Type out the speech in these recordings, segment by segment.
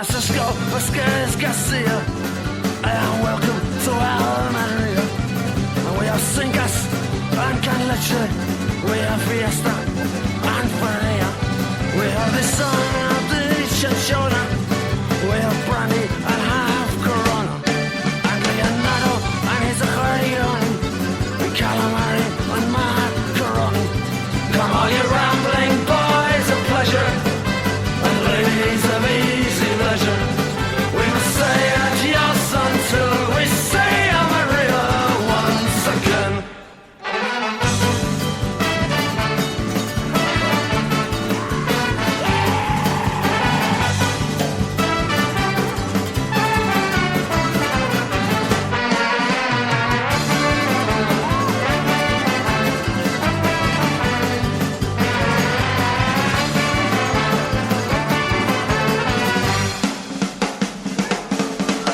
Francisco, Vasquez, Garcia, and welcome to Almeria. And we have Cingas and Canleche, we have Fiesta and Faria. We have the sun of the Chinchona, we have brandy and half Corona, and Leonardo and his accordion, and calamari and macaroni. Come all you rambling boys of pleasure, and ladies of easy leisure, we must say adios until we say Maria once again.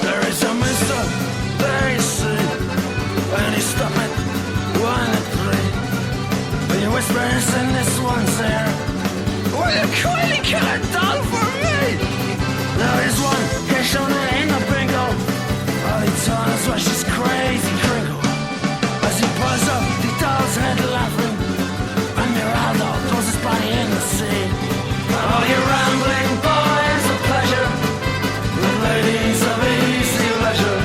There is a mister, there you see, and he stopped at 1 and 3. But you whispers in this one's ear, will you kindly kill a doll for me? There is one, he's shown her in the bingo. All he told us was she's crazy crinkle. As he pulls up the doll's head laughing, and Miraldo throws his body in the sea. All you rambling boys of pleasure, the ladies of easy leisure,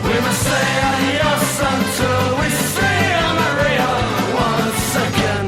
we must say adios until we say Maria once again.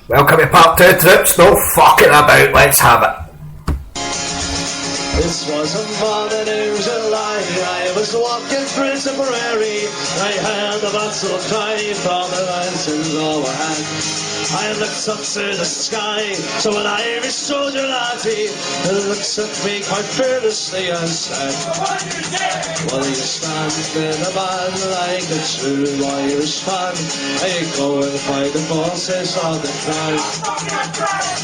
Welcome to part 2, troops. No fucking about, let's have it. This was a morning in July. I was walking through Tipperary. I heard the battle cry from the mountains overhead. I looked up to the sky, so an Irish soldier laddie looks at me quite fearlessly and said, "Will you stand in the man like a true Irishman? Are you go and fight the forces of the crown?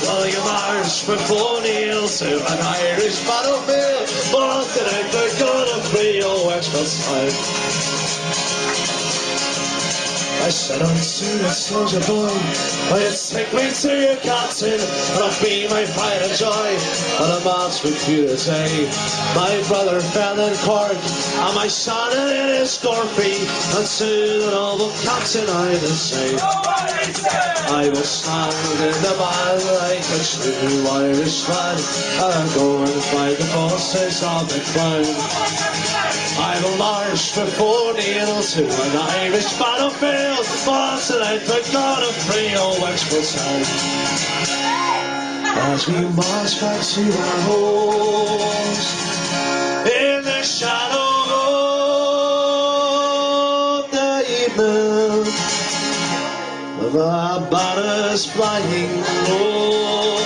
Will you march before Neil to an Irish battlefield? But tonight we're gonna free your Wexford town." I said unto a soldier boy, "Will you take me to your captain, and I'll be my pride and joy, and I'll march with you today. My brother fell in Cork, and my son in his Scorpy, and to the noble captain I will say, I will stand in the man like a true Irishman, and I'll go and fight the forces of the crown. I will march before Neil to an Irish battlefield, but tonight we're gonna free old Wexford town." As we march back to our homes in the shadow of the evening, the banners flying low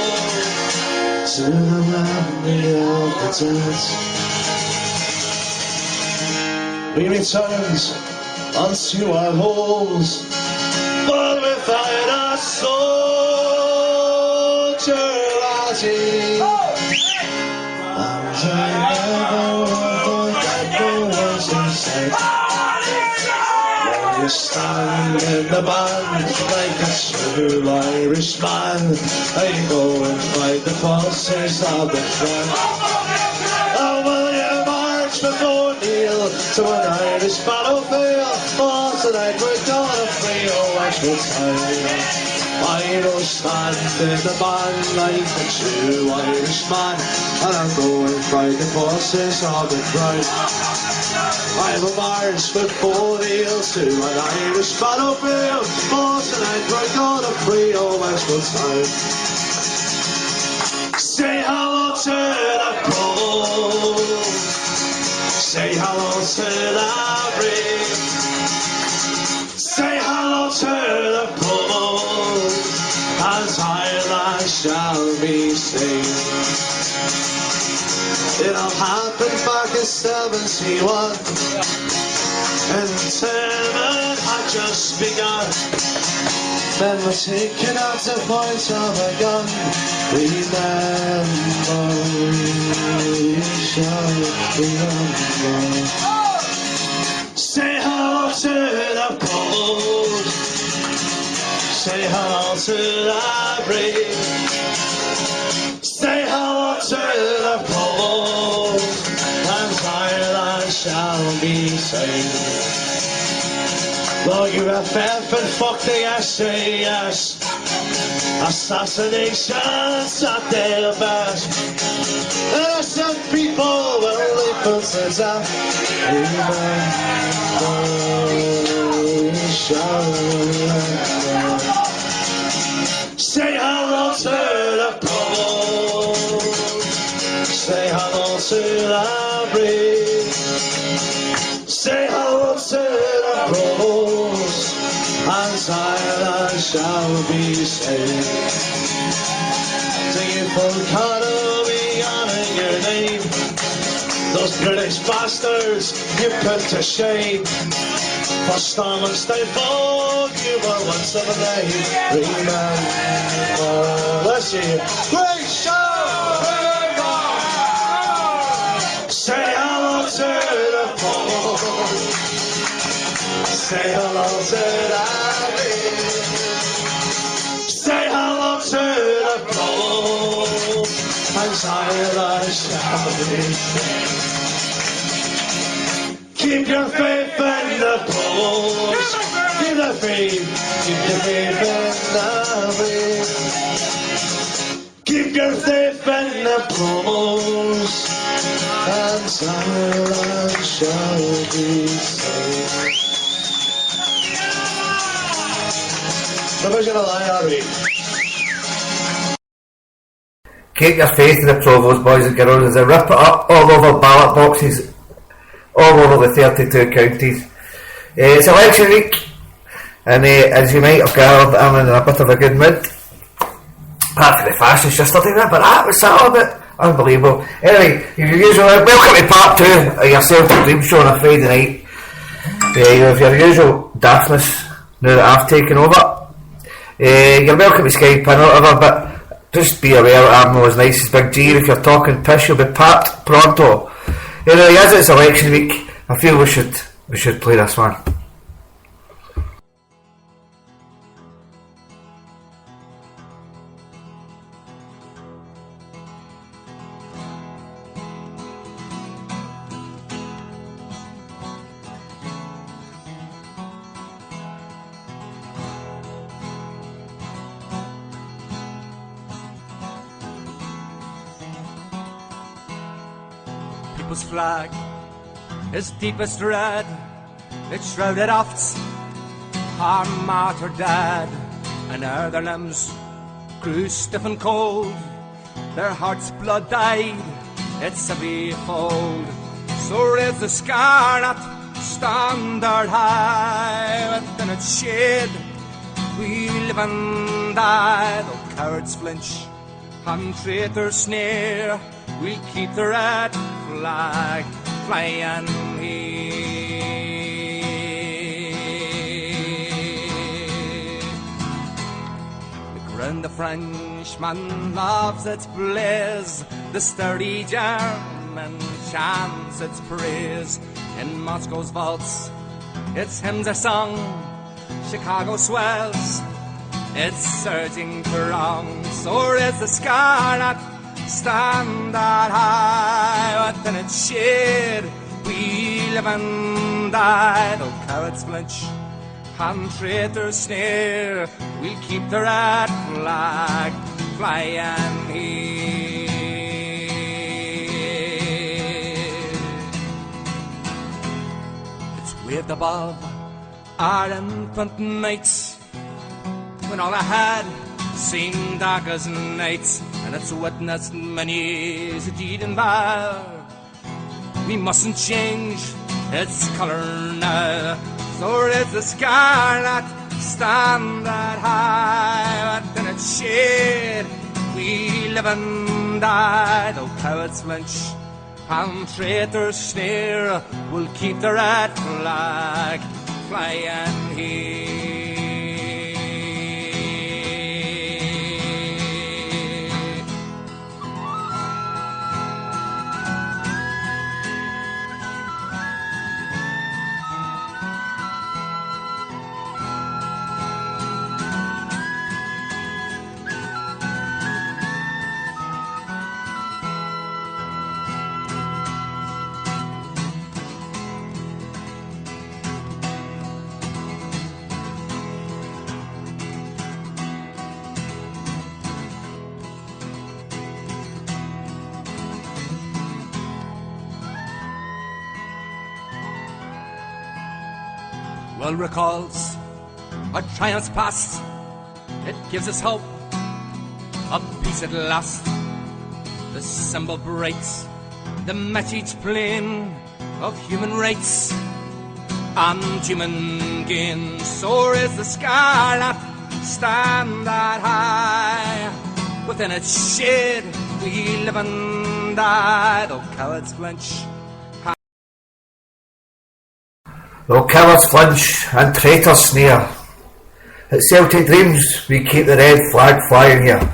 to the memory of the dead, we returned unto our homes, but without a soldier laddie. And I never will forget the words he said. Will you stand in the band like a true Irishman? I go and fight the forces of the crown. Oh, will you march before Neil to an Irish battlefield? Oh, tonight we're gonna free your Wexford town. I will stand in the band like a true Irishman, and I'll go and fight the forces of the crown. I will march before Neil to an Irish battlefield. Oh, tonight we're gonna free your Wexford town. Say hello to the cold. Say hello to the rain. Say hello to the cold, and Ireland shall be saved. It all happened back in 71, and the tournament had just begun. Men were taking out the point of a gun. Remember, we shall remember. Say hello to the cold. Say hello to the brave. Say hello to the cold, and Ireland shall be saved. Well, UFF and fuck the SAS. Assassinations at their best. Innocent people will live for death. Remember, we shall remember. Say hello to the cold. Say hello to the brave. Say hello to the rose, and Ireland shall be saved. Sing it for economy, honor your name. Those British bastards you put to shame. For storm and stifle, you were once of a name. Remember, let's see it. Great show! Say hello to the poor. Say hello to the rich. Say hello to the poor, and Ireland shall be saved. Keep your faith in the post. Keep the faith. Keep your faith in the faith. Keep your faith in the post, and Ireland shall be saved. The version of the IRE. keep your faith in the Provost, boys and girls, as they rip it up all over ballot boxes, all over the 32 counties. It's election week, and as you might have gathered, I'm in a bit of a good mood. Apart from the fashions yesterday, but that was Saturday. Unbelievable. Anyway, welcome to part 2 of your Celtic Dream Show on a Friday night. You have your usual daftness now that I've taken over. You're welcome to Skype in or whatever, but just be aware that I'm not as nice as Big G. If you're talking piss, you'll be packed pronto. Anyway, as it's election week, I feel we should play this one. People's flag is deepest red. It shrouded oft our martyr dead, and ere their limbs grew stiff and cold, their hearts' blood dyed its heavy fold. So raise the scarlet standard high, within its shade we live and die. Though cowards flinch and traitors sneer, we'll keep the red flag flying here. The ground the Frenchman loves its blaze, the sturdy German chants its praise. In Moscow's vaults its hymns are sung, Chicago swells its surging throng. So raise the scarlet standard high, within its shade we live and die. Though cowards flinch and traitors sneer, we'll keep the red flag flying here. It's waved above our infant nights, when all I had seemed dark as night, and it's witnessed many's a deed and vile. We mustn't change its colour now. So raise the scarlet standard high, within its shade we live and die. Though cowards flinch and traitors sneer, we'll keep the red flag flying here. Well recalls our triumphs past, it gives us hope of peace at last. The symbol bright, the message plain of human rights and human gain. So is the scarlet standard high, within its shade we live and die. Though cowards flinch, though cowards flinch and traitors sneer, at Celtic Dreams we keep the red flag flying here.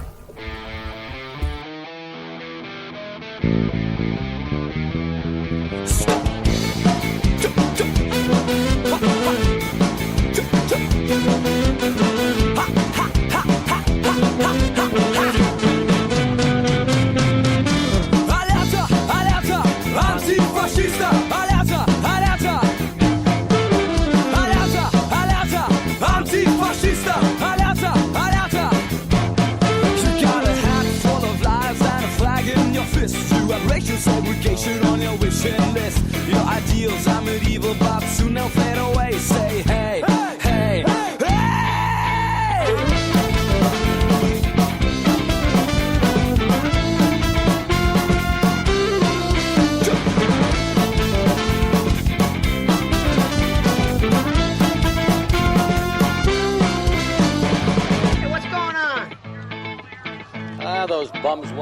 Segregation on your wishing list. Your ideals are medieval, but soon they'll fade away. Say hey, hey, hey, hey!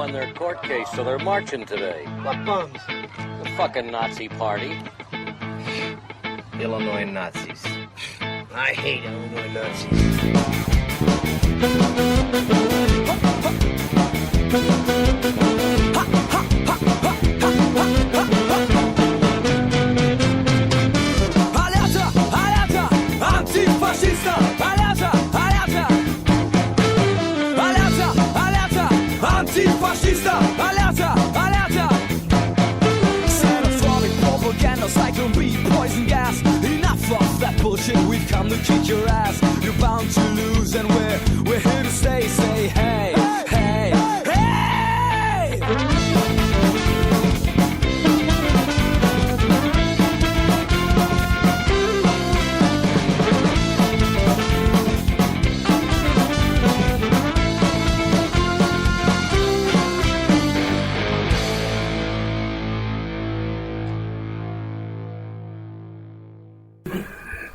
won their court case, so they're marching today. What bums? The fucking Nazi party. Illinois Nazis. I hate Illinois Nazis. Alerta, antifascista. Alerta, antifascista. Alerta. Xenophobic propaganda, cyclone B, poison gas. Enough of that bullshit, we've come to kick your ass. You're bound to lose and we're here to stay. Say hey, hey, hey!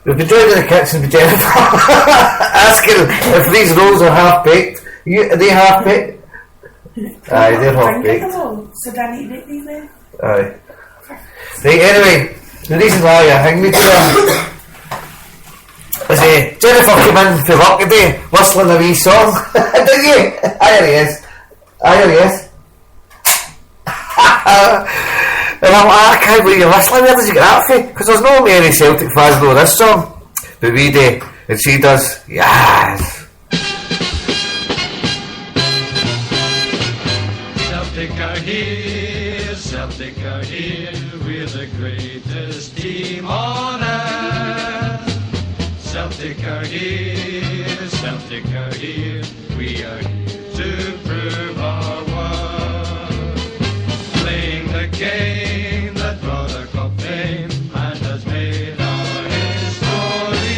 We've been joined in the kitchen with Jennifer, asking if these rolls are half-baked. Are they half-baked? Aye, they're half-baked. So do I need to make these then? Aye. Right, anyway, the reason why I hang me to them is Jennifer came in for work today, whistling a wee song. Did you? Here he is. And I'm like, I can't believe you're whistling. Where did you get that from? Because there's no many Celtic fans know this song, but we do, and she does. Yes. Celtic are here, we're the greatest team on earth. Celtic are here, we are here to prove our worth. Playing the game that brought our cup fame and has made our history.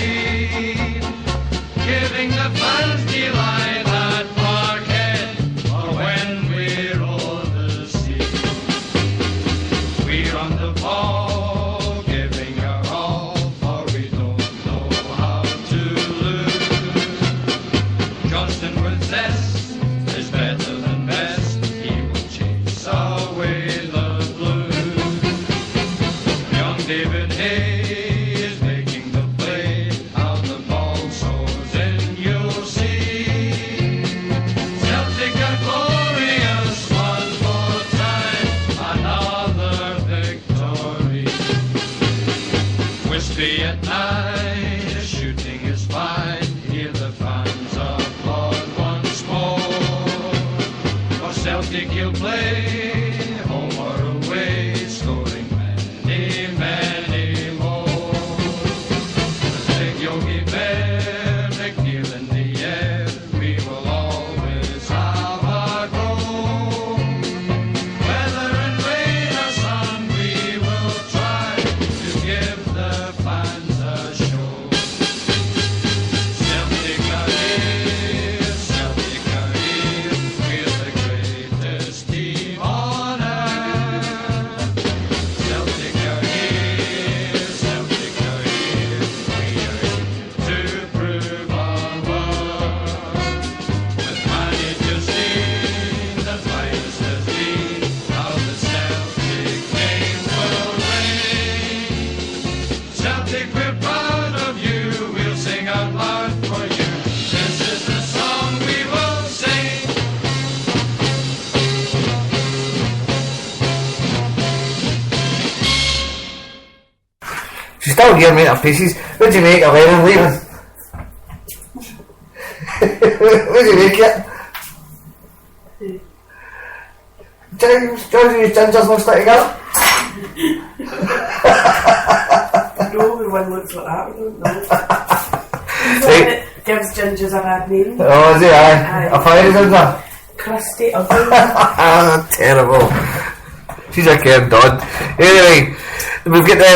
Giving the fans delight at Parkhead, or when we're over the sea. We're on the ball, giving our all, for we don't know how to lose. Johnston with zest is better than best, he will chase away the blues. Young David Hay is making the play, how the ball soars in, you'll see. Celtic are glorious one more time, another victory. Whiskey at night, the shooting is fine, hear the fans applaud once more. For Celtic you'll play, home or away, scoring many, many more. The big Yogi Bear, McNeil in the air, we will always have our goal. Whether in rain or sun, we will try to give the fans a show. Celtic are here, we're the greatest team on earth. Celtic are here, we are here to prove our worth. With Manny Justine, the finest has been, how the Celtic name will reign. Celtic, we're proud of you, we'll sing out loud for you. This is the song we will sing. She's still here, mate, her pieces. What'd you make of Lennon leaving? What'd you make it? George and his gingers looks like together. No, everyone looks like that, we don't know. Right. It gives gingers a bad name. Oh, is he? Aye. Aye. A fiery ginger. Crusty, ugly. Terrible. She's a Ken Dodd. Anyway, we've got the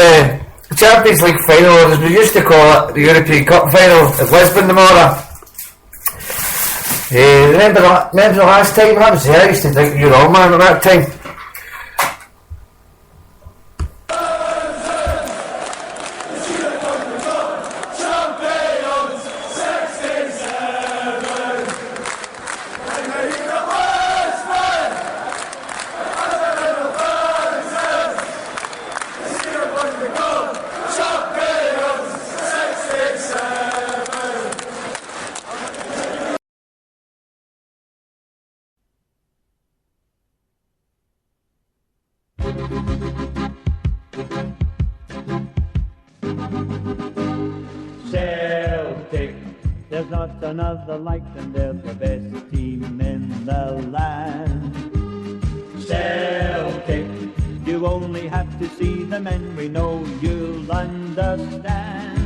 Champions League final, as we used to call it, the European Cup final at Lisbon tomorrow. Remember the last time? That was I used to think you were all man at that time. Celtic, there's not another like them, they're the best team in the land. Celtic, you only have to see them and we know you'll understand.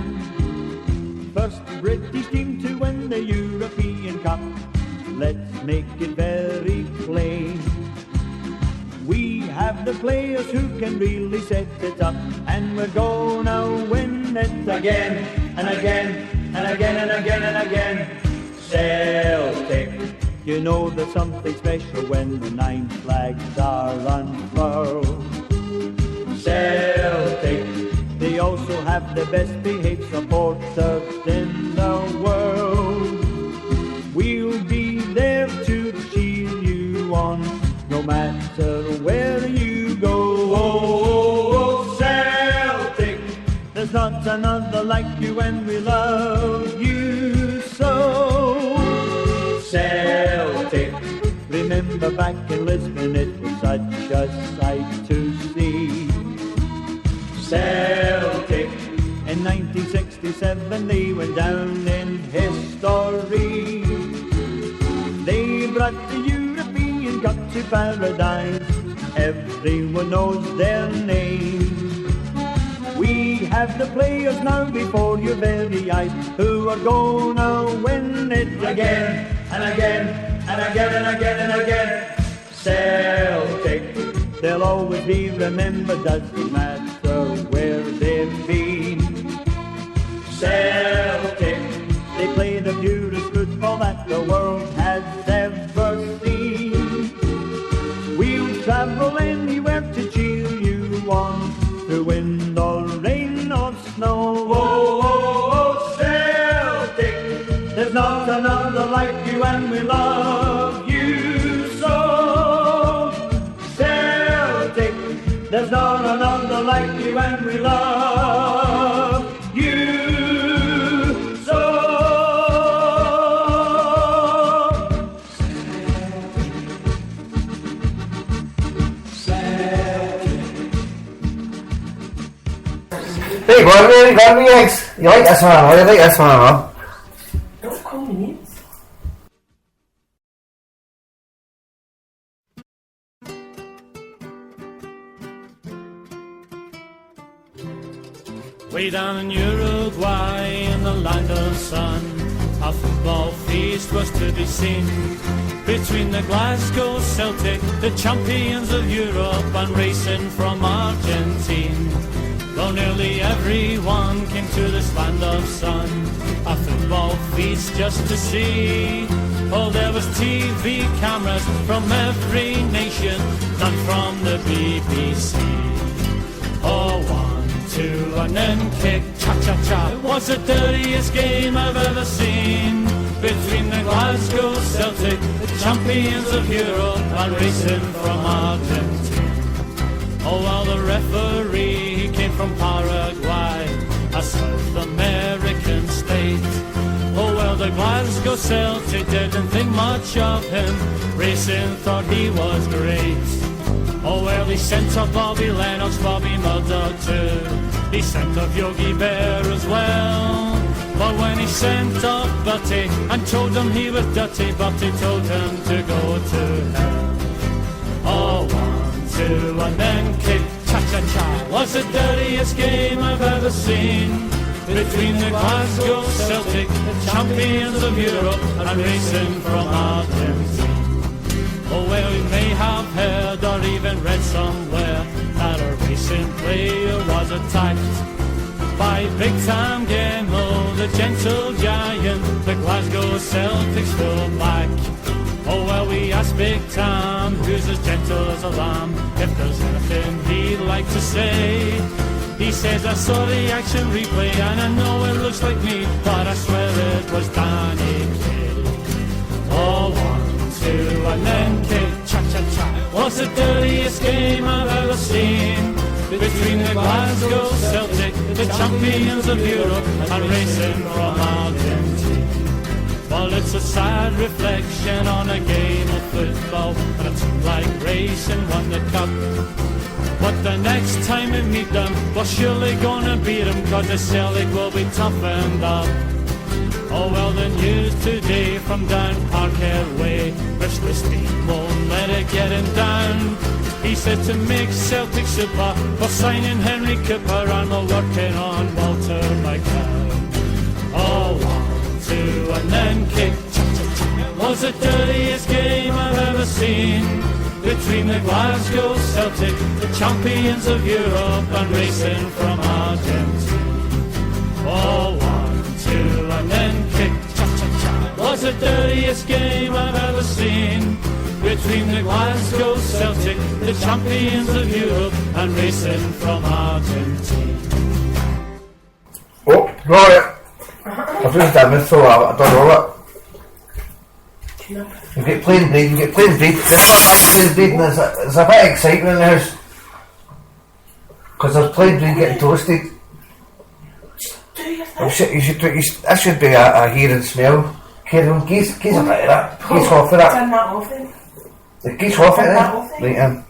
First British team to win the European Cup, let's make it very plain. We have the players who can really set it up, and we're gonna win it again and again and again and again and again. Celtic, you know there's something special when the 9 flags are unfurled. Celtic, they also have the best behaved supporters in the world. We'll be there to cheer you on, no matter where you go. Oh, Celtic, there's not another like you and we love you so. Celtic, remember back in Lisbon it was such a sight to see. Celtic, in 1967 they went down in history. They brought the European Cup to paradise, everyone knows their name. We have the players now before your very eyes who are gonna win it again and again and again and again and again. Celtic, they'll always be remembered, doesn't matter where they've been. Celtic, they play the purest football that the world has ever seen. We'll travel anywhere to cheer you on, through wind or rain or snow. Oh, oh, oh, Celtic, there's not another like you and we love you so. Celtic, there's not another like you and we love you so. Hey, go on, eggs. You like this one, or you like this one, or? Don't call me names. Way down in Uruguay, in the land of sun, a football feast was to be seen between the Glasgow Celtic, the champions of Europe, and racing from Argentine. Though nearly everyone came to this land of sun, a football feast just to see. Oh, there was TV cameras from every nation, none from the BBC. Oh, 1, 2, and then kick, cha-cha-cha. It was the dirtiest game I've ever seen, between the Glasgow Celtic, the champions of Europe, and racing from Argentina. Oh, well, the referee, he came from Paraguay, a South American state. Oh, well, the Glasgow Celtic didn't think much of him, racing thought he was great. Oh, well, he sent off Bobby Lennox, Bobby Murdoch too. He sent off Yogi Bear as well. But when he sent off Butty and told him he was dirty, Butty told him to go to hell. Oh, 1, 2, and then kick, cha-cha-cha. Was the dirtiest game I've ever seen, between the Glasgow Celtic, the champions of Europe, and racing from Argentina. Oh, well, we may have heard or even read somewhere that a racing player was attacked by Big Tam Gemmell, the gentle giant, the Glasgow Celtic's full back. Oh, well, we asked Big Tam, who's as gentle as a lamb, if there's anything he'd like to say. He says, I saw the action replay and I know it looks like me, but I swear it was Danny Kaye. Oh, 1, 2, and then kick, cha-cha-cha. Was the dirtiest game I've ever seen, between the Glasgow Celtic, the champions of Europe, and racing from Argentina. Well, it's a sad reflection on a game of football, and a team like racing won the cup. But the next time we meet them, we're surely gonna beat them, cause the Celtic will be toughened up. Oh well, the news today from down Parkhead Way, Mr. Steve won't let it get him down. He said to make Celtic super, we're signing Henry Cooper and we're working on Walter McCann. Oh, 1, 2 and then kick. Was the dirtiest game I've ever seen, between the Glasgow Celtic, the champions of Europe, and racing from Argentina. Oh, 1, 2 and then kick. Was the dirtiest game I've ever seen, between the Glasgow Celtic, the champions of Europe, and racing from Argentina. Oh, right. I've just done this, so I don't know it. You get plain breed, There's not much plain breed, and there's a bit of excitement in the house. Because there's plain breed getting toasted. Do you think? That should be a hear and smell. Kieran, geese a bit of that. Geese off of that. Turn that off then. The geese off it Turn that then. off then.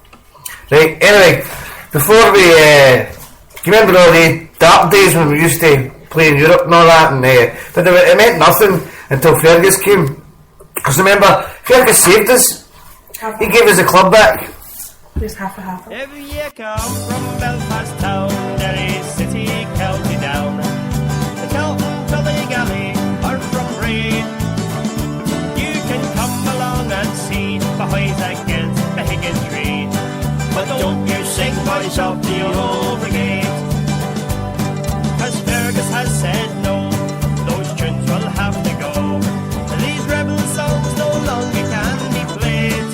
Right, anyway, before we, do you remember all the dark days when we used to play in Europe and all that, and but it meant nothing until Fergus came. Because remember, Fergus saved us. He gave us the club back. Just half a half. Every year come from Belfast town, Derry City, County Down. The Kelton to the Galley are from Bray. You can come along and see the boys against the Higgin tree. But don't you sing boys of the old brigade, cause Fergus has said no, those tunes will have to go. These rebel songs no longer can be played,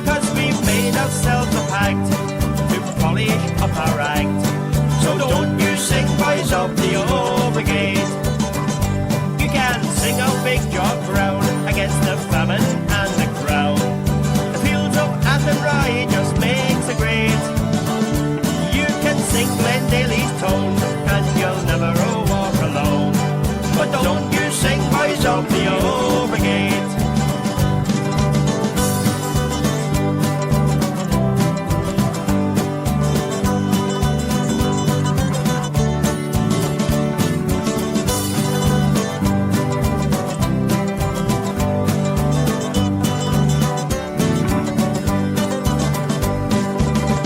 cause we've made ourselves a pact to polish up our act. So don't you sing boys of the old brigade. You can sing a big job brown against the famine and the crown. The fields of Athenry just makes a grade. You can sing Glendale's tone and you'll never walk alone. But don't you sing boys of the old brigade.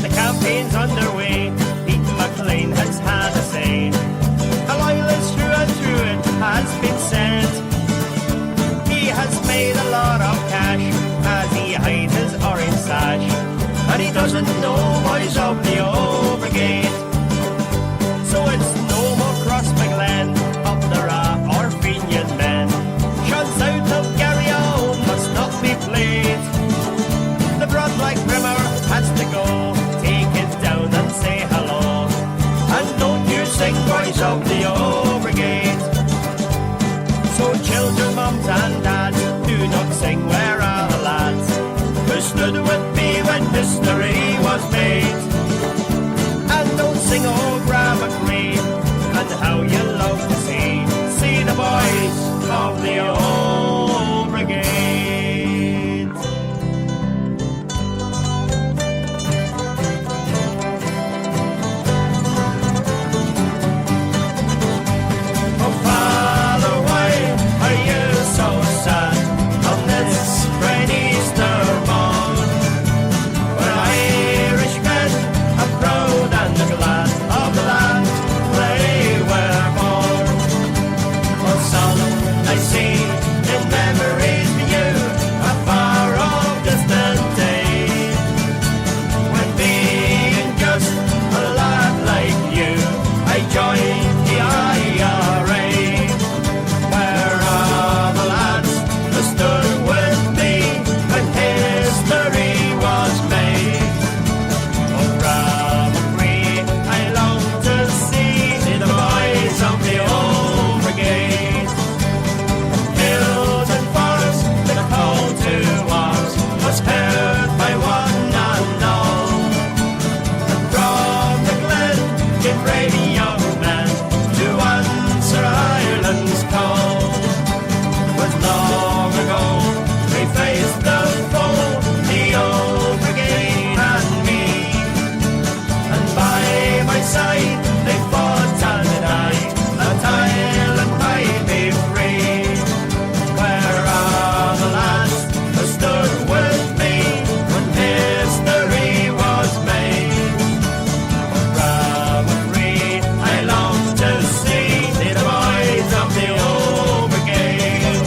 The campaign's underway, Pete McLean has had a say. A loyalist through and through it has been said. He has made a lot of cash as he hides his orange sash, and he doesn't know boys of the old brigade. So it's no more Crossmaglen, up the Ra or Fenian men. Shot south of Garryowen must not be played. The broad like Brimmer has to go, take it down and say side, they fought and denied that Ireland might be free. Where are the lads that stood with me when history was made? From free, I long to see the boys of the old brigade.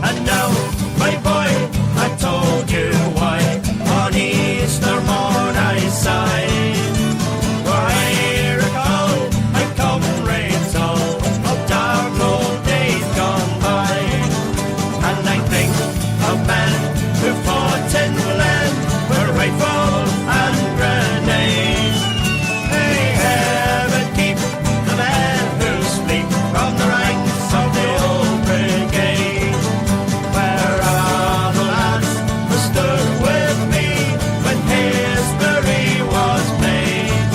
And now, my boy, I told you why on Easter morn I sighed. For I recall my comrades all of dark old days gone by. And I think of men who fought in the land with rifle and grenade. May heaven keep the men who sleep from the ranks of the old brigade. Where are the lads who stood with me when history was made?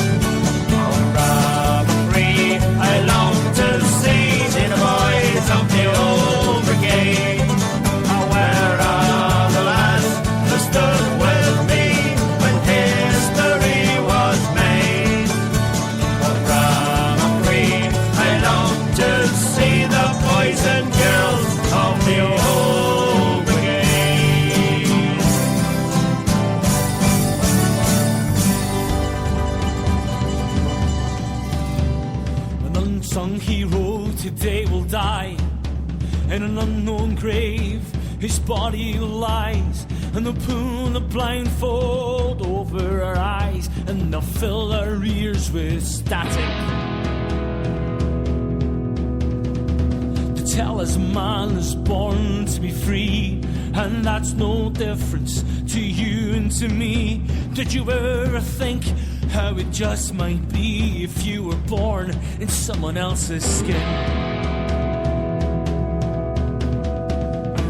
On Robbery, I long to see the boys of the old brigade. Where are the lads who stood with me when history was made? On Robbery, I long to see the boys and girls of the old brigade. An unsung hero today will die in an unknown grave. His body lies, and they'll pull the blindfold over our eyes, and they'll fill our ears with static to tell us man is born to be free, and that's no difference to you and to me. Did you ever think how it just might be if you were born in someone else's skin?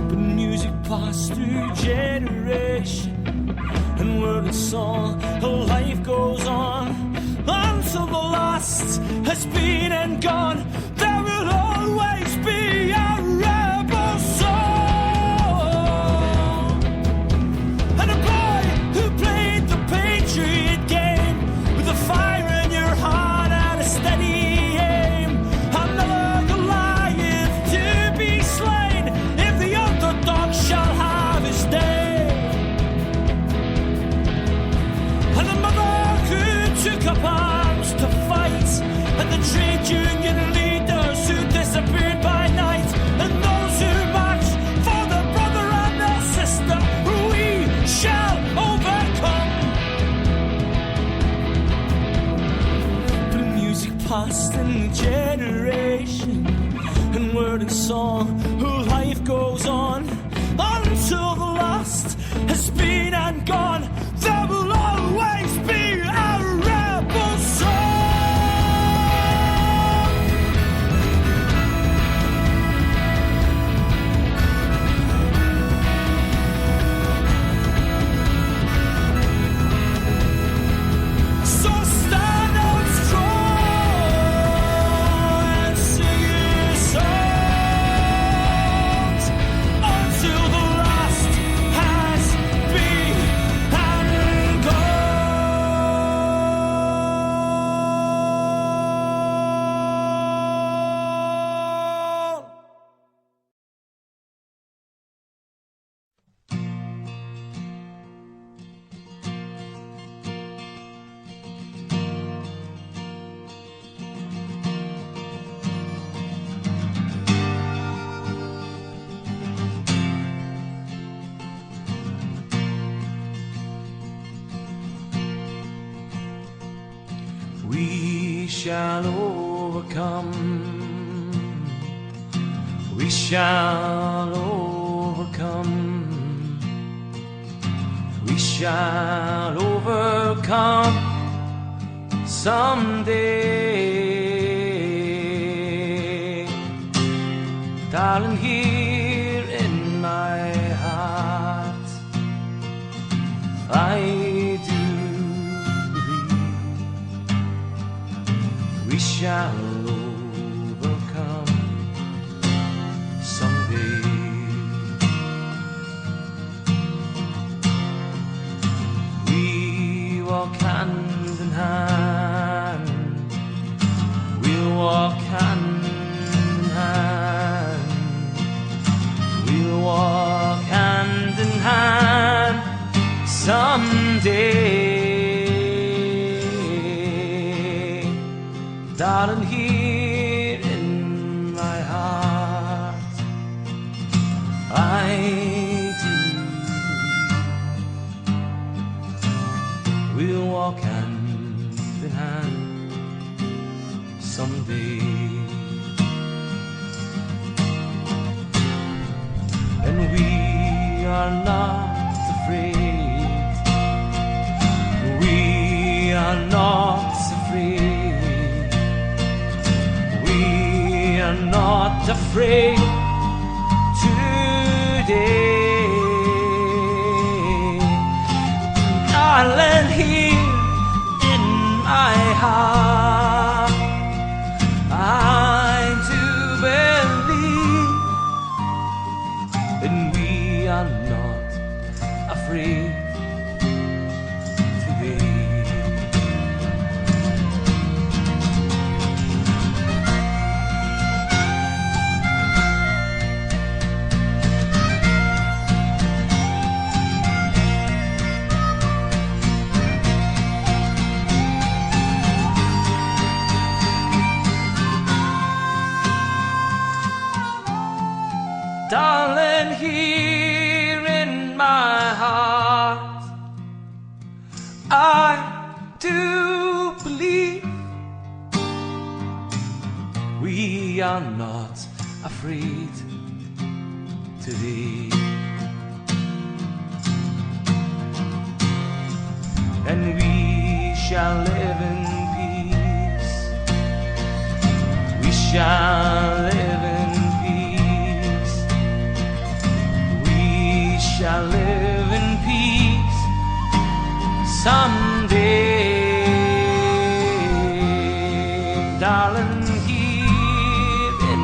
But music passed through generation, and word and song, life goes on until the last has been and gone. There will always be a rebel song, and a boy who played the patriot game with a fire in your heart and a steady aim. Another Goliath to be slain, if the underdog shall have his day. And the mother who took up arms to fight, and the trade union leaders who disappeared by night, and those who marched for their brother and their sister, we shall overcome. But music passed in generation, and word and song, life goes on until the last has been and gone. There will always be a rebel song. So stand up strong and sing your songs until the last has been and gone. We shall overcome. We shall overcome. We shall overcome. someday. Darling, here in my heart, I do believe we shall overcome someday. We walk hand in hand, we'll walk hand in hand, we'll walk hand in hand someday. Darling, here in my heart, I do believe we'll walk hand in hand someday. And we are not afraid, we are not afraid, we are not afraid today. Darling, here in my heart, I do believe, and we are not afraid today. Darling, here in my heart, I do believe we are not afraid today. And we shall live in peace, we shall live in peace, we shall live in peace someday. Darling, here in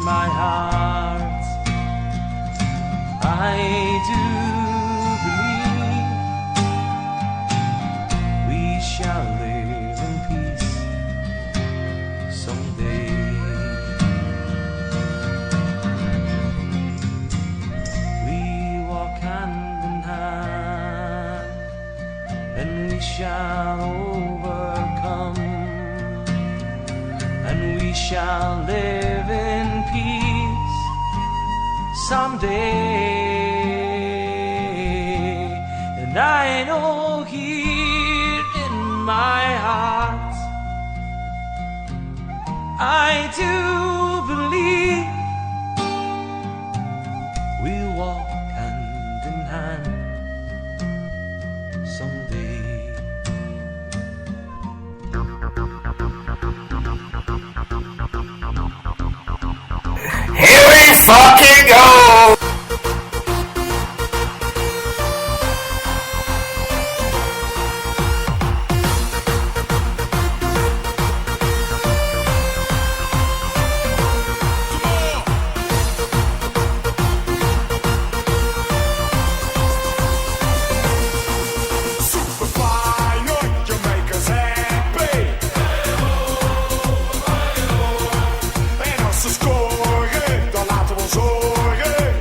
my heart, I do believe we shall live in peace someday. We walk hand in hand, and we shall overcome, and we shall live in peace someday. And I know here in my heart, I do believe we'll walk hand in hand someday. Here we fucking go! En als ze scoren, dan laten we zorgen.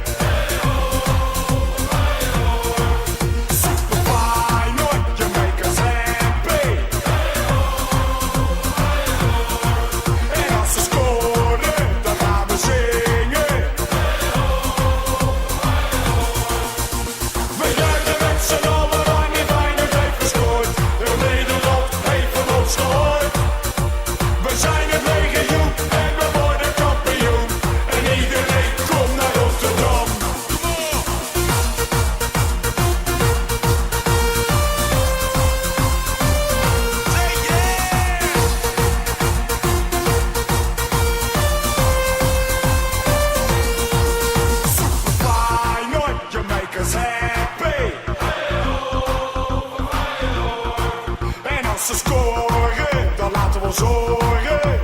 we zorgen.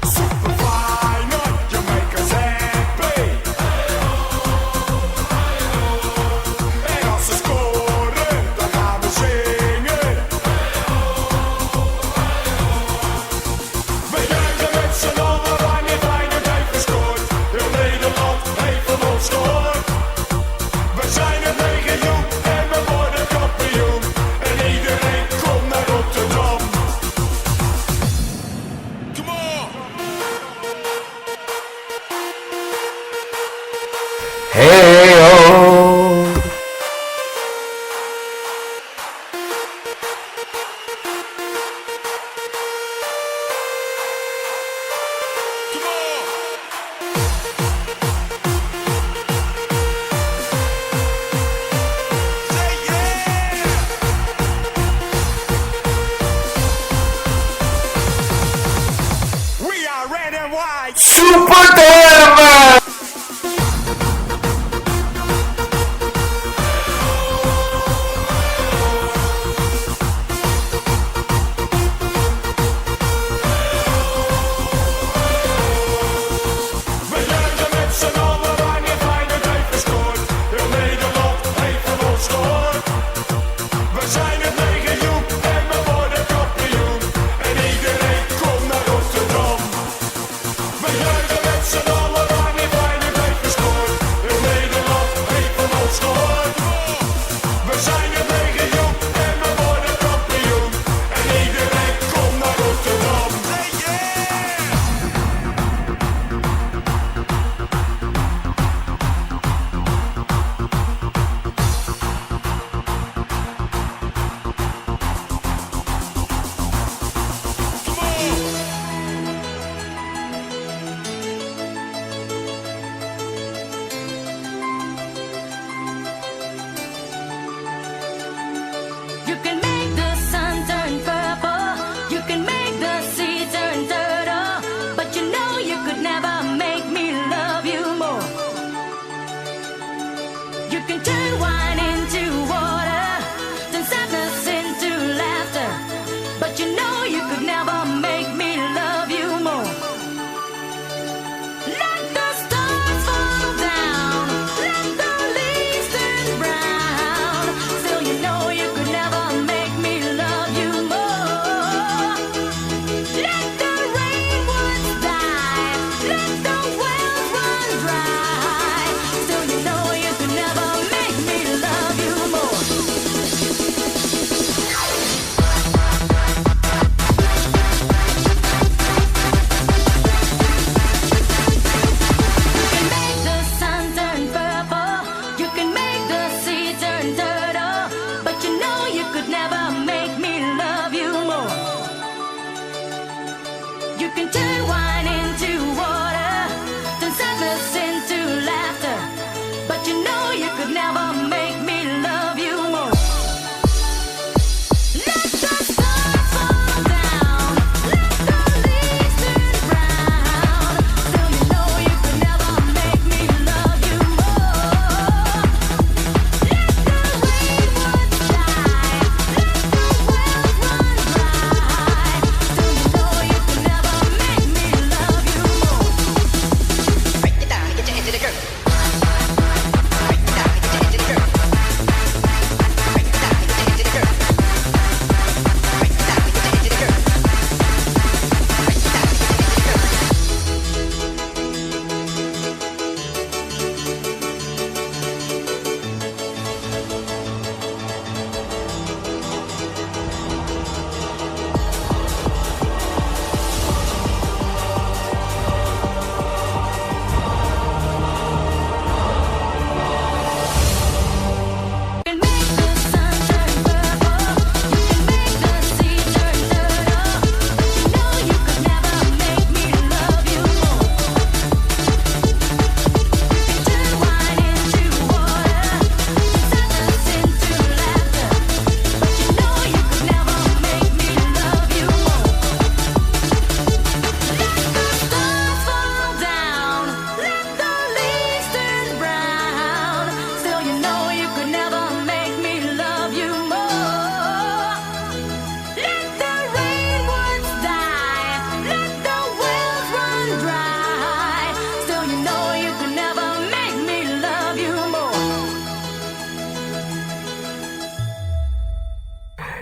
Super Feyenoord, you make us happy. En als ze scoren, dan gaan we zingen. We juichen met z'n allen wanneer Feyenoord heeft gescoord. Heel Nederland heeft van ons gehoord. We zijn het legioen en we worden kampioen. En iedereen komt naar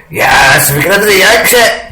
Yes, we get into the exit.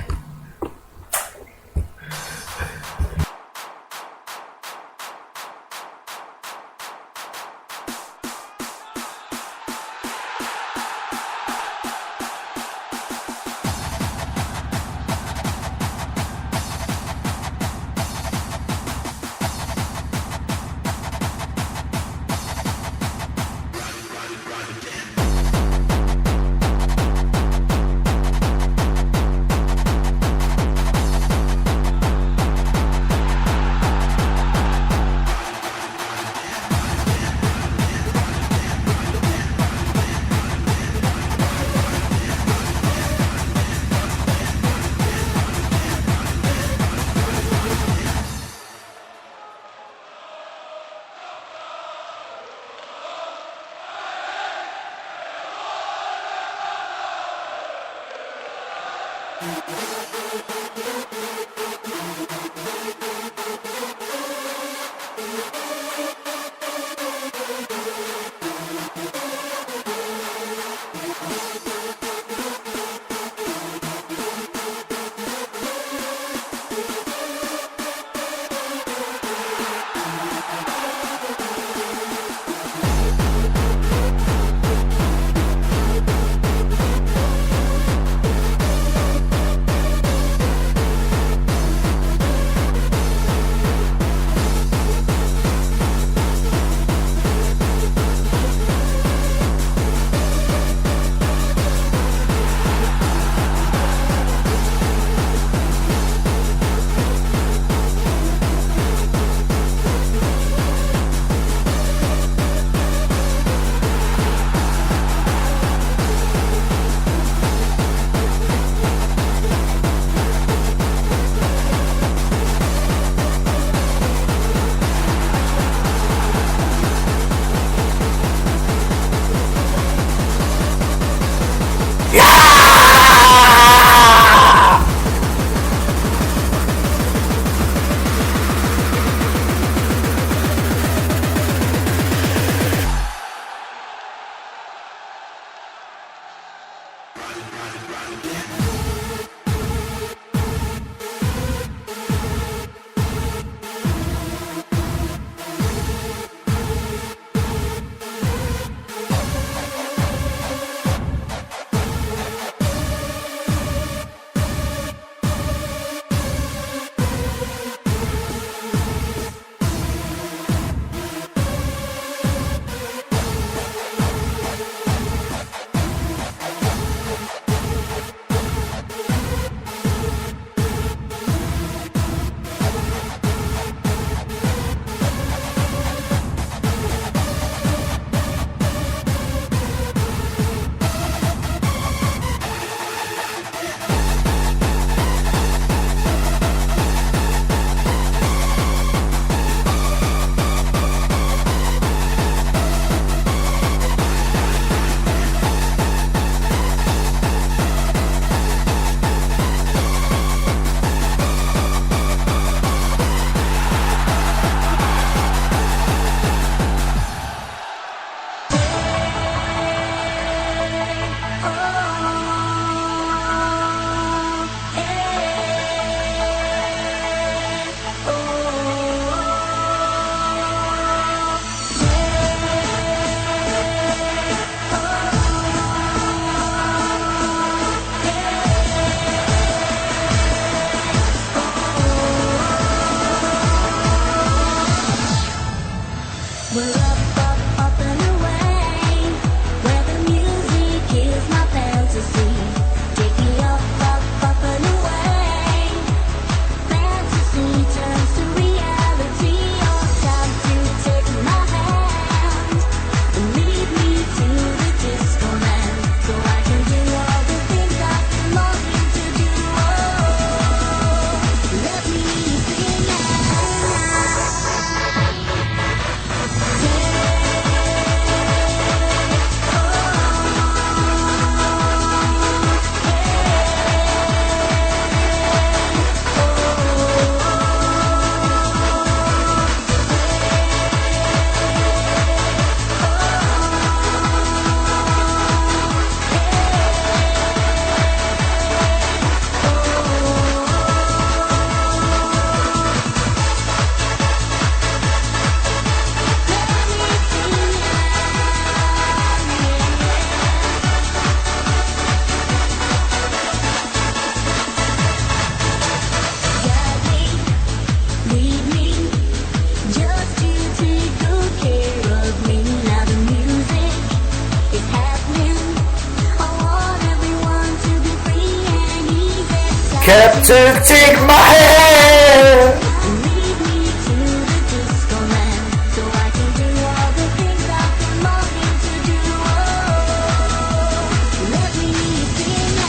kept to take my hand. Lead me to the disco land, so I can do all the things I've been longing to do. Oh, let me sing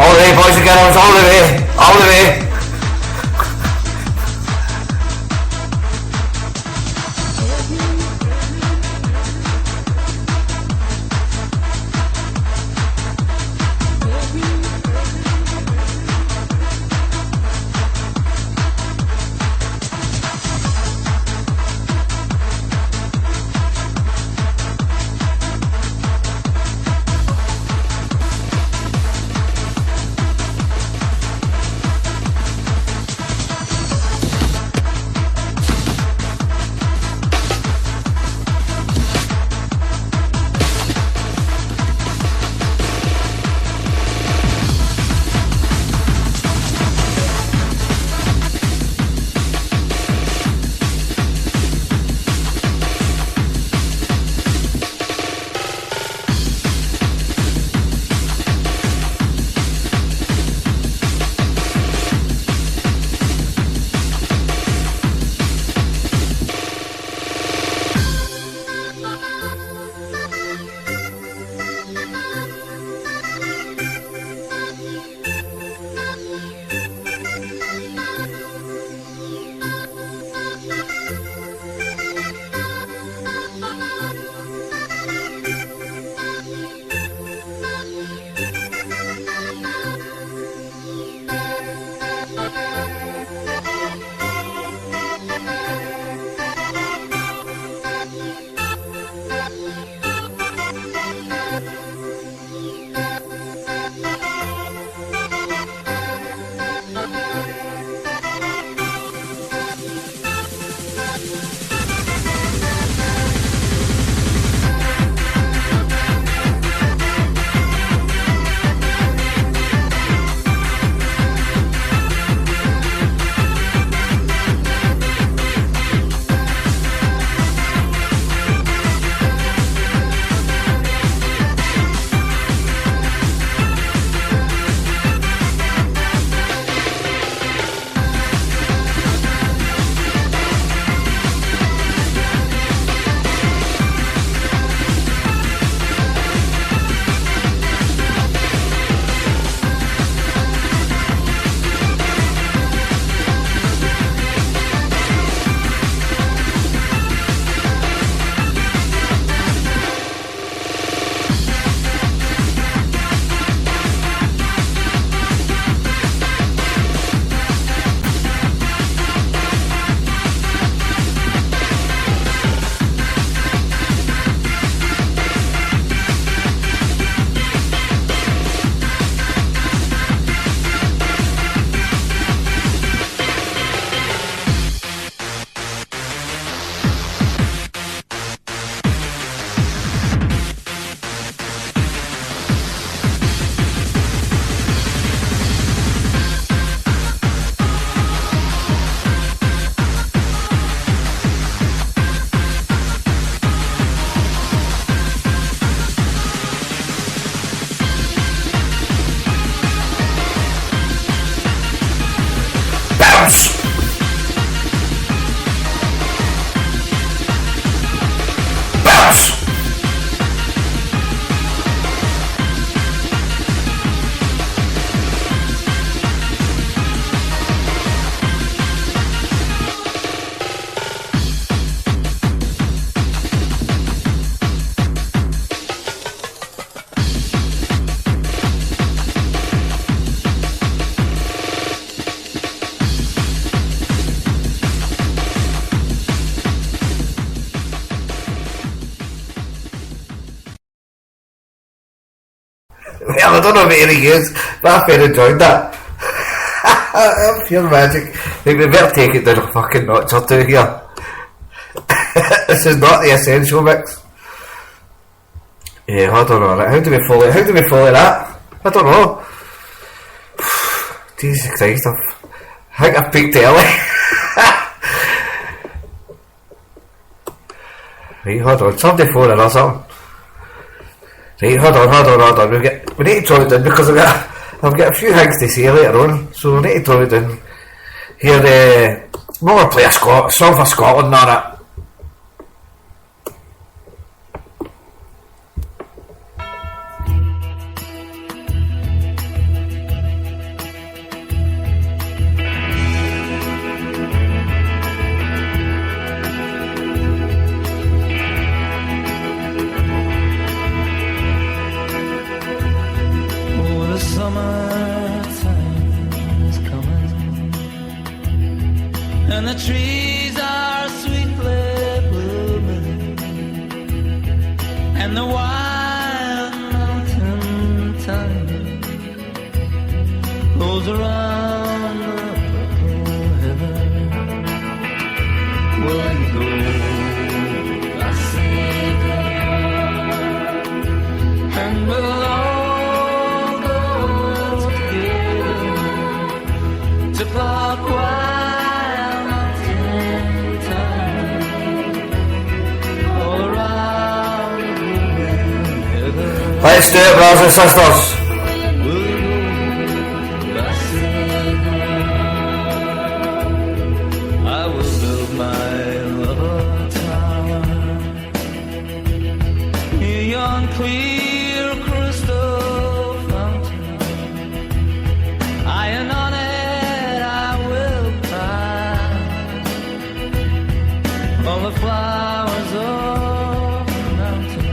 All the way, boys and girls, all the way, all the way. Well, I don't know where he is, but I fair enjoyed that. Pure magic. We better take it down a fucking notch or two here. This is not the essential mix. Yeah, I don't know. How do we follow that? I don't know. Jesus Christ, I think I've peaked early. Right, hold on, somebody phone in or something. Right, hold on. We need to draw it down because I've got a few things to say later on, so we need to draw it down. Here, we're going to play a song for Scotland, not it. And the trees are sweetly blooming, and the wild mountain thyme goes around the purple heaven. Will you go? I say goodbye, and we'll all go together to park wild. Let's do it, brothers and sisters. I will build my love tower near yon clear crystal fountain. Iron on it I will plant all the flowers of the mountain.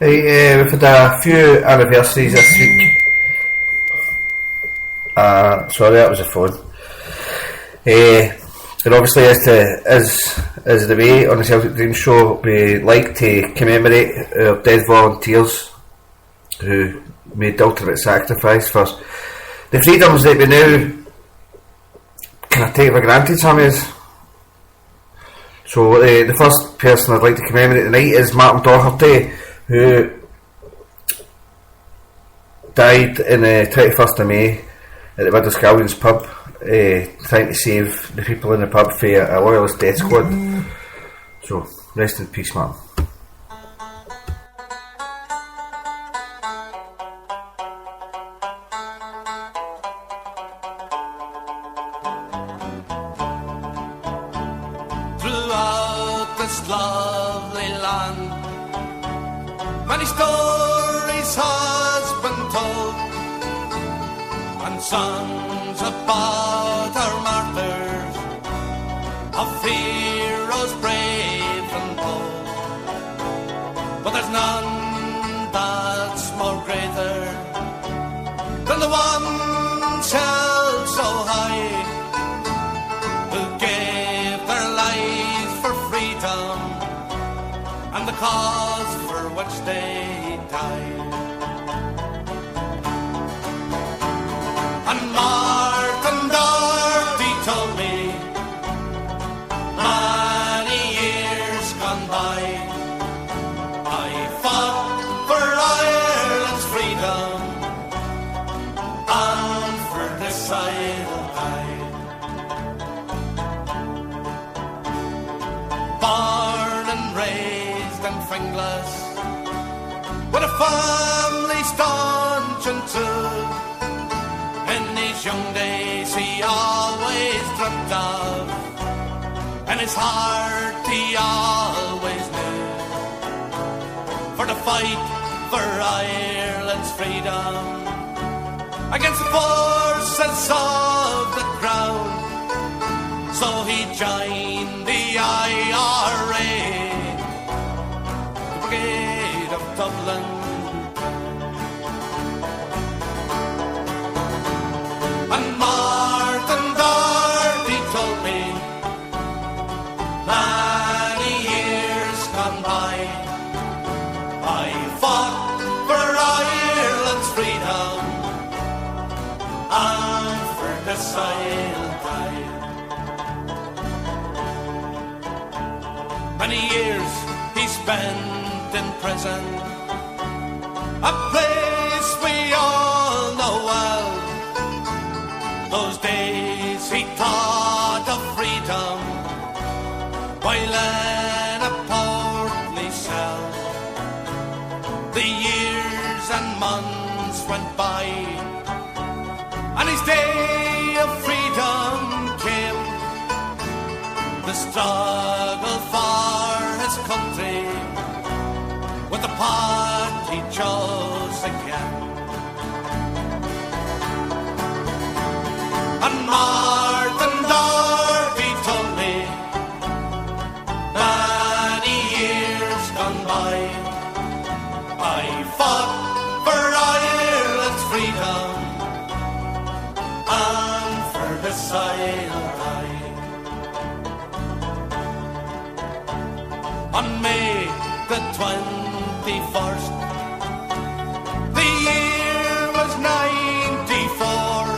Right, we've had a few anniversaries this week. Sorry, that was a phone. And obviously, as the way on the Celtic Dream Show, we like to commemorate our dead volunteers who made the ultimate sacrifice for the freedoms that we now kind of take for granted, some of us. So the first person I'd like to commemorate tonight is Martin Doherty, who died on the 21st of May at the Widow Scallions pub, trying to save the people in the pub for a loyalist death squad. So, rest in peace, Martin. Throughout this lovely land, many stories has been told, and songs about our martyrs, of heroes brave and bold. But there's none that's more greater than the ones held so high, who gave their lives for freedom and the cause for which they died. And Martin Doherty told me, many years gone by, I fought for Ireland's freedom, and for this I'll die. Born and raised in Finglas, with a family staunch and true, in his young days he always dreamt of, and his heart he always knew, for the fight for Ireland's freedom against the forces of the crown. So he joined the IRA, the Brigade of Dublin. And Martin Doherty told me, many years gone by, I fought for Ireland's freedom, and for this I'll die. Many years he spent in prison, a place we all know well. Those days he thought of freedom while in a portly cell. The years and months went by, and his day of freedom came. The struggle for his country, with the path he chose again. And Martin Doherty told me, many years gone by, I fought for Ireland's freedom, and for this I'll die. On May the 21st, the year was 94.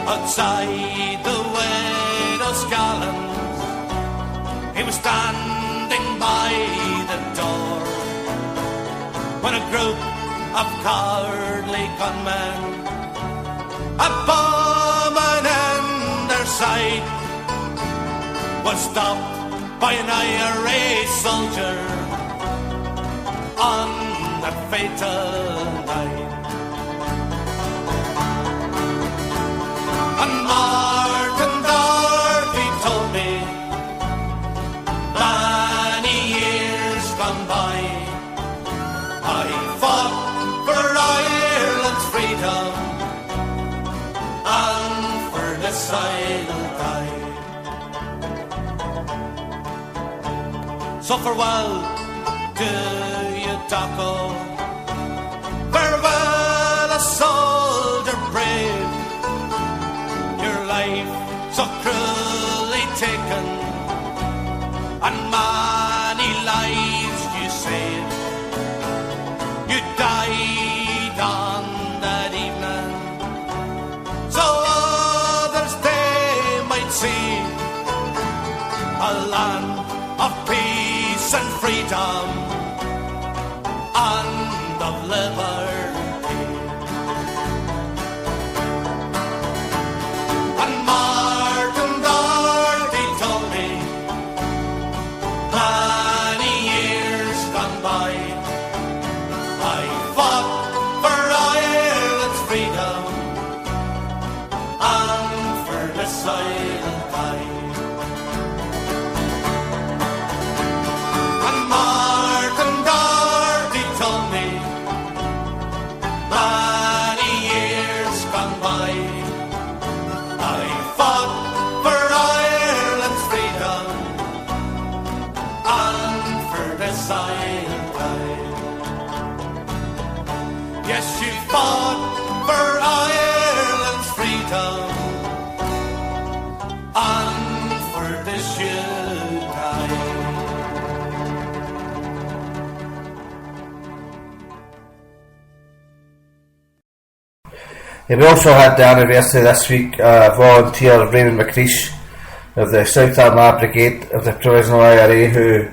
Outside the Widow Scallions, he was standing by the door, when a group of cowardly gunmen, a bombing in their sight, was stopped by an IRA soldier on that fatal night. And Martin Doherty told me, many years gone by, I fought for Ireland's freedom, and for this I'll die. So farewell to you Daco. Farewell, a soldier brave, your life so cruelly taken, and many lives you saved. You died on that evening, so others they might see a land of peace and freedom and of liberty. And Martin Doherty told me many years gone by, I fought for Ireland's freedom and for this I'll die. And Martin Doherty told me many years gone by, I fought for Ireland's freedom and for this I'll die. Yes, you fought for Ireland's freedom and for this you die. We also had the anniversary this week, volunteer Raymond McCreesh of the South Armagh Brigade of the Provisional IRA, who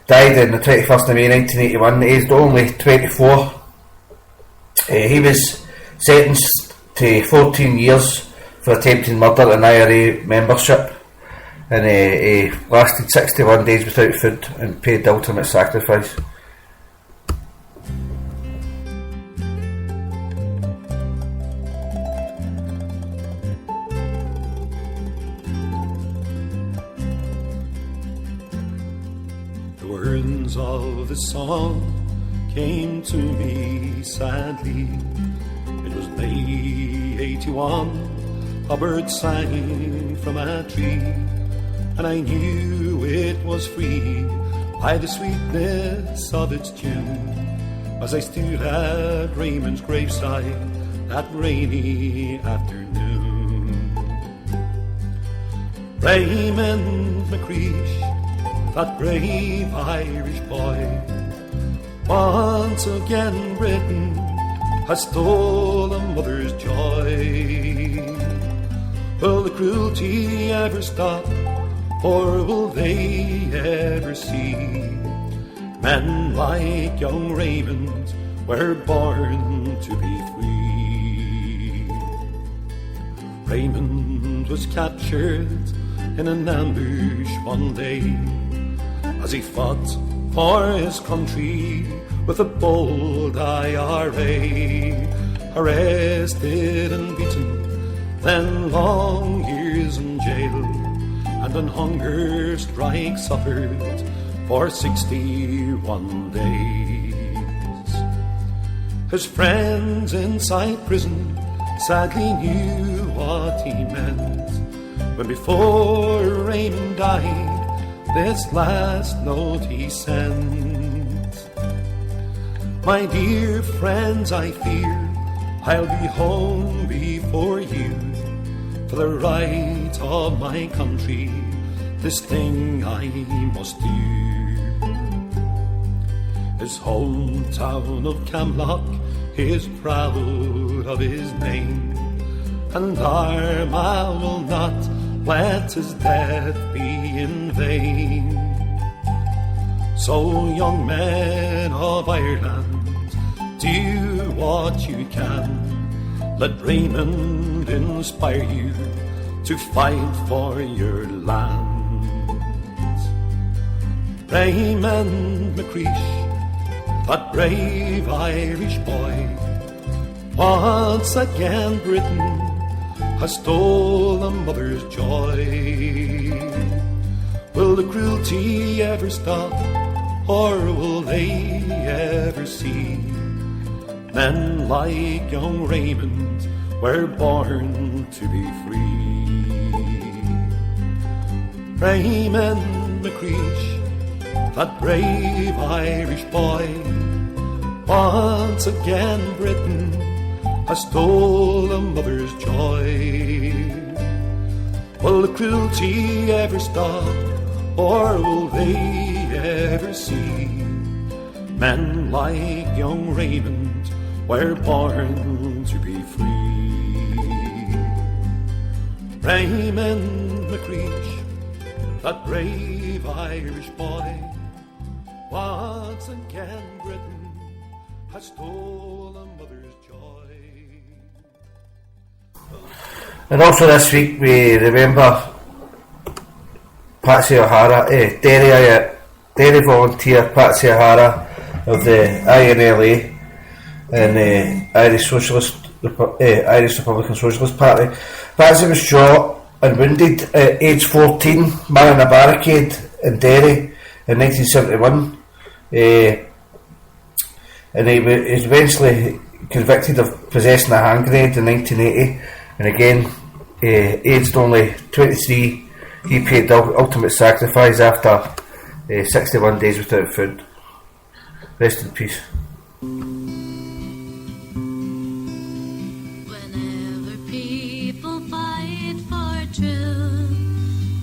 died on the 21st of May 1981, aged only 24. He was sentenced to 14 years for attempting murder and IRA membership, and he lasted 61 days without food and paid the ultimate sacrifice. The words of the song came to me sadly. It was May 81, a bird sang from a tree, and I knew it was free by the sweetness of its tune. As I stood at Raymond's graveside that rainy afternoon, Raymond McCreesh, that brave Irish boy, once again Britain has stolen mother's joy. Will the cruelty ever stop, or will they ever see? Men like young Raymond were born to be free. Raymond was captured in an ambush one day as he fought for his country with a bold IRA. Arrested and beaten, then long years in jail, and on hunger strike suffered for 61 days. His friends inside prison sadly knew what he meant when before Raymond died this last note he sent. My dear friends, I fear I'll be home before you. For the right of my country, this thing I must do. His hometown of Camlock is proud of his name, and Armagh will not let his death be in vain. So young men of Ireland, do what you can. Let Raymond inspire you to fight for your land. Raymond McCreesh, that brave Irish boy, once again Britain has stolen mother's joy. Will the cruelty ever stop, or will they ever see? Men like young Raymond were born to be free. Raymond McCreesh, that brave Irish boy, Once again Britain has stole a mother's joy. Will the cruelty ever stop, or will they ever see? Men like young Raymond were born to be free. Raymond McCreesh, that brave Irish boy, once again Britain has stole a mother's joy. And also this week we remember Patsy O'Hara, Derry volunteer Patsy O'Hara of the INLA and the Irish Republican Socialist Party. Patsy was shot and wounded at age 14, manning a barricade in Derry in 1971. And he was eventually convicted of possessing a hand grenade in 1980, and again, aged only 23, he paid the ultimate sacrifice after 61 days without food. Rest in peace. Whenever people fight for truth,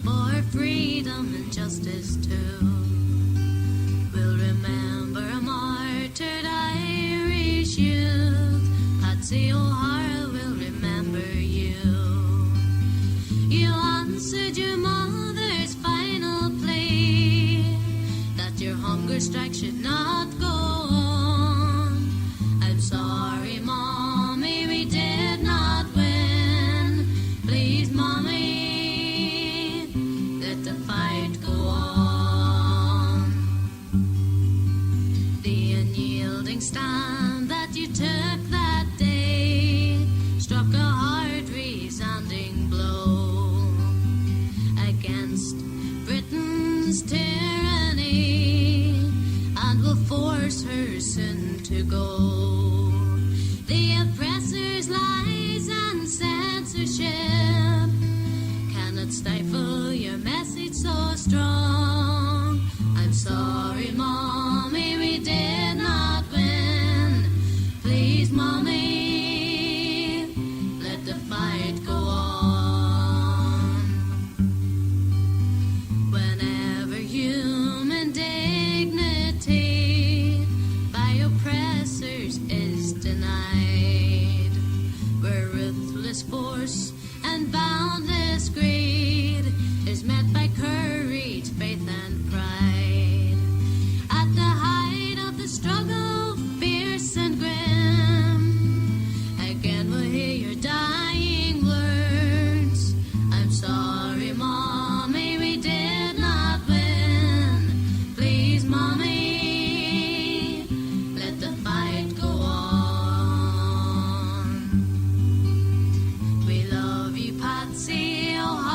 for freedom and justice too, we'll remember a martyred Irish youth. Patsy O'Hara will remember you. You answered your mother's final plea that your hunger strike should not go on. I'm sorry, Mommy, we did not win. Please, Mommy, let the fight go on. The unyielding stand that you took that day struck a hard, resounding blow against Britain's tyranny, and will force her soon to go. The oppressor's lies and censorship cannot stifle your message so strong. I'm sorry, Mommy, we did not win. Please, Mommy, let the fight go on. Whenever human dignity by oppressors is denied, where ruthless force and boundless greed is met by courage, faith and pride. At the height of the struggle, fierce and grim, again we'll hear your dying words. I'm sorry, Mommy, we did not win. Please, Mommy, let the fight go on. We love you, Patsy O'Hara.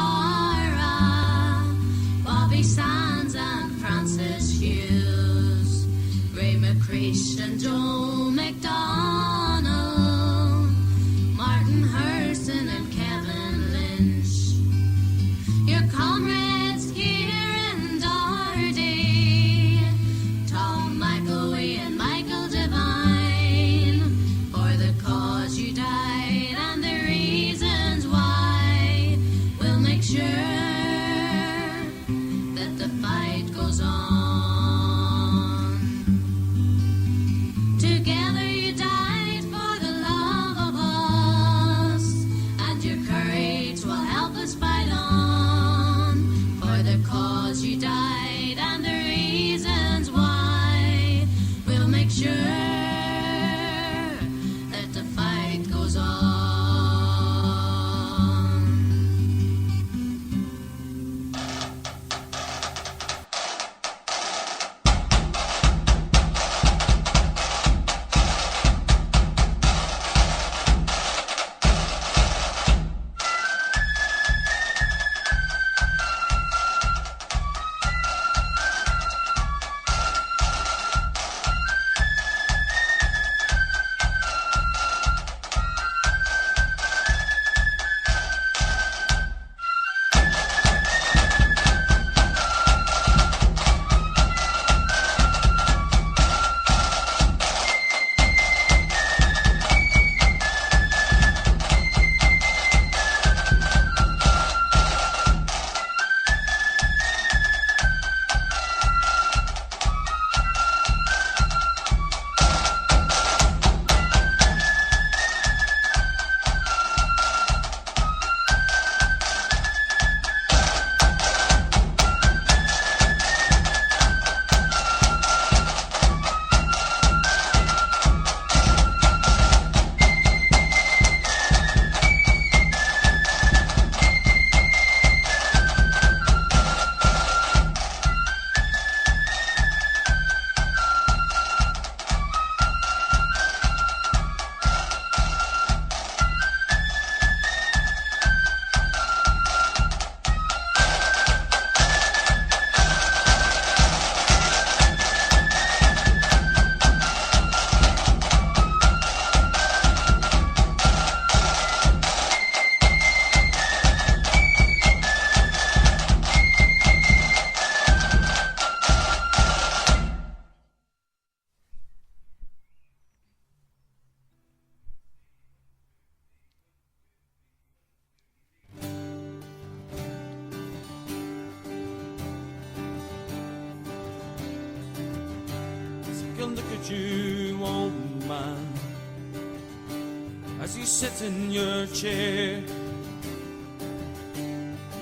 as you sit in your chair.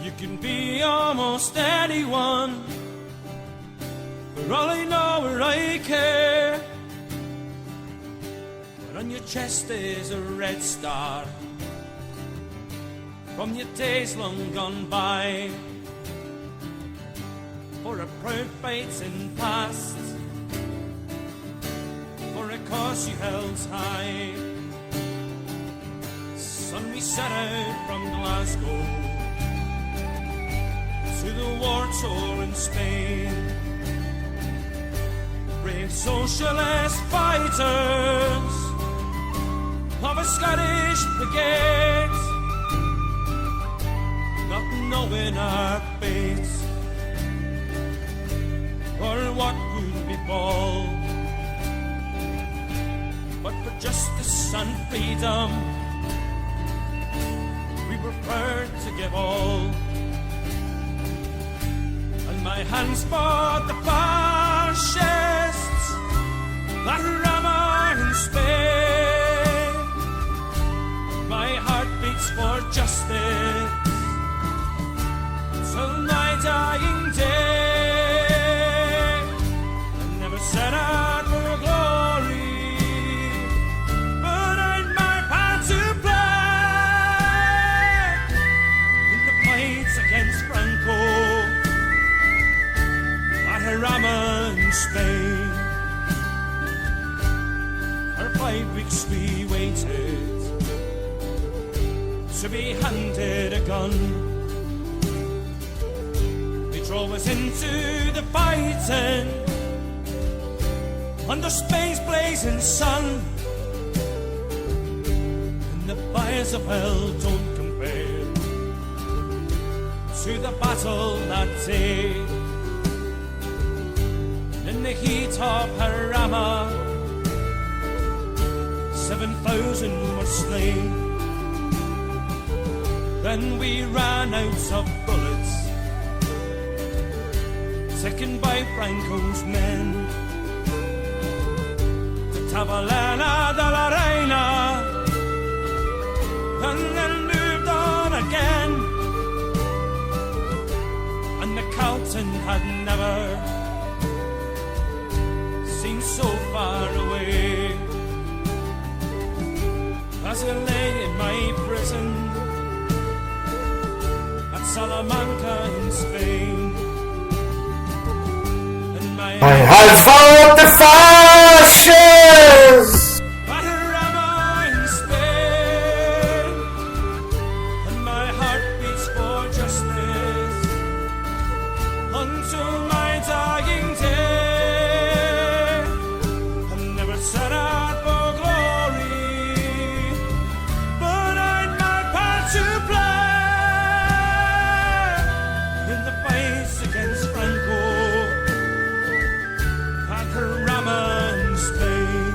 You can be almost anyone, for all I know or I care. But on your chest is a red star from your days long gone by, for a proud fight in past, for a cause you held high. Son, we set out from Glasgow to the war-torn Spain. Brave socialist fighters of a Scottish brigade, not knowing our fate or what would befall, but for justice and freedom we were proud to give all. And my hands fought the fascists that rammer in Spain. My heart beats for justice till my dying day. I never set out for glory, but I'd my part to play in the fights against Franco at Jarama in Spain. For 5 weeks we waited to be handed a gun. They drove us into the fighting under Spain's blazing sun, and the fires of hell don't compare to the battle that day. In the heat of Jarama, 7,000 were slain. Then we ran out of bullets, taken by Franco's men, to Tabalana de la Reina, and then moved on again. And the Calton had never seemed so far away, as I lay in my prison at Salamanca in Spain. And my I have fought the fascists! at Jarama in Spain, and my heart beats for justice until my dying day. I never set out for glory, but I'd my part to play in the fights against Franco at Jarama in Spain.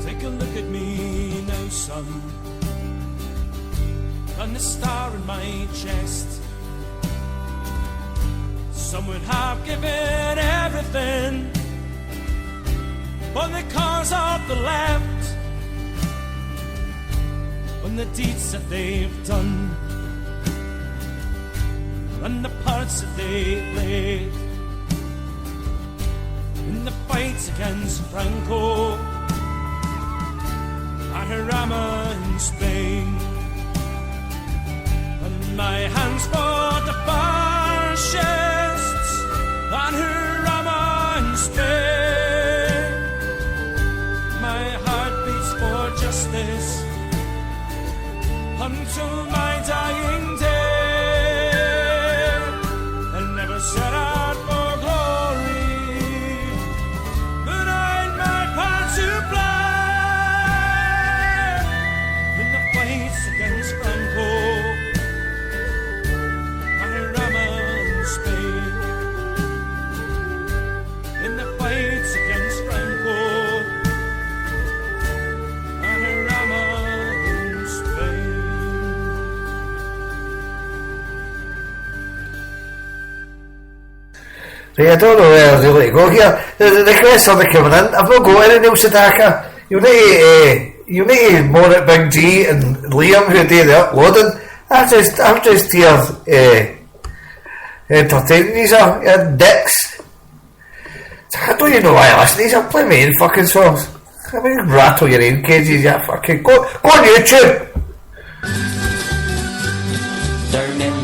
Take a look at me now, son, and the star in my chest. Some would have given everything for the cause of the left, on the deeds that they've done and the parts that they played in the fights against Franco at Jarama in Spain. And my hands for the fascists at Jarama in Spain. My heart beats for justice until my dying day. I never set out for glory, But I don't know where they're really to go here. The requests are coming in. I've not got any Neil Sedaka. You need to moan at Big G and Liam who do the uploading. I'm just here entertaining these dicks. I don't even know why I listen to these. I'll play my own fucking songs. I mean, rattle your own cages, you fucking... Go on YouTube!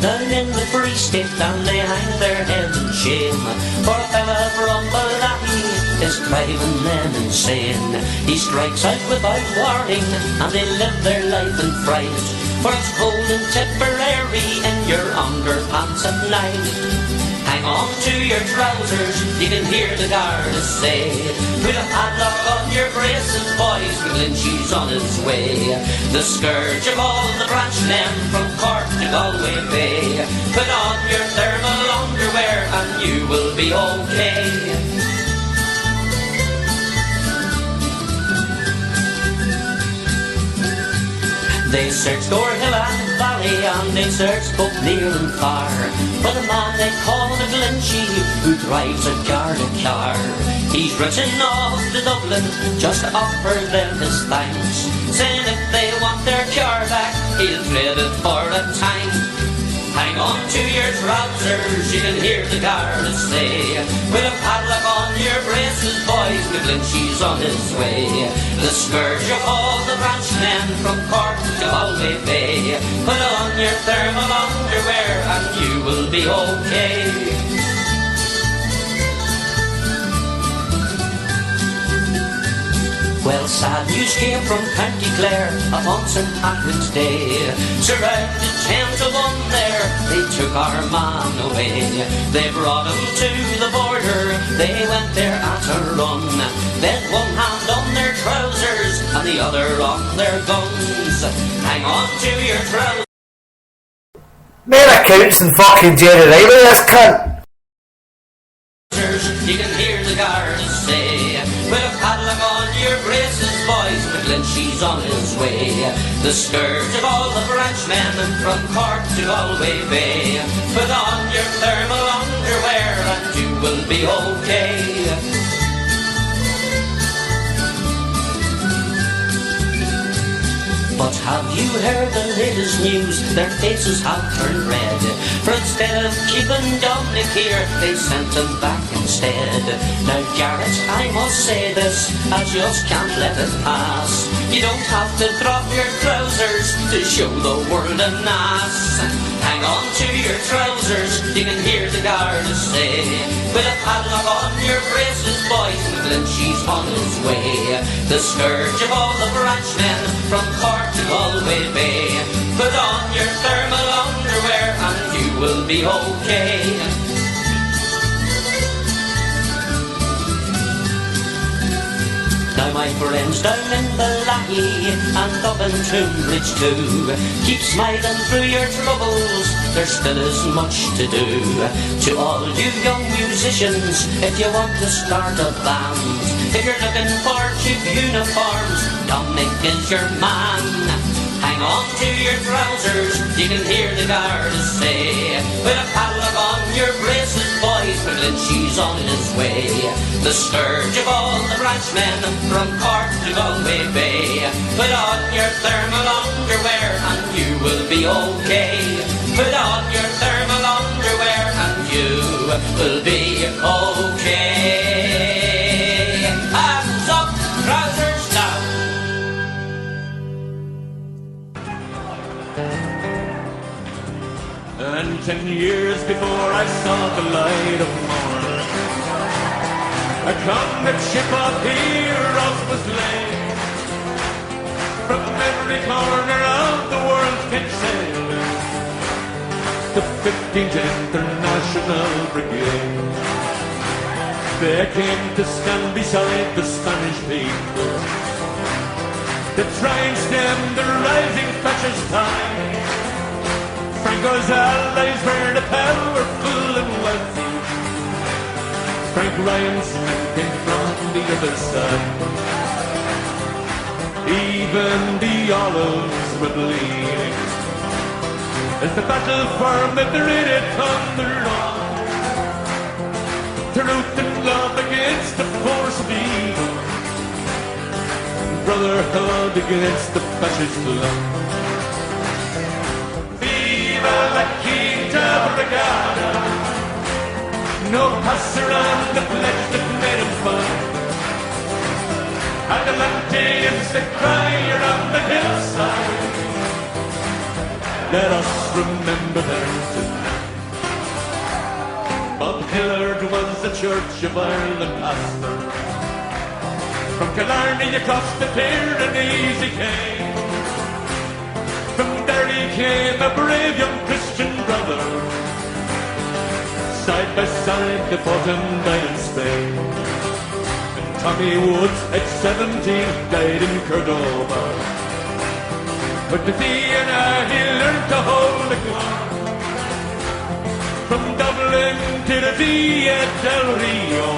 Down in the Free State, down they hang their heads in shame. For a fella from Balahi is driving them insane. He strikes out without warning, and they live their life in fright. For it's cold and Tipperary in your underpants at night. Hang on to your trousers, you can hear the guards say, put a padlock on your braces, boys, McGlinchey's on his way. The scourge of all the branchmen from Cork to Galway Bay. Put on your thermal underwear and you will be okay. They searched o'er hill and valley, and they searched both near and far, for the man they call McGlinchey, who drives a Garda car. He's written off to Dublin just to offer them his thanks, saying if they want their car back, he'll trade it for a tank. Hang on to your trousers, you can hear the guards say, with a padlock on your braces, boys, McGlinchey's on his way. The scourge of all the branchmen from Cork to Galway Bay. Put on your thermal underwear and you will be okay. Well, sad news came from County Clare upon St. Patrick's Day. Surrounded 10 to 1 there, they took our man away. They brought him to the border, they went there at a run. Then one hand on their trousers and the other on their guns. Hang on to your trousers. Man accounts and fucking Jerry Riley, this cunt. You can hear the guards say, with a padlock on your braces, boys, McGlinchey's on his way. The scourge of all the branchmen from Cork to Galway Bay. Put on your thermal underwear and you will be okay. But have you heard the latest news? Their faces have turned red. For instead of keeping Dominic here, they sent him back instead. Now Garrett, I must say this, I just can't let it pass. You don't have to drop your trousers to show the world an ass. Hang on to your trousers, you can hear the guards say, with a padlock on your braces, boys, McGlinchey's on his way. The scourge of all the branchmen from Cork to Galway Bay. Put on your thermal underwear and you will be okay. Now my friends down in Balahi and up in Tunbridge too, keep smiling through your troubles, there still is much to do. To all you young musicians, if you want to start a band, if you're looking for cheap uniforms, Dominic is your man. Hang on to your trousers, you can hear the guards say, with a padlock on your braces, boys, McGlinchey's on his way. The scourge of all the branchmen from Cork to Galway Bay. Put on your thermal underwear and you will be okay. Put on your thermal underwear and you will be okay. Hands up, trousers down. And 10 years before I saw the light of morn, a convict ship of heroes was laid. From every corner of the world came sailing the 15th International Brigade. They came to stand beside the Spanish people to try and stem the rising fascist tide. Franco's allies were the powerful and wealthy. Frank Ryan's men came from the other side. Even the olives were bleeding as the battle for Madrid had thundered on. truth and love against the force of evil, brotherhood against the fascist love. Viva la Quinta Brigada, no pass around the pledge that made him fun. Adelante is the crier on the hillside. Let us remember them tonight. Bob Hillard was the Church of Ireland pastor. From Killarney across the Pyrenees he came. From there he came a brave young Christian brother. Side by side they fought and died in Spain. And Tommy Woods at 17 died in Cordoba. But with Vienna he learned to hold the gun. From Dublin to the Via del Rio,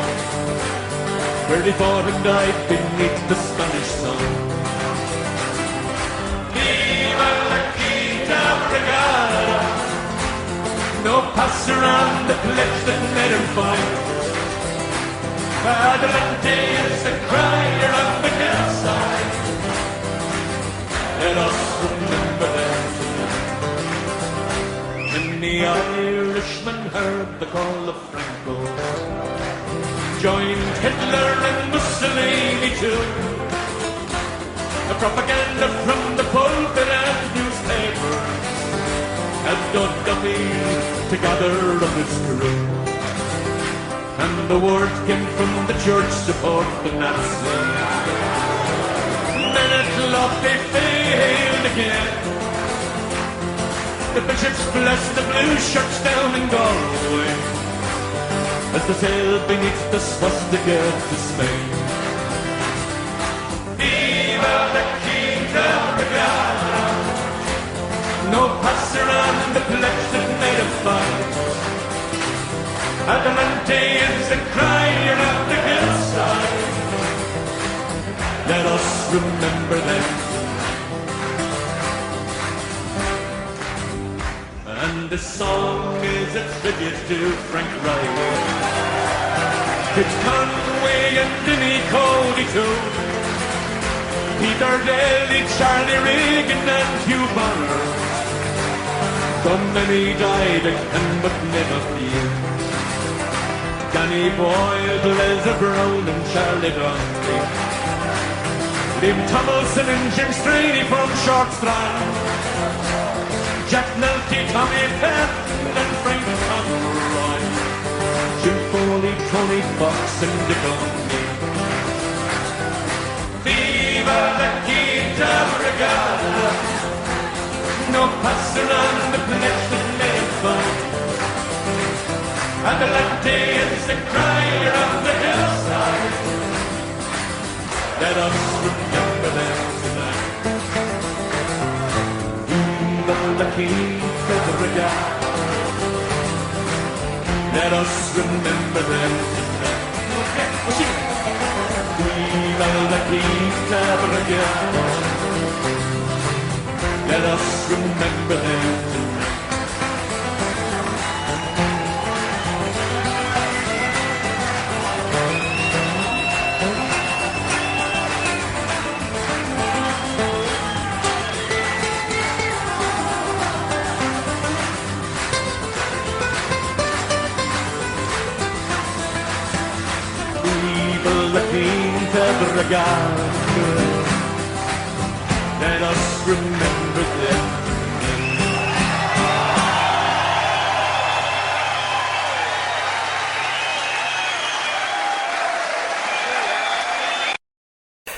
where they fought and died beneath the Spanish sun. Viva la Quinta Brigada, no pass around the pledge that made him fight. Adelante is the crier on the hillside. Let us remember them tonight. When the Irishman heard the call of Franco, joined Hitler and Mussolini too. The propaganda from the pulpit and newspaper had done nothing to gather up its crew. And the word came from the church support the Nazis. Men at love they failed again. The bishops blessed the blue shirts down in Galway as they sailed beneath the swastika to Spain. Viva la Quinta Brigada, no pass around the pledge that made a fight. Adelante is the crier of the hillside. Let us remember them tonight. And this song is a tribute to Frank Riley, Fitz Conway and Denny Cody too, Peter Daly, Charlie Reagan and Hugh Bonner. So many died and but never few. Danny Boyle, Leslie Brown and Charlie Dundee, Liam Tomlinson and Jim Strady from Short Strand, Jack Nelty, Tommy Patton and Frank Conroy, Jim Foley, Tony Fox and Dick O'Neill. Viva la Quinta Brigada, no pass around the pledge that made fun. Adelante is the crier of the hillside. Let us remember them tonight. Viva la Quinta Brigada, let us remember them tonight. Viva la Quinta Brigada, let us remember them tonight. Brigada, let us remember them.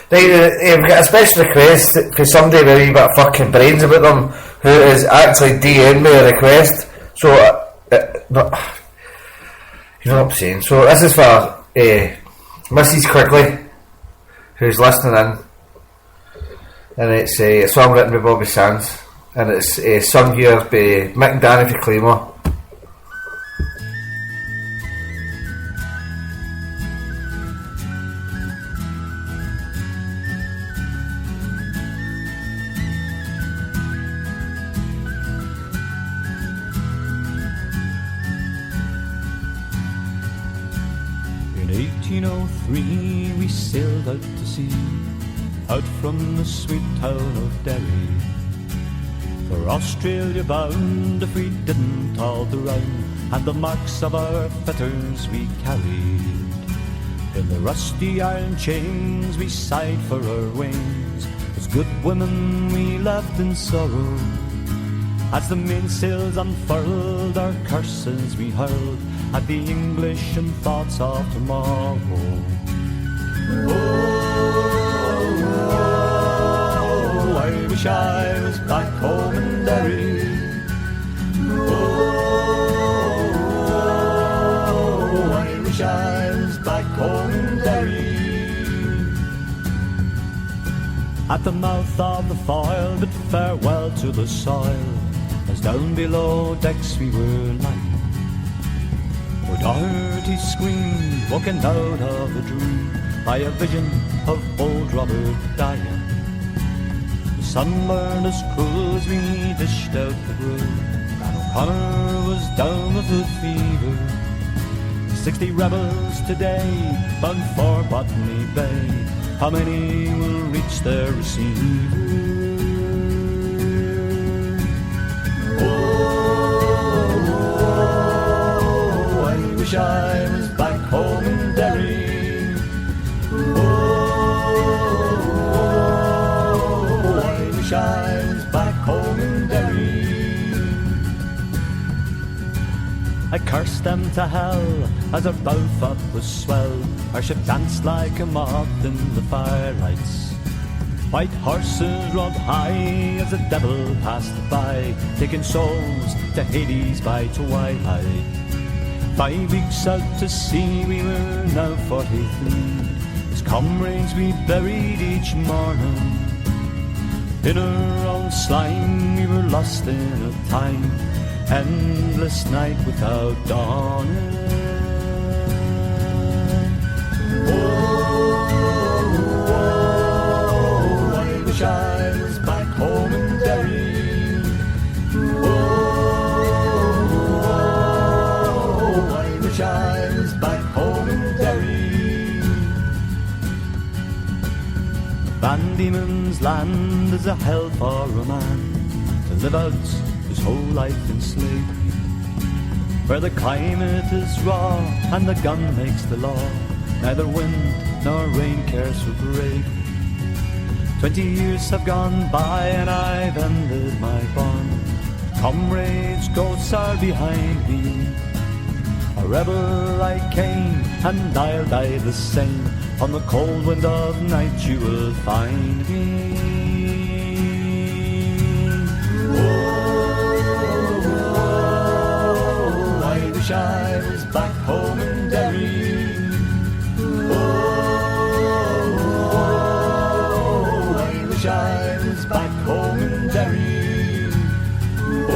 We've got a special request for somebody with a wee bit of fucking brains about them who is actually DMing me a request. So, no, you know what I'm saying. So this is for Mrs. Quigley, who's listening in, and it's a song written by Bobby Sands, and it's sung here by Mick and Danny for Claymore. In 1803 we sailed out to sea, out from the sweet town of Derry. For Australia bound if we didn't all the round, and the marks of our fetters we carried. In the rusty iron chains we sighed for our wings, as good women we left in sorrow. As the mainsails unfurled, our curses we hurled at the English and thoughts of tomorrow. Oh, I wish I was back home in Derry. Oh, I wish I was back home in Derry. At the mouth of the foyle bid farewell to the soil, as down below decks we were lying. Where Doherty screamed, walking out of the dream, by a vision of old Robert dying. The sun burned us cruel as we dished out the brew, and O'Connor was down with the fever. 60 rebels today bound for Botany Bay, how many will reach their receiver? Oh, I wish I was back home in Derry. Oh, I wish I was back home in Derry. I cursed them to hell as our bow fought was swell. Our ship danced like a moth in the firelights. White horses rode high as the devil passed by, taking souls to Hades by twilight. 5 weeks out to sea we were now 43, as comrades we buried each morning. In our own slime we were lost in a time, endless night without dawning. Oh, I wish I was back home in Derry. Oh, I wish I was back home in Derry. Van Diemen's Land is a hell for a man to live out his whole life in slavery, where the climate is raw and the gun makes the law. Neither wind nor rain cares for bravery. 20 years have gone by and I've ended my bond. Comrades, ghosts are behind me. A rebel I came and I'll die the same. On the cold wind of night you will find me. Oh, I wish I was back home in Derry. Oh, I wish I was back home in Derry. Oh,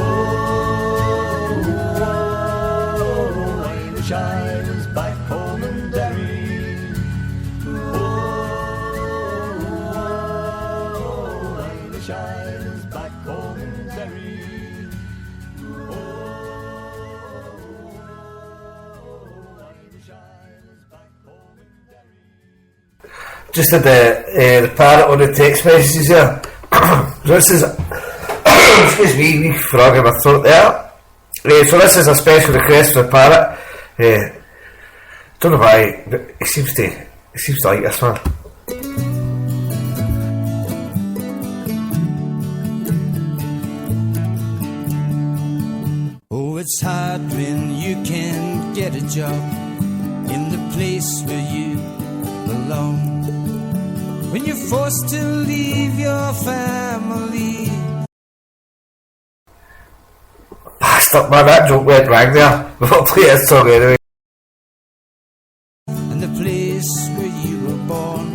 I wish I was back home in Derry. Oh, I wish I was back home in Derry. Just had the parrot on the text messages there. This is excuse me, wee frog in my throat there. So this is a special request for the parrot. Don't know why, but he seems to like this one. Oh, it's hard when you can't get a job in the place where you belong. When you're forced to leave your family. Bastard man, that joke went wrong there. We'll play this song anyway. And the place where you were born.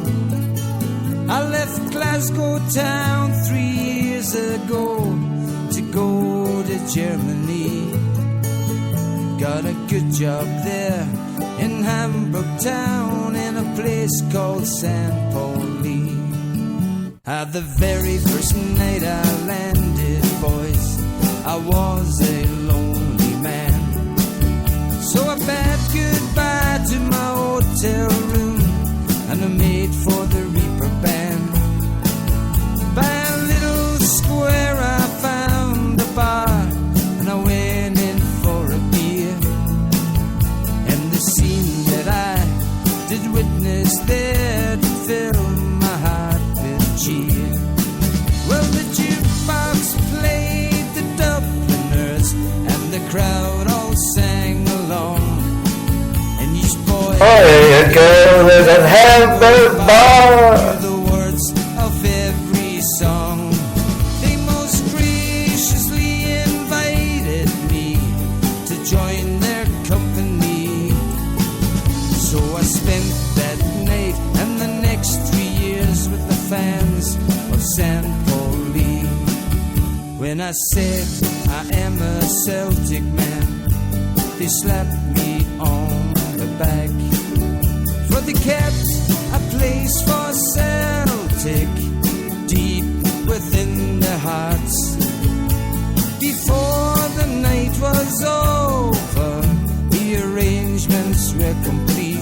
I left Glasgow town 3 years ago to go to Germany. Got a good job there in Hamburg town in a place called St. Pauli. The very first night I landed, boys, I was a lonely man. So I bade goodbye to my hotel should witness there to fill my heart with cheer. Well, the jukebox played the Dubliners, and the crowd all sang along. And each boy, hey, a girl in a Hamburg bar, knew the words of every song. They most graciously invited me to join their company. So I spent that night and the next 3 years with the fans of St. Pauli. When I said I am a Celtic man, they slapped me on the back, for they kept a place for Celtic deep within their hearts. Before the night was over, the arrangements were complete.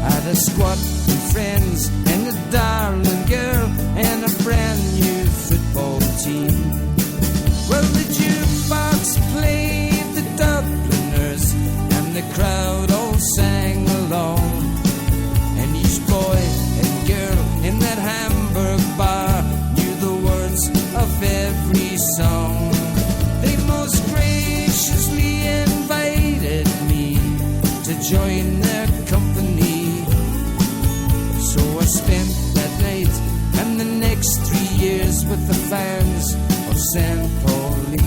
I had a squad of friends and a darling girl and a brand new football team. Well, the jukebox played the Dubliners, and the crowd all sang along. And each boy and girl in that Hamburg bar knew the words of every song. They most graciously invited me to join their company. So I spent that night and the next 3 years with the fans of St. Pauli.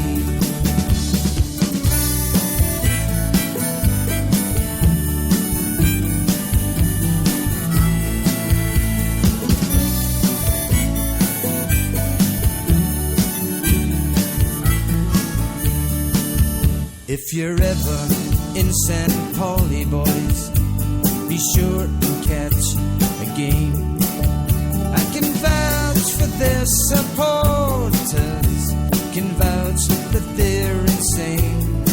If you're ever in St. Pauli, boys, be sure and catch a game. I can vouch for their supporters, can vouch that they're insane.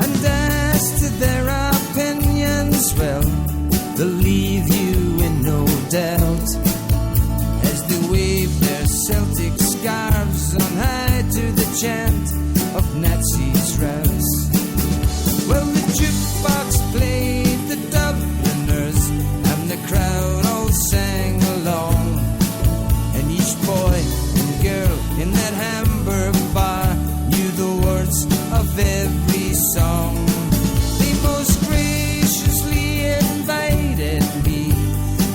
And as to their opinions, well, they'll leave you in no doubt, as they wave their Celtic scarves on high to the chant of Nazis' rouse. Well, the jukebox played the Dubliners, and the crowd all sang along. And each boy and girl in that Hamburg bar knew the words of every song. They most graciously invited me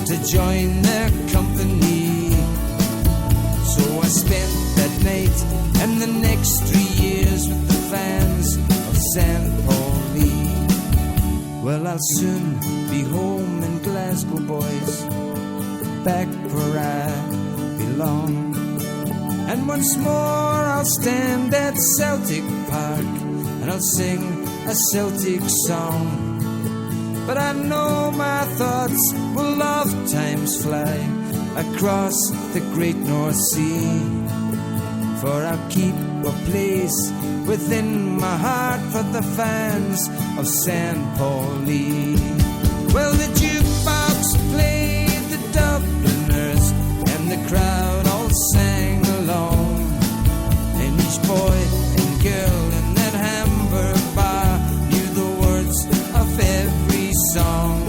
to join their company. So I spent that night and the next 3 years with the fans of St. Pauli. Well, I'll soon be home in Glasgow, boys, back where I belong. And once more I'll stand at Celtic Park and I'll sing a Celtic song. But I know my thoughts will oft-times fly across the great North Sea, for I'll keep a place within my heart for the fans of St. Pauli. Well, the jukebox played the Dubliners, and the crowd all sang along. And each boy and girl in that Hamburg bar knew the words of every song.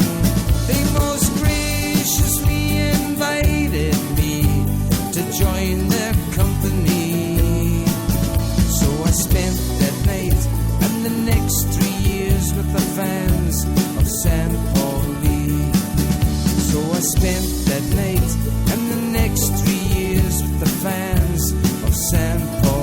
They most graciously invited me to join their company. So I spent that night and the next 3 years with the fans of St. Pauli. So I spent that night and the next 3 years with the fans of St. Pauli.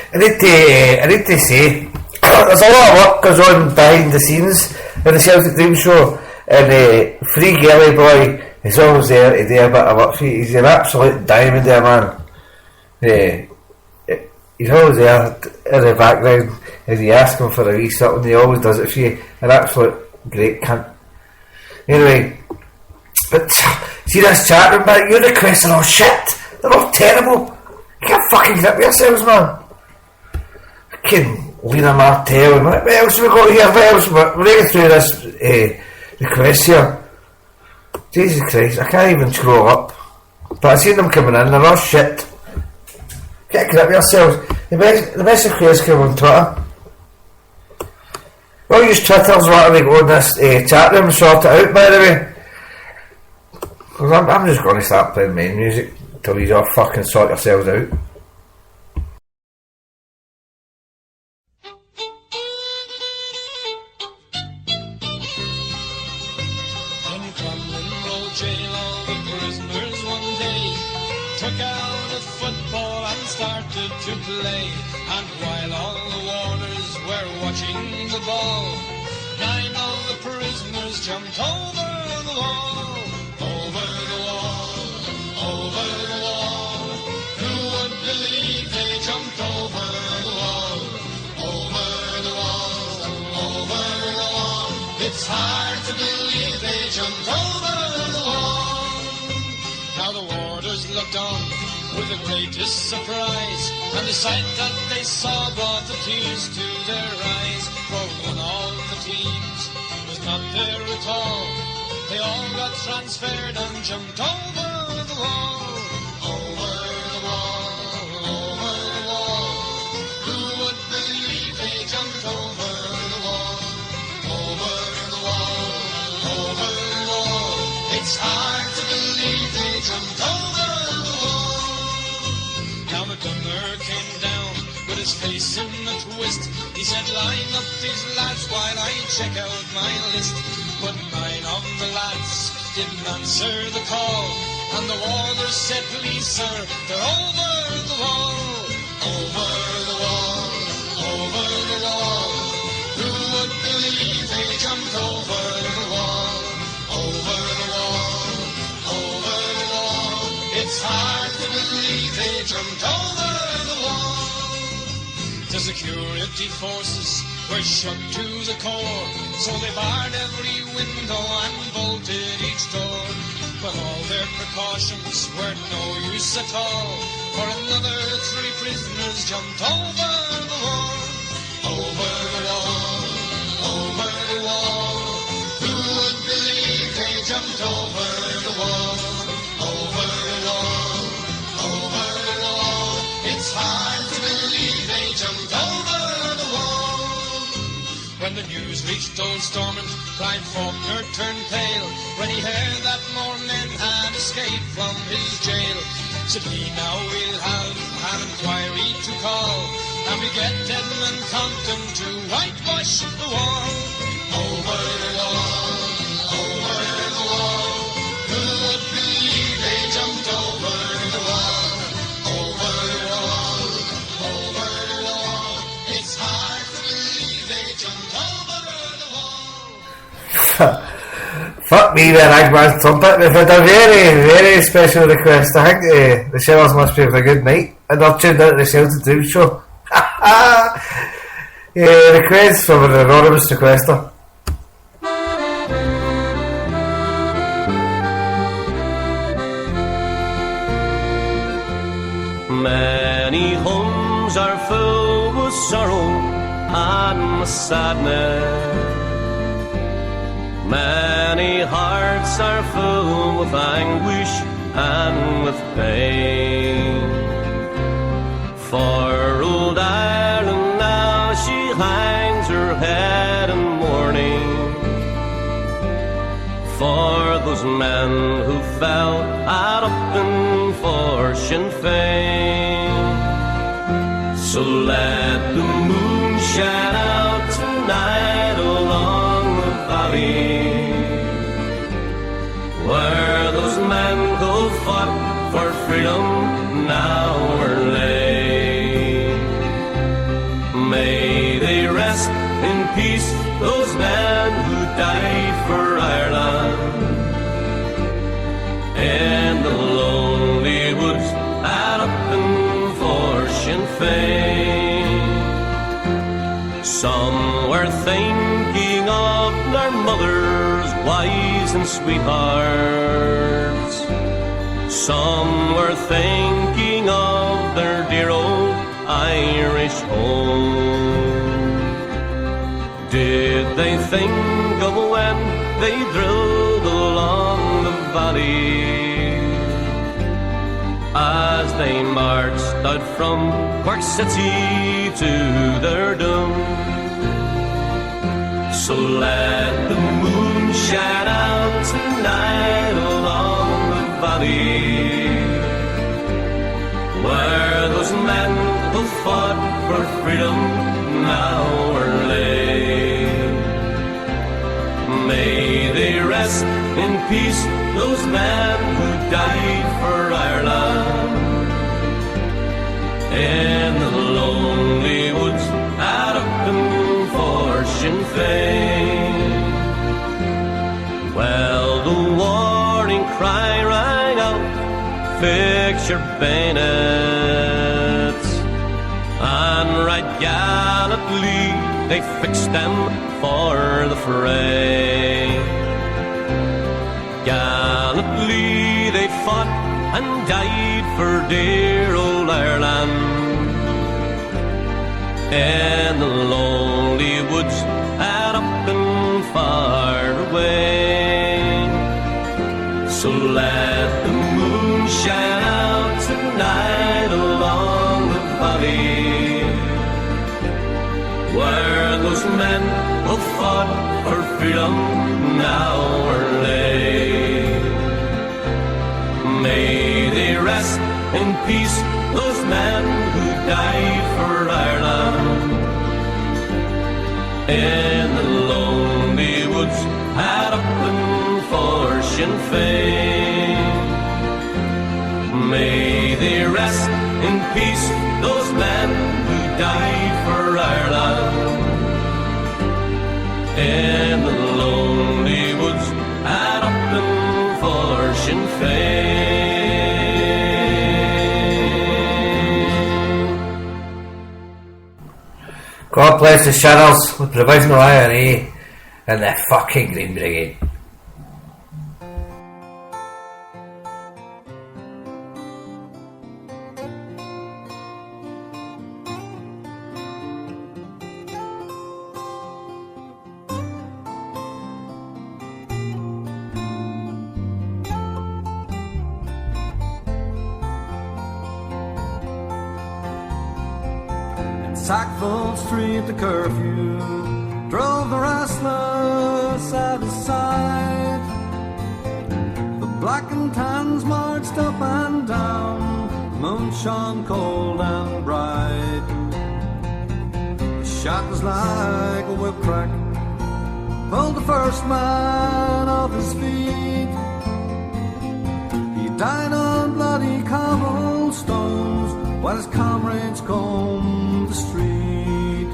I need to say, there's a lot of work goes on behind the scenes in the Celtic Dream Show, and Free Gelly Boy is always there to do a bit of work for you. He's an absolute diamond there, man. he's always there in the background, and you ask him for a wee something, he always does it for you. An absolute great cunt. Anyway, but see this chat room, man, your requests are all shit. They're all terrible. You can't fucking grip yourselves, man. Fucking Lena Martell and what else have we got here? What else? We're going through this request here. Jesus Christ, I can't even scroll up. But I seen them coming in, they're all shit. Can't grip yourselves. The best requests come on Twitter. Well, use Twitter's what we go in this chat room and sort it out, by the way. Because I'm just going to start playing main music until you all fucking sort yourselves out. Jail all the prisoners one day took out a football and started to play. And while all the warders were watching the ball, 9 of the prisoners jumped over the wall. Over the wall, over the wall. Who would believe they jumped over the wall? Over the wall, over the wall. It's hard to believe they jumped over the wall. Now the warders looked on with the greatest surprise, and the sight that they saw brought the tears to their eyes. For one of the teams was not there at all. They all got transferred and jumped over the wall. Over the wall, over the wall. Who would believe they jumped over the wall? Over the wall, over the wall. It's hard to believe they jumped over the wall. Now the gunner came down with his face in a twist. He said, line up these lads while I check out my list. But 9 of the lads didn't answer the call, and the warders said, please sir, they're over the wall. Over the wall, over the wall. Who would believe they jumped over the wall? Over the wall, over the wall. It's hard to believe they jumped over the wall. The security forces were shut to the core, so they barred every window and bolted each door. But all their precautions were no use at all, for another 3 prisoners jumped over the wall. Over the wall, over the wall. Who would believe they jumped over the wall? Over the wall, over the wall. It's hard to believe they jumped over the wall. When the news reached Old Stormont, Clive Faulkner turned pale when he heard that more men had escaped from his jail. Said he, now we'll have an inquiry to call, and we get Edmund Compton to whitewash the wall. Over the wall, over the wall. Who would believe they jumped over the wall? Over the wall, over the wall. It's hard to believe they jumped over the wall. Fuck me, the Ragman's trumpet. We've had a very, very special request. I think the Shellers must be having a good night, and they're tuned out to the Celtic Dream Show. Request from an anonymous requester. Many homes are filled with sorrow and with sadness. Many hearts are filled with anguish and with pain. For old Ireland now she hangs her head in mourning, for those men who fell at Upton for Sinn Féin. So let the moon shine out tonight along the valley, where those men who fought for freedom now are laid. May they rest in peace, those men who died for Ireland, in the lonely woods at Upton for Sinn Féin. Some were thinking of their mothers, wives and sweethearts. Some were thinking of their dear old Irish home. Did they think of when they drilled along the valley, as they marched out from Cork City to their doom? So let the moon shine out tonight along the valley, where those men who fought for freedom now are laid. May they rest in peace, those men who died for Ireland, in the lonely woods at Upton for Sinn Féin. Well, the warning cry rang out, fix your bayonets, and right gallantly they fixed them for the fray. Gallantly they fought and died for dear old Ireland, in the lonely woods at Upton far away. So let the moon shine out tonight along the valley, where those men who fought for freedom now are laid. May they rest in peace, those men who died for Ireland, in the lonely woods at Upton for Sinn Féin. May they rest in peace, those men who died for Ireland, in the lonely woods at Upton for Sinn Féin. God bless the Shadows with Provisional IRA and the fucking Green Brigade. Sackville Street, the curfew drove the restless out of sight. The black and tans marched up and down, the moon shone cold and bright. The shot was like a whip crack, pulled the first man off his feet. He died on bloody cobblestones while his comrades combed the street.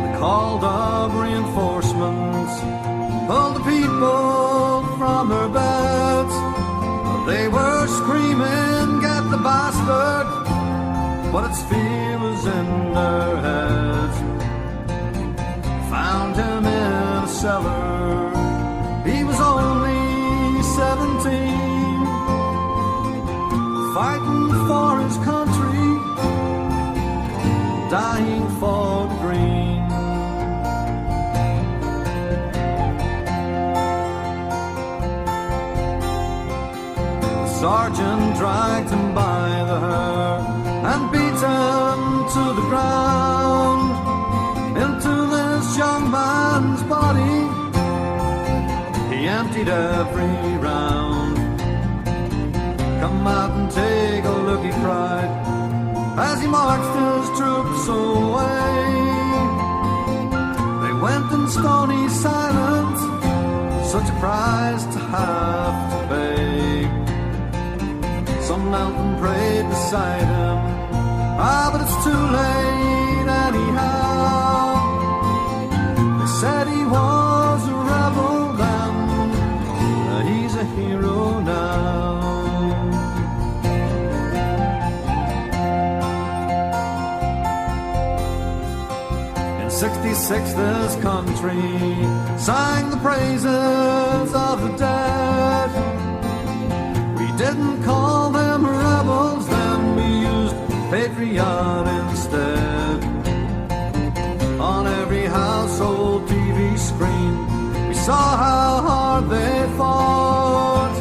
They called up reinforcements, pulled the people from their beds. They were screaming, get the bastard, but its fear was in their heads. Found him in a cellar, he was only 17, fighting for his country, dying for the green. The sergeant dragged him by the hair and beat him to the ground. Into this young man's body he emptied every round. Come out and take a look, he cried, as he marched his troops away. They went in stony silence, such a price to have to pay. Some knelt and prayed beside him, but it's too late anyhow. They said he was a rebel then, he's a hero now. 66 this country sang the praises of the dead. We didn't call them rebels then, we used patriot instead. On every household TV screen we saw how hard they fought,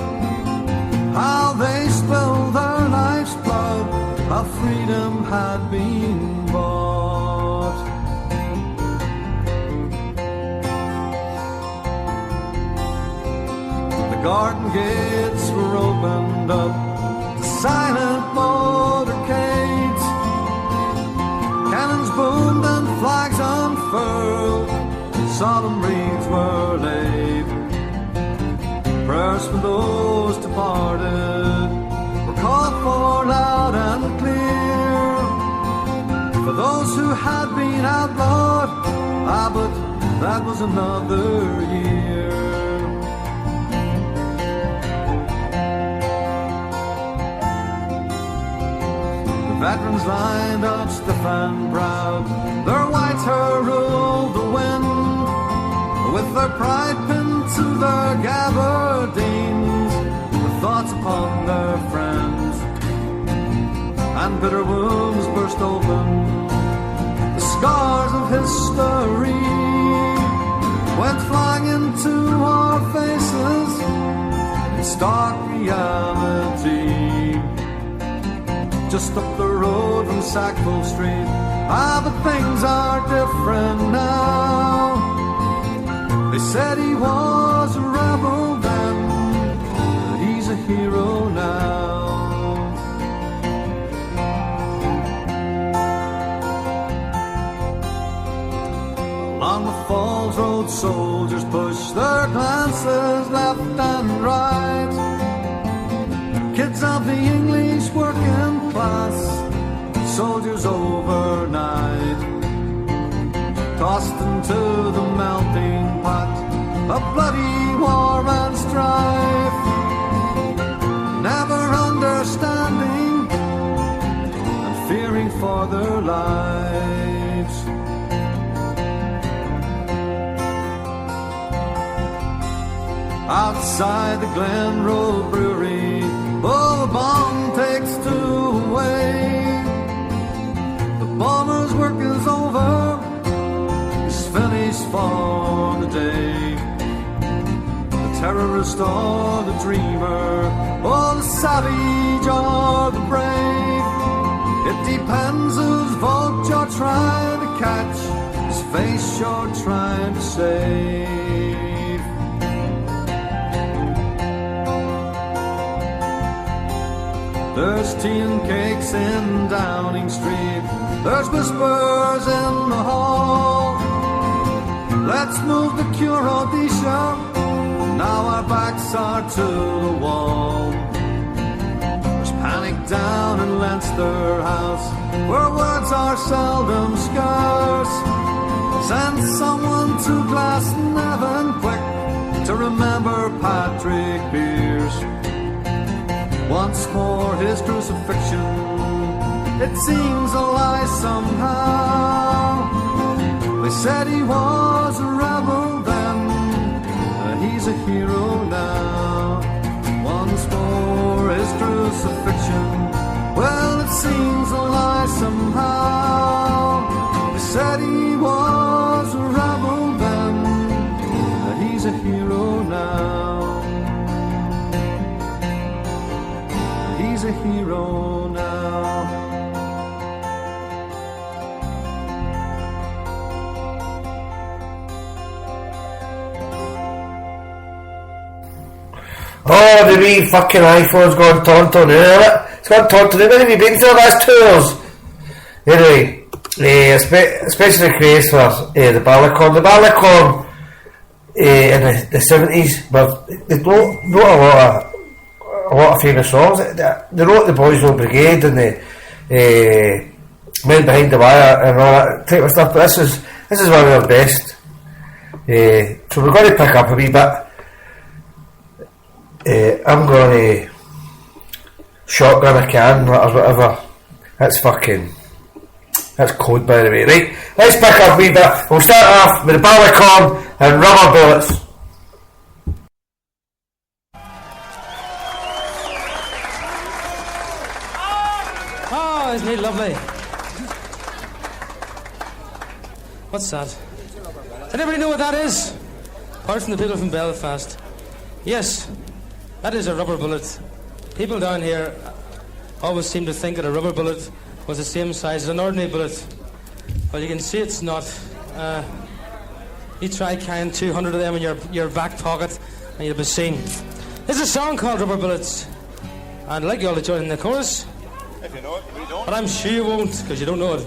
how they spilled their life's blood, how freedom had been bought. The garden gates were opened up to silent motorcades. Cannons boomed and flags unfurled, solemn wreaths were laid. Prayers for those departed were called for loud and clear. For those who had been outlawed, but that was another year. The veterans lined up stiff and proud, their white hair ruled the wind, with their pride pinned to their gabardines, their thoughts upon their friends, and bitter wounds burst open. The scars of history went flying into our faces in stark reality. Just up the road from Sackville Street, but things are different now. They said he was a rebel then, he's a hero now. Along the Falls Road soldiers pushed their glances left and right. Kids of the English working class, soldiers overnight, tossed into the melting pot of bloody war and strife, never understanding and fearing for their lives. Outside the Glen Road Brewery, the bomb takes two away. The bomber's work is over, he's finished for the day. The terrorist or the dreamer, or the savage or the brave, it depends whose vote you're trying to catch, whose face you're trying to save. There's tea and cakes in Downing Street, there's whispers in the hall. Let's move the cure Odisha, now our backs are to the wall. There's panic down in Leinster House, where words are seldom scarce. Send someone to Glasnevin quick to remember Patrick Pearse. Once more his crucifixion, it seems a lie somehow. They said he was a rebel then, he's a hero now. Once more his crucifixion, well it seems a lie somehow. They said he was a rebel then, he's a hero now. He's a hero now. Oh, the wee fucking iPhone's gone tonto now. It's gone tonto now. Where have you been for the last 2 hours? Anyway, especially the craze for the Barleycorn. The Barleycorn in the 70s, but they wrote a lot of famous songs. They wrote the Boys No Brigade and the Men Behind the Wire and all that type of stuff, but this is one of their best. So we're going to pick up a wee bit. I'm going to shotgun a can or whatever. That's fucking That's code, by the way. Right, let's pick up a wee bit. We'll start off with the Ballycorn and Rubber Bullets. Oh, isn't he lovely? What's that? Does anybody know what that is? Apart from the people from Belfast. Yes, that is a rubber bullet. People down here always seem to think that a rubber bullet was the same size as an ordinary bullet. Well, you can see it's not. You try carrying 200 of them in your back pocket and you'll be seen. There's a song called Rubber Bullets. And I'd like you all to join in the chorus. If you know it, we don't. But I'm sure you won't, because you don't know it.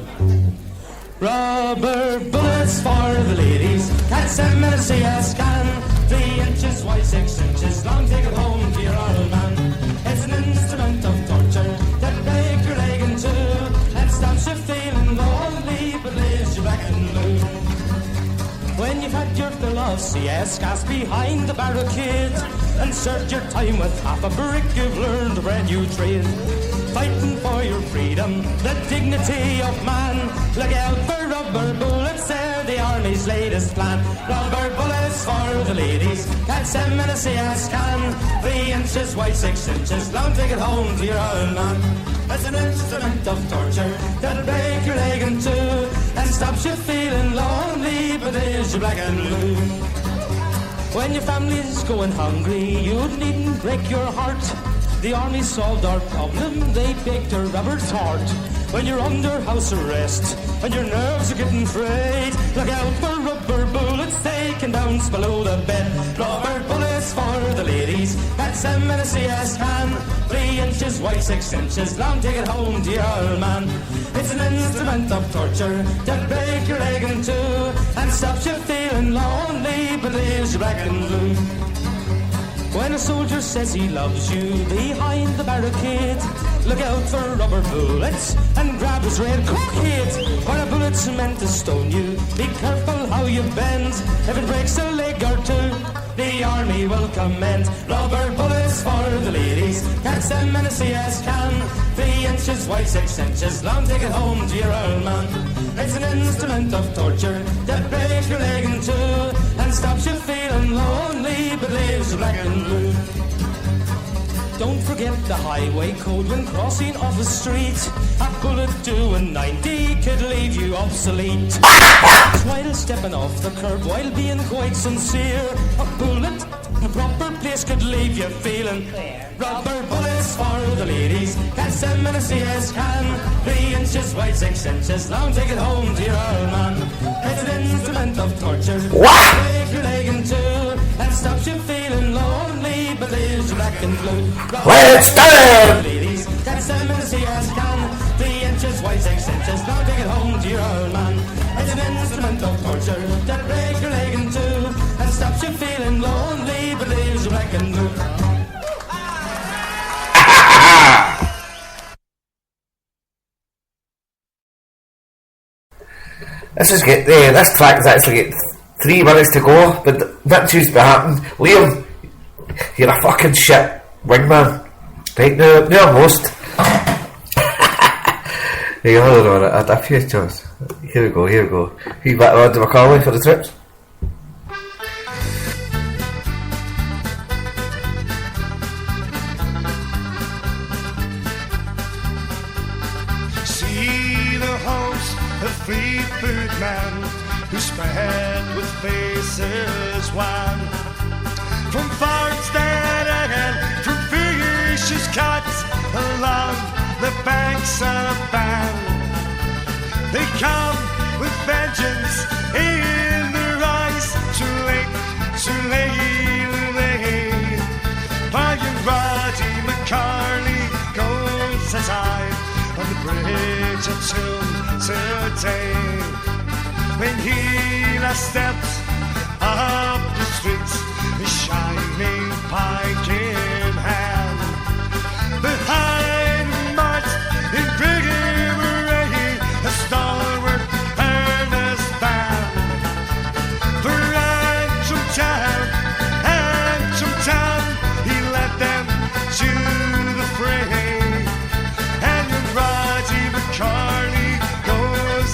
Rubber bullets for the ladies. Cat 7 minutes CS can. 3 inches wide, 6 inches long. Take it home to your old man. It's an instrument of torture that breaks your leg in two and stops you feeling lonely, but leaves you black and blue. When you've had your fill of CS gas behind the barricade and served your time with half a brick, you've learned a brand new trade. Fighting for your freedom, the dignity of man. Look out for rubber bullets, they're the army's latest plan. Rubber bullets for the ladies, Cat 7 in a CS can. 3 inches wide, 6 inches long, take it home to your old man. It's an instrument of torture that'll break your leg in two and stops you feeling lonely, but leaves you black and blue. When your family's going hungry, you needn't break your heart. The army solved our problem, they baked a rubber tart. When you're under house arrest and your nerves are getting frayed, look out for rubber bullets, they can bounce below the bed. Rubber bullets for the ladies, that's 7 in a CS can. 3 inches wide, 6 inches long, take it home to your old man. It's an instrument of torture that breaks your leg in two and stops you feeling lonely, but leaves you black and blue. When a soldier says he loves you behind the barricade, look out for rubber bullets and grab his red cockade. When a bullet's meant to stone you, be careful how you bend. If it breaks a leg or two, the army will commend. Rubber bullets for the ladies, Cat 7 in a CS can. 3 inches wide, 6 inches long, take it home to your old man. It's an instrument of torture that breaks your leg in two and stops you feeling lonely, but leaves you black and blue. Don't forget the highway code when crossing off a street. A bullet doing 90 could leave you obsolete. While stepping off the curb, while being quite sincere, a bullet in a proper place could leave you feeling rubber bullets for the ladies, Cat 7 in a CS can. 3 inches wide, 6 inches long, take it home to your old man. It's an instrument of torture. Break your leg in two and stops you feeling lonely, but leaves you black and blue. Let's do it! Ladies, Cat 7 in a CS can. 3 inches wide, 6 inches long, take it home to your old man. It's an instrument of torture that breaks your leg in two and stops you feeling lonely, but leaves you black and blue. This track has actually got 3 minutes to go, but that used to happen. Liam, you're a fucking shit wingman. Right now, most. Hey, hold on, a few chance. Here we go. Who's back on to Macaulay for the trips? See the host of Fleetwood Man, who spread with faces wan. From Farnstead and from vicious cuts along the banks of Bann, they come with vengeance in their eyes. Too late, while your Roddy McCarley goes aside on the bridge of today. When he last steps up the streets, a shining pike in hand, behind marched in Griggy Murray, a stalwart earnest band. For Antrim town, he led them to the fray, and when Roddy McCarley goes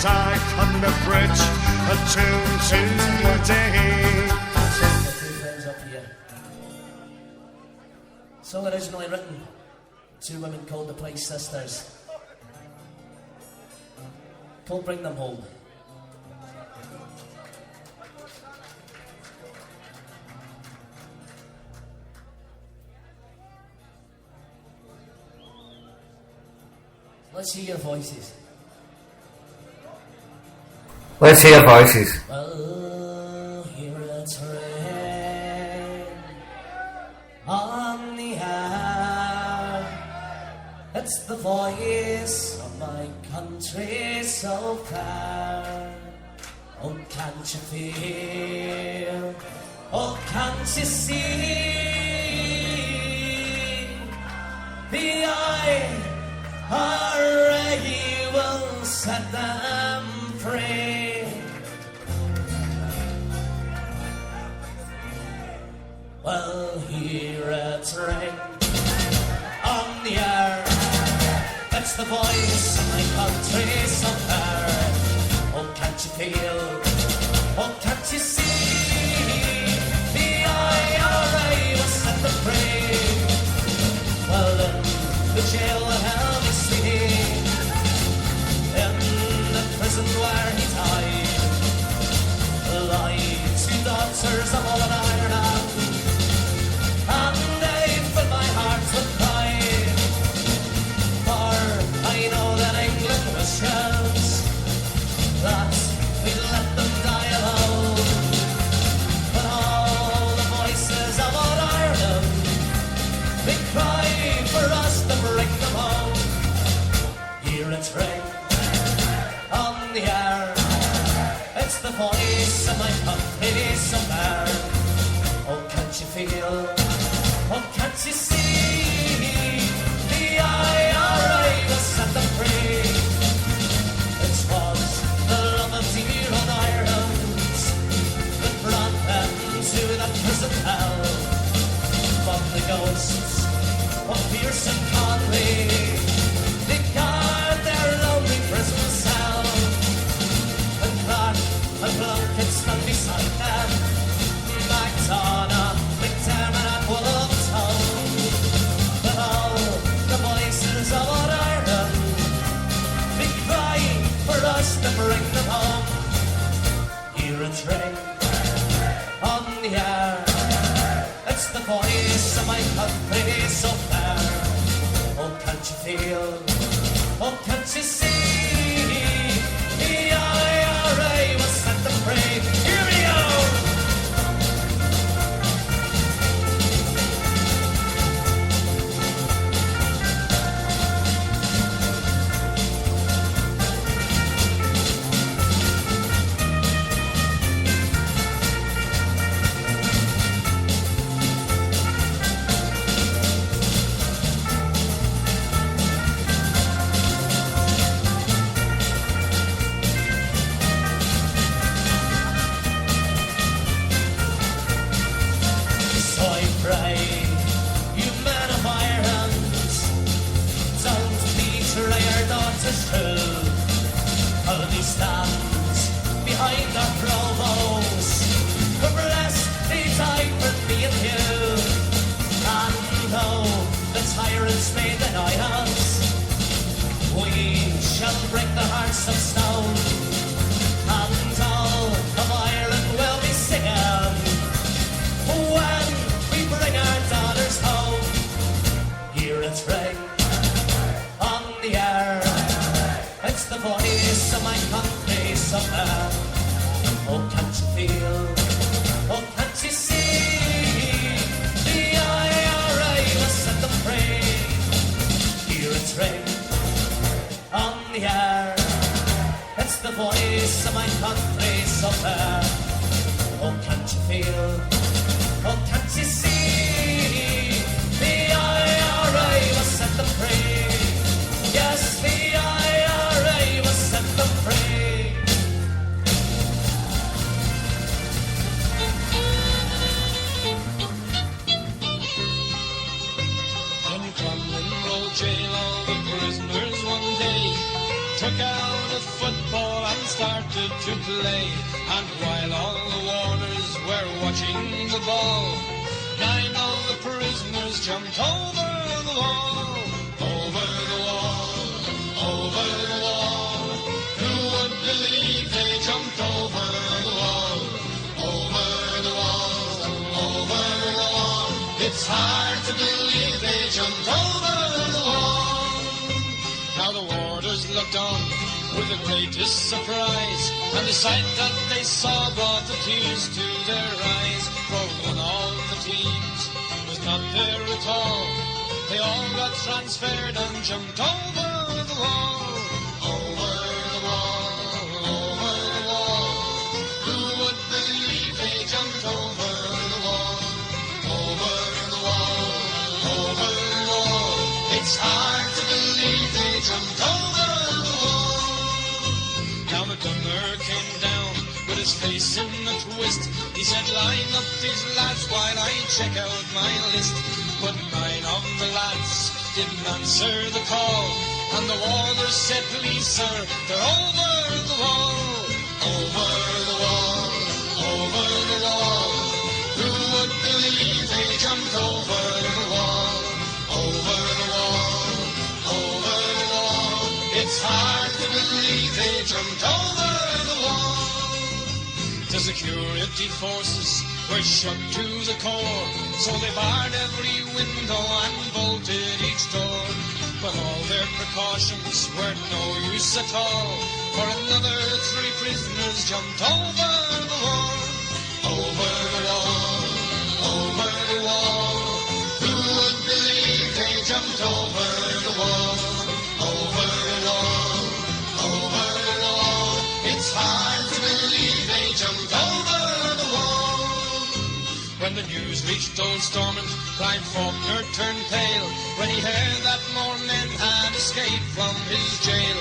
attack on the bridge, a tune today. Song originally written, two women called the Price Sisters. Called Bring Them Home. Let's hear your voices. Let's hear your voices. Well, here it's rain on the air. It's the voice of my country so fair. Oh, can't you feel? Oh, can't you see? The IRA will set them free. Well, here it's rain on the air. It's the voice of my country so fair. Oh, can't you feel? Oh, can't you see? The IRA will set them free. Well, in the jail where hell we see, in the prison where he died, lie two daughters of all in Ireland. And they fill my heart with pride, for I know that England wishes that we let them die alone. But all the voices of all Ireland, they cry for us to bring them home. Here it's rain on the air. It's the voice of my country so fair. Oh, can't you feel? Oh, can't you see? The IRA will set them free. It was the love of dear old Ireland that brought them to the prison hell. But the ghosts of Pearson Conway, they guard their lonely prison cell. And Clark and Plunkett stand beside them, MacDonagh, McDermott and Wolverton. But all the voices of all Ireland, they cry for us to bring them home. Here it's rain on the air. It's the voice of my country so fair. Oh, can't you feel? Oh, can't you see? The IRA will set them free. Here we go! So I pray, you men of Ireland, don't betray our daughters true. Only stand behind our provost, who blessed they died for me and you. And though the tyrants may deny us, we shall break the hearts of stone. And all of Ireland will be singing when we bring our daughters home. Here it's rain on the air. It's the voice of my country so fair. Oh, can't you feel? Oh, can't you see? The IRA will set them free. Here it's rain on the air. It's the voice of my country so fair. Oh, can't you feel? Oh, can't you see? The IRA will set them free. Yes, the IRA will set them free. In Crumlin Road jail, all the prisoners one day took out a football and to play. And while all the warders were watching the ball, 9 of the prisoners jumped over the wall. Over the wall, over the wall. Who would believe they jumped over the wall? Over the wall, over the wall. It's hard to believe they jumped over the wall. Now the warders looked on with the greatest surprise, and the sight that they saw brought the tears to their eyes. For one of the teams was not there at all. They all got transferred and jumped over the wall. Over the wall, over the wall. Who would believe they jumped over the wall? Over the wall, over the wall. It's hard to believe they jumped over the wall. Now McDonough came down with his face in a twist. He said, line up these lads while I check out my list. But 9 of the lads didn't answer the call, and the warders said, please sir, they're over the wall. Over the wall, over the wall. Who would believe they jumped over the wall? Over the wall, over the wall. It's hard to believe they jumped over the wall. The security forces were shut to the core, so they barred every window and bolted each door. But all their precautions were no use at all, for another 3 prisoners jumped over the wall. Over the wall, over the wall. Who would believe they jumped over the wall? Over the wall, over the wall. It's hard to believe they jumped over the wall. When the news reached old Stormont, Clive Faulkner turned pale when he heard that more men had escaped from his jail.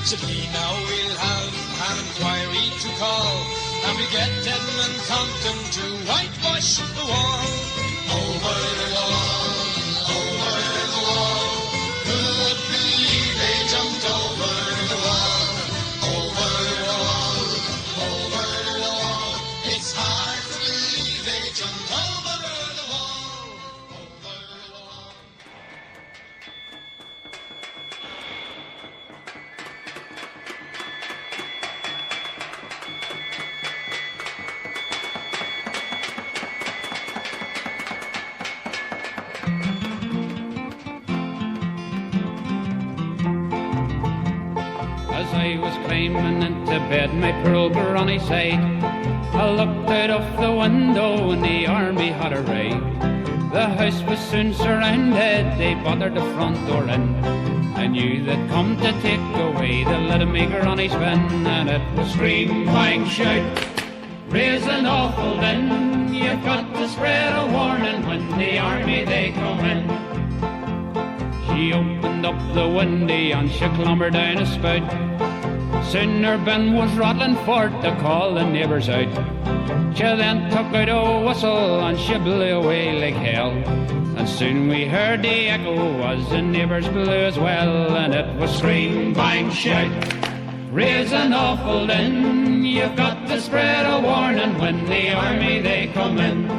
Said he, now we'll have an inquiry to call, and we get Edmund Compton to whitewash the wall. Over the wall, over the wall. Who would believe they jumped over the wall? Over the wall, over the wall. It's hard to believe they jumped over the wall. Over the wall. As I was climbing into bed, my pearl granny side, I looked out of the window and the army had arrived. The house was soon surrounded, they battered the front door in. I knew they'd come to take away the little me granny's bin, and it was scream, bang, shout, raise an awful din. You've got to spread a warning when the army they come in. She opened up the window and she clambered down a spout. Soon her bin was rattling forth to call the neighbours out. She then took out a whistle and she blew away like hell. And soon we heard the echo as the neighbours blew as well. And it was scream, bang, shout, raise an awful din. You've got to spread a warning when the army they come in.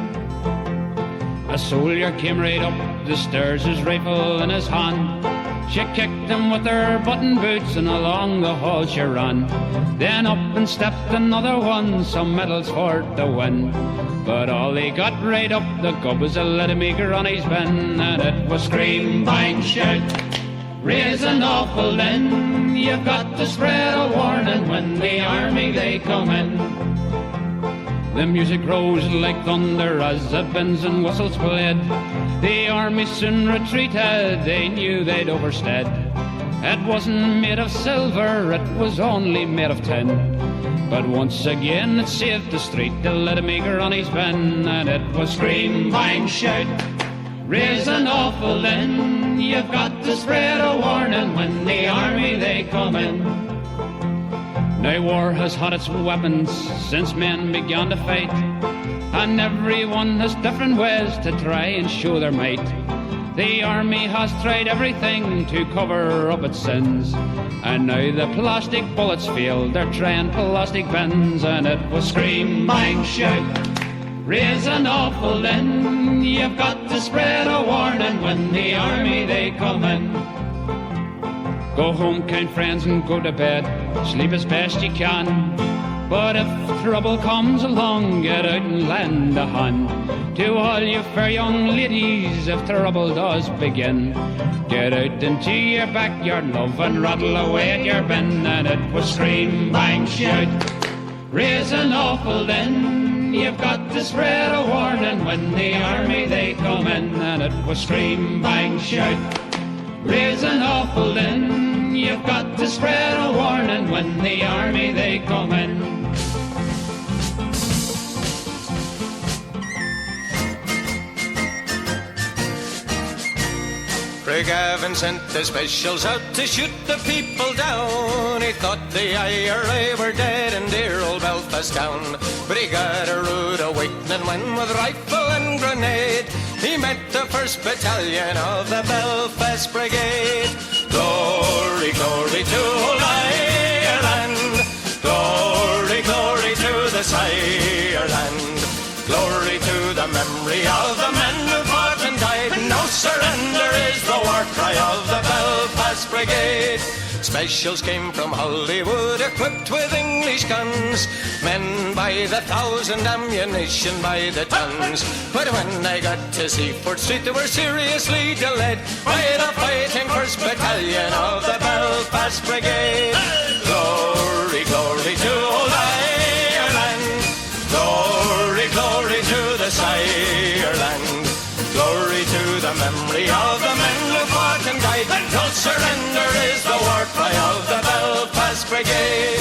A soldier came right up the stairs, his rifle in his hand. She kicked him with her button boots and along the hall she ran. Then up and stepped another one, some medals for the win. But all he got right up the gob was a little me granny's bin. And it was scream, bang, shout, raise an awful din. You've got to spread a warning when the army they come in. The music rose like thunder as the bins and whistles played. The army soon retreated, they knew they'd overstead. It wasn't made of silver, it was only made of tin. But once again it saved the street, the little me granny's bin. And it was scream, bang, shout, raise an awful din. You've got to spread a warning when the army they come in. Now war has had its weapons since men began to fight, and everyone has different ways to try and show their might. The army has tried everything to cover up its sins, and now the plastic bullets fail, they're trying plastic bins, and it was scream, bang, shout, raise an awful din. You've got to spread a warning when the army they come in. Go home, kind friends, and go to bed, sleep as best you can. But if trouble comes along, get out and lend a hand. To all you fair young ladies, if trouble does begin, get out into your backyard, love, and rattle away at your bin. And it was scream, bang, shout, raise an awful din. You've got to spread a warning when the army they come in. And it was scream, bang, shout, raise an awful din. You've got to spread a warning when the army they come in. Craig Gavin sent the specials out to shoot the people down. He thought the IRA were dead in dear old Belfast town. But he got a rude awakening when with rifle and grenade he met the 1st Battalion of the Belfast Brigade. Glory, glory to old Ireland. Glory, glory to this Ireland. Glory to the memory of the men who fought and died. No surrender is the war cry of the Belfast Brigade. Specials came from Hollywood equipped with English guns. Men by the thousand, ammunition by the tons. But when I got to Seaford Street they were seriously delayed by the fighting 1st Battalion of the Belfast Brigade. Glory, glory to old Ireland. Glory, glory to this Ireland. Glory to the memory of the men who fought and died. No surrender is the war cry of the Belfast Brigade.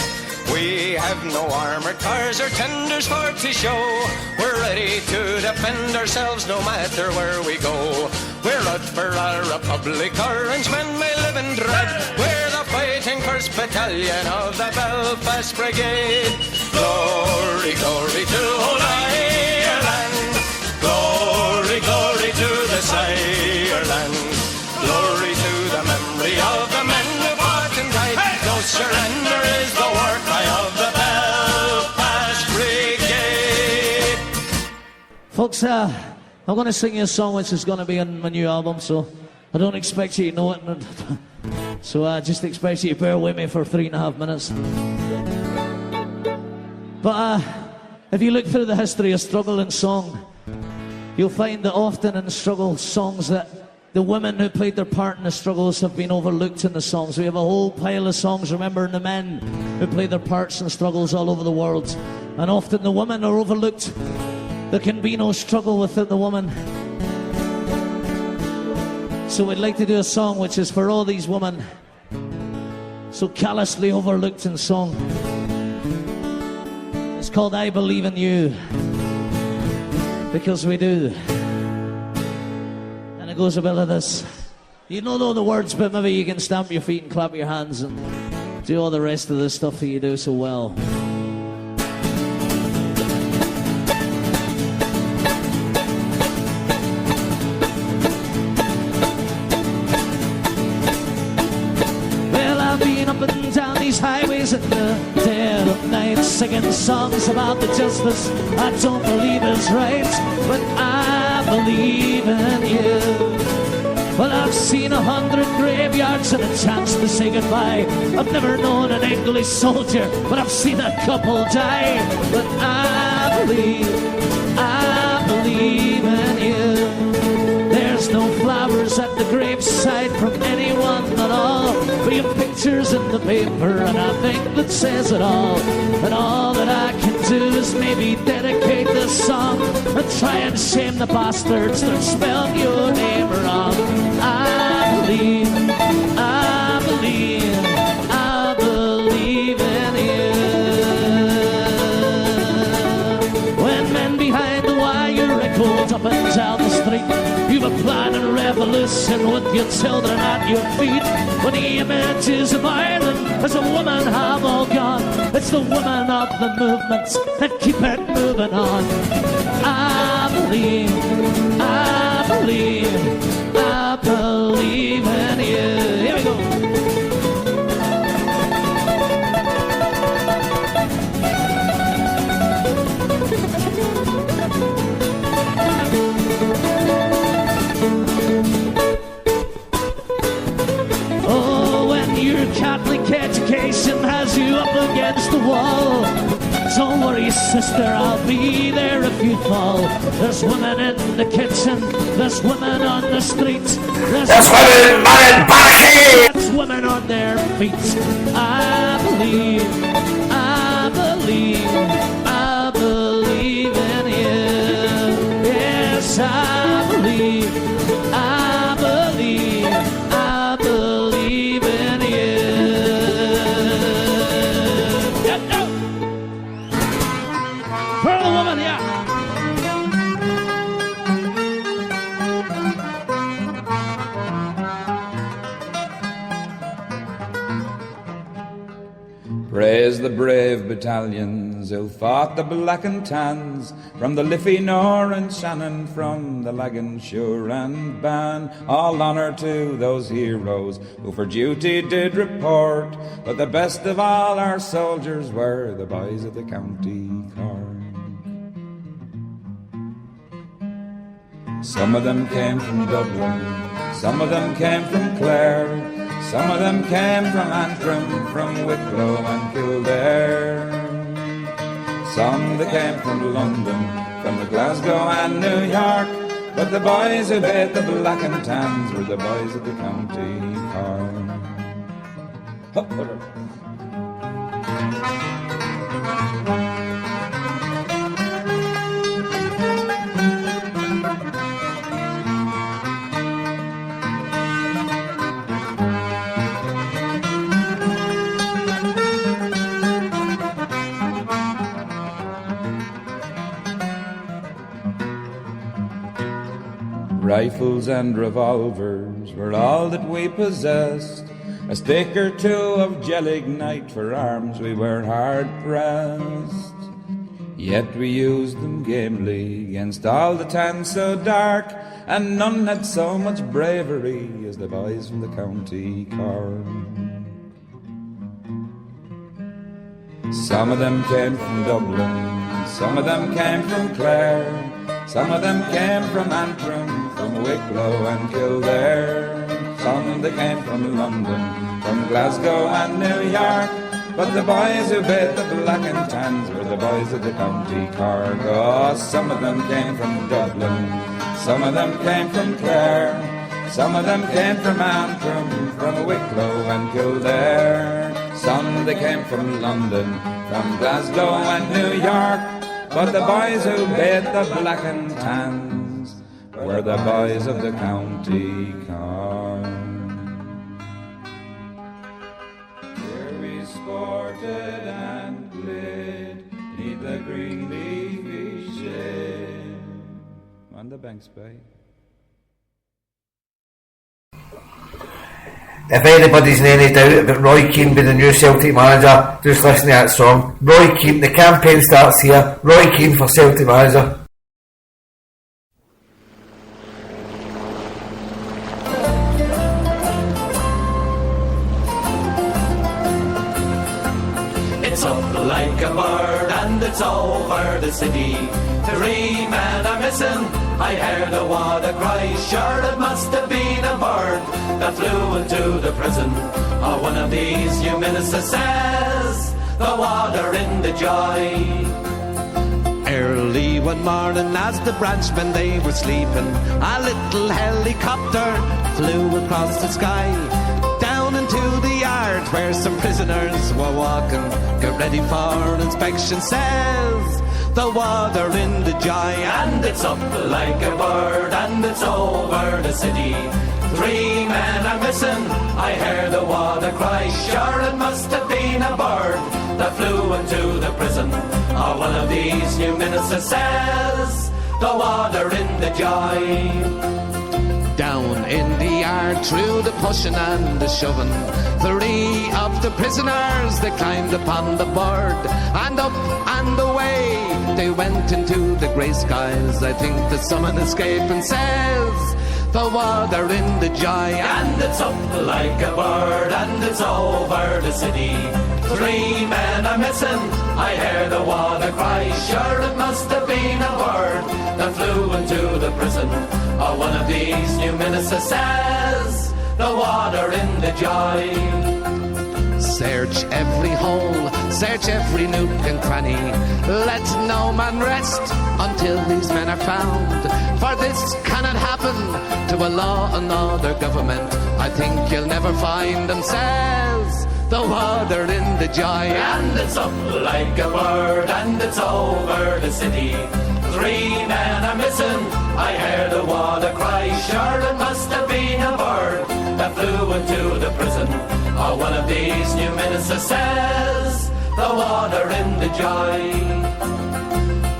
We have no armoured cars or tenders for to show. We're ready to defend ourselves no matter where we go. We're out for our republic, Orangemen may live in dread. We're the fighting 1st Battalion of the Belfast Brigade. Glory, glory to old Ireland. Glory, glory to this Ireland. Glory to the memory of the men who fought and died. No surrender is the war cry of the Belfast Brigade. Folks, I'm going to sing you a song which is going to be on my new album, so I don't expect you to know it. So I just expect you to bear with me for 3.5 minutes. But if you look through the history of struggle and song, you'll find that often in struggle songs that the women who played their part in the struggles have been overlooked in the songs. We have a whole pile of songs remembering the men who played their parts in struggles all over the world. And often the women are overlooked. There can be no struggle without the woman. So we'd like to do a song which is for all these women so callously overlooked in song. It's called I Believe in You, because we do. And it goes a bit like this. You don't know the words, but maybe you can stamp your feet and clap your hands and do all the rest of the stuff that you do so well. Highways in the dead of night, singing songs about the justice I don't believe is right, but I believe in you. Well, I've seen 100 graveyards and a chance to say goodbye. I've never known an English soldier, but I've seen a couple die. But I believe in you. There's no flowers at the graveside from anyone at all. We have pictures in the paper, and I think that says it all. And all that I can do is maybe dedicate this song and try and shame the bastards that spelled your name wrong. I believe in you. When men behind the wire echoed up and down the street, you were planning a revolution with your children at your feet. When the images of Ireland as a woman have all gone, it's the women of the movements that keep it moving on. I believe sister, I'll be there if you fall. There's women in the kitchen, there's women on the streets, there's women in barricades, there's women on their feet. I believe in you. Yes, I believe in you. For the woman, yeah. Praise the brave battalions who fought the black and tans, from the Liffey, Nor and Shannon, from the Lagan, Shure and Ban. All honour to those heroes who for duty did report, but the best of all our soldiers were the boys of the County Cork. Some of them came from Dublin, some of them came from Clare, some of them came from Antrim, from Wicklow and Kildare. Some they came from London, from Glasgow and New York, but the boys who bade the black and tans were the boys of the County Cork. Rifles and revolvers were all that we possessed. A stick or two of gel-ignite for arms we were hard-pressed. Yet we used them gamely against all the tans so dark, and none had so much bravery as the boys from the County Cork. Some of them came from Dublin, some of them came from Clare, some of them came from Antrim, from Wicklow and Kildare. Some they came from London, from Glasgow and New York, but the boys who bade the black and tans were the boys of the County Cork. Oh, some of them came from Dublin, some of them came from Clare, some of them came from Antrim, from Wicklow and Kildare. Some they came from London, from Glasgow and New York, but the boys who bade the black and tans were the boys of the County Cork. Here we sported and played neath the green leafy shade on the Banks Bay. If anybody's in any doubt about Roy Keane being the new Celtic manager, just listen to that song. Roy Keane, the campaign starts here. Roy Keane for Celtic manager. It's up like a bird and it's over the city. 3 men are missing, I heard a water cry. Sure it must have been a bird that flew into the prison. Or one of these new ministers says, the water in the joy. Early one morning as the branchmen they were sleeping, a little helicopter flew across the sky, down into the yard where some prisoners were walking. Get ready for inspection, says the water in the joy. And it's up like a bird and it's over the city. 3 men are missing, I heard the water cry. Sure it must have been a bird that flew into the prison. Or one of these new ministers says, the water in the joy. Down in the yard, through the pushing and the shoving, 3 of the prisoners, they climbed upon the board, and up and away they went into the grey skies. I think that someone escaping says, the water in the joy. And it's up like a bird and it's over the city. 3 men are missing, I heard the water cry. Sure it must have been a bird that flew into the prison. Or one of these new ministers says, the water in the joy. Search every hole, search every nook and cranny. Let no man rest until these men are found. For this cannot happen to a law and order government. I think you'll never find them, says the water in the joy. And it's up like a bird, and it's over the city. 3 men are missing, I heard the water cry. Sure it must have been a bird that flew into the prison, or one of these new ministers, says the water in the joy.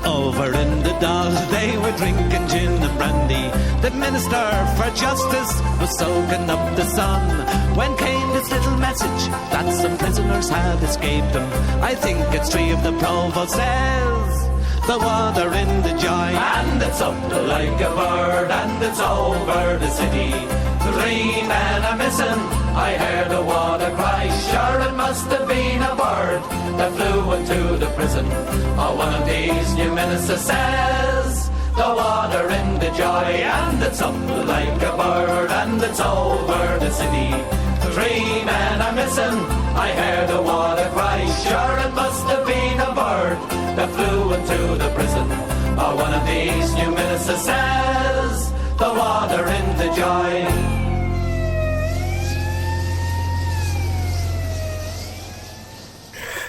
Over in the Dodge they were drinking gin and brandy. The minister for justice was soaking up the sun, when came this little message that some prisoners had escaped him. I think it's 3 of the provost, says the water in the joy. And it's up like a bird, and it's over the city. 3 men are missing, I heard the water cry. Sure it must have been a bird that flew into the prison, or one of these new ministers, says the water in the joy. And it's up like a bird, and it's over the city. 3 men are missing, I heard the water cry. Sure it must have been a bird that flew into the prison, or one of these new ministers, says the water in the joy.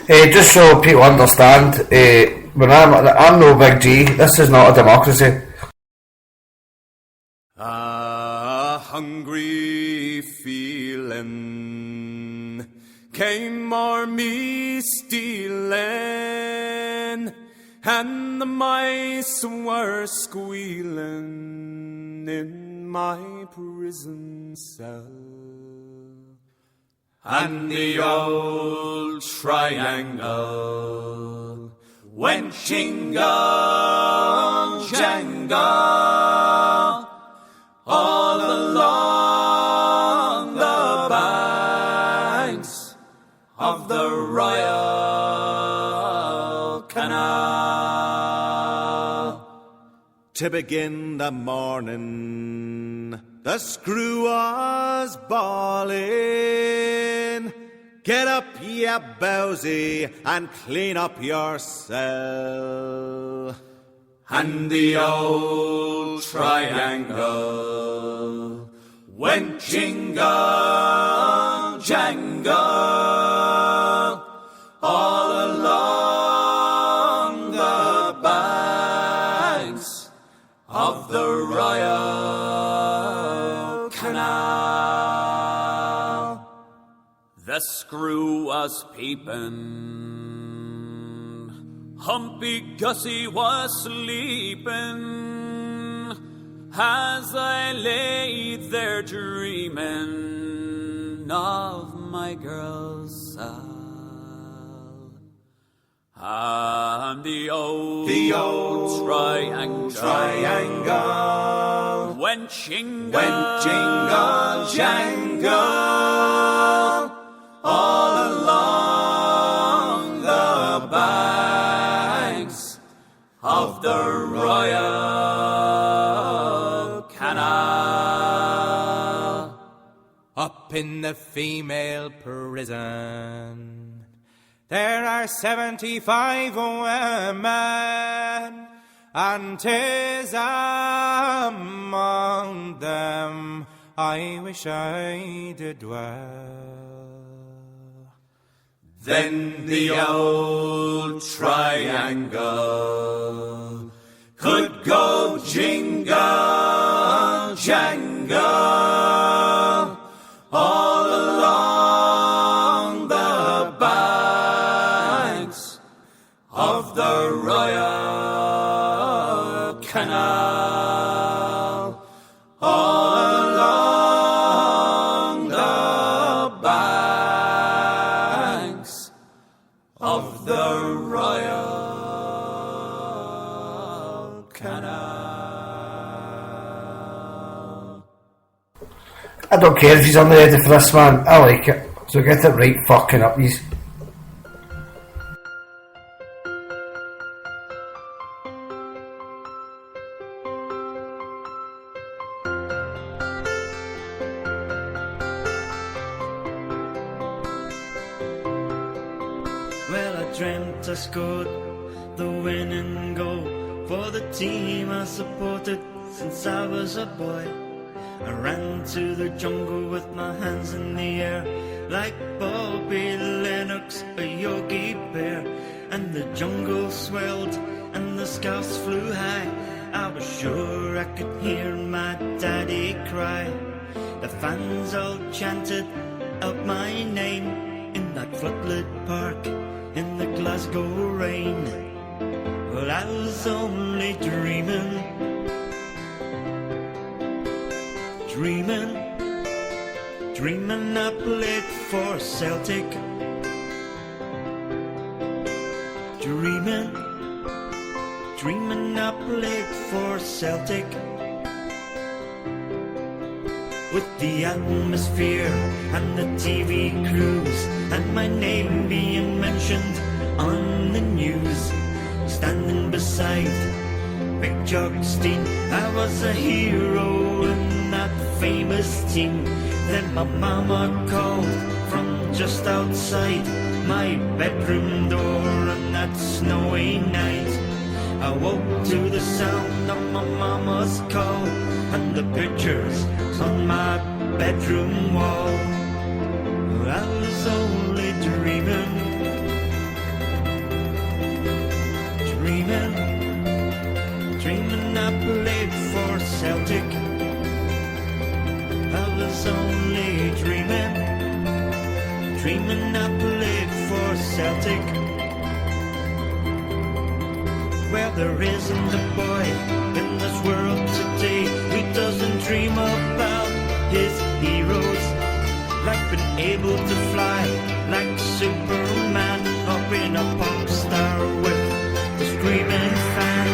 Just so people understand, when I'm no Big G, this is not a democracy. A hungry feeling came o'er me stealing, and the mice were squealing in my prison cell. And the old triangle went jingle, jangle, all along the banks of the Royal Canal. To begin the morning, the screw was bawling. Get up, ye bowsy, and clean up your cell. And the old triangle went jingle, jangle, all along the banks of the Royal Canal. The screw was peeping, Humpy Gussie was sleeping, as I lay there dreaming of my girl's cell. And the old triangle went jingle, jangle, all along the banks of the Royal Canal. Up in the female prison, there are 75 women, and 'tis among them I wish I did dwell. Then the old triangle could go jingle, jangle, all along the banks of the Royal Canal, all along the banks of the Royal Canal. I don't care if he's on the ready for this, man. I like it. So get it right fucking up, yous. Well, dreamt I scored the winning goal for the team I supported since I was a boy. I ran to the jungle with my hands in the air like Bobby Lennox, a Yogi Bear. And the jungle swelled and the scarfs flew high. I was sure I could hear my daddy cry. The fans all chanted out my name in that floodlit park in the Glasgow rain. Well, I was only dreaming, dreaming, dreaming I played for Celtic. Dreaming, dreaming I played for Celtic. With the atmosphere and the TV crews and my name being mentioned on the news. Standing beside Big Jogstein, I was a hero in that famous team. Then my mama called from just outside my bedroom door on that snowy night. I woke to the sound of my mama's call and the pictures on my bedroom wall. I was only dreaming, dreaming, dreaming I played for Celtic. I was only dreaming, dreaming I played for Celtic. Well, there isn't a boy in this world today who doesn't dream about his heroes, like being able to fly like Superman, or being a pop star with the screaming fans.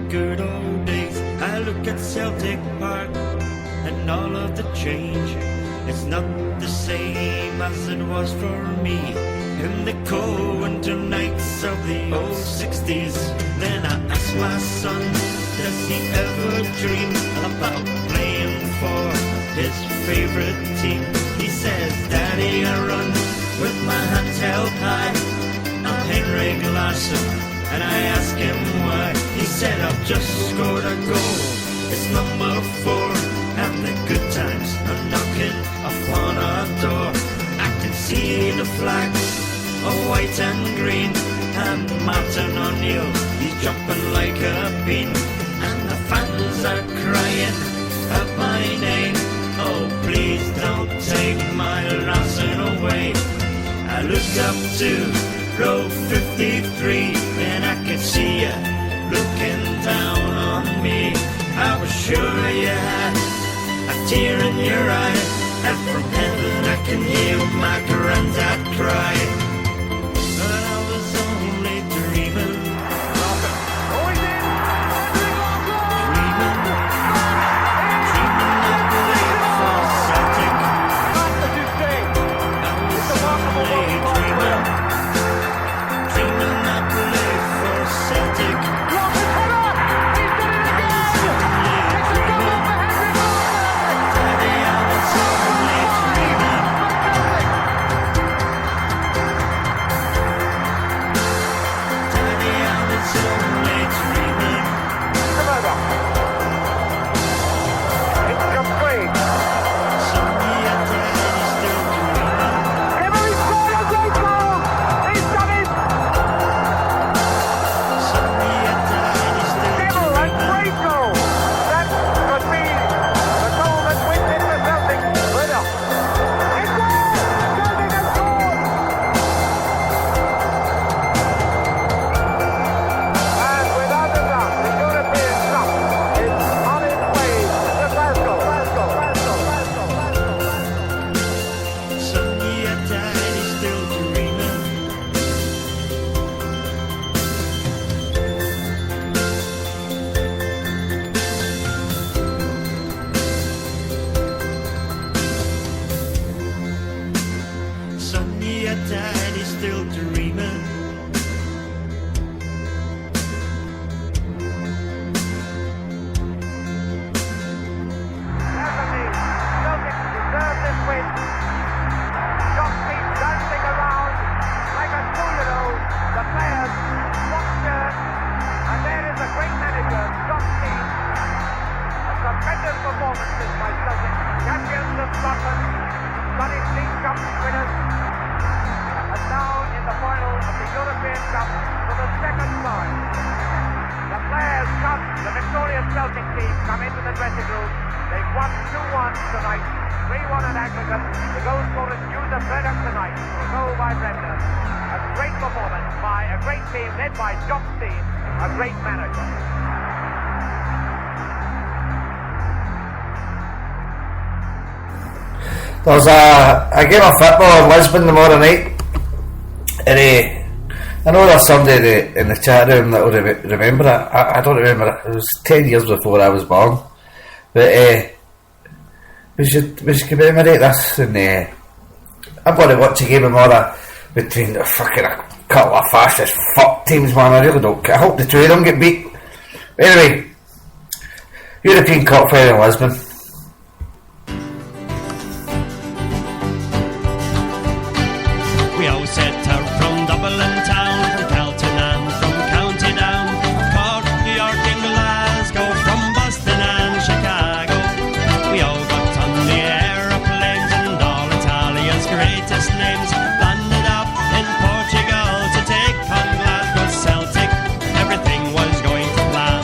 Good old days, I look at Celtic Park and all of the change. It's not the same as it was for me in the cold winter nights of the old 60s. Then I asked my son, does he ever dream about playing for his favorite team? He says, Daddy, I run with my hands held high. I'm Henrik Larsson. And I asked him why. He said, I've just scored a goal. It's number 4, and the good times are knocking upon our door. I can see the flags of white and green, and Martin O'Neill, he's jumping like a bean. And the fans are crying out my name. Oh, please don't take my Larson away. I looked up to row 53, and I could see you looking down on me. I was sure you had a tear in your eye, and from heaven I can hear my granddad cry. But I was only dreaming, dreaming, dreaming I played for Celtic. I was only dreaming, dreaming I played for Celtic. match tonight. 3-1 at aggregate. The goal scorers Hugh the Brennan tonight. A goal by Brennan. A great performance by a great team led by Jock Stein, a great manager. There's a game of football in Lisbon tomorrow night, and I know there's somebody in the chat room that will remember it. I don't remember it. It was 10 years before I was born, but we should commemorate this, and I'm going to watch a game tomorrow between fucking a couple of fascist fuck teams, man. I really don't care. I hope the two of them get beat. Anyway, European Cup final in Lisbon. We all set out from Dublin town, from Kelton and from County Down, Cork, New York and Glasgow, from Boston and Chicago. We all got on the aeroplanes and all Italia's greatest names landed up in Portugal to take on Glasgow Celtic. Everything was going to plan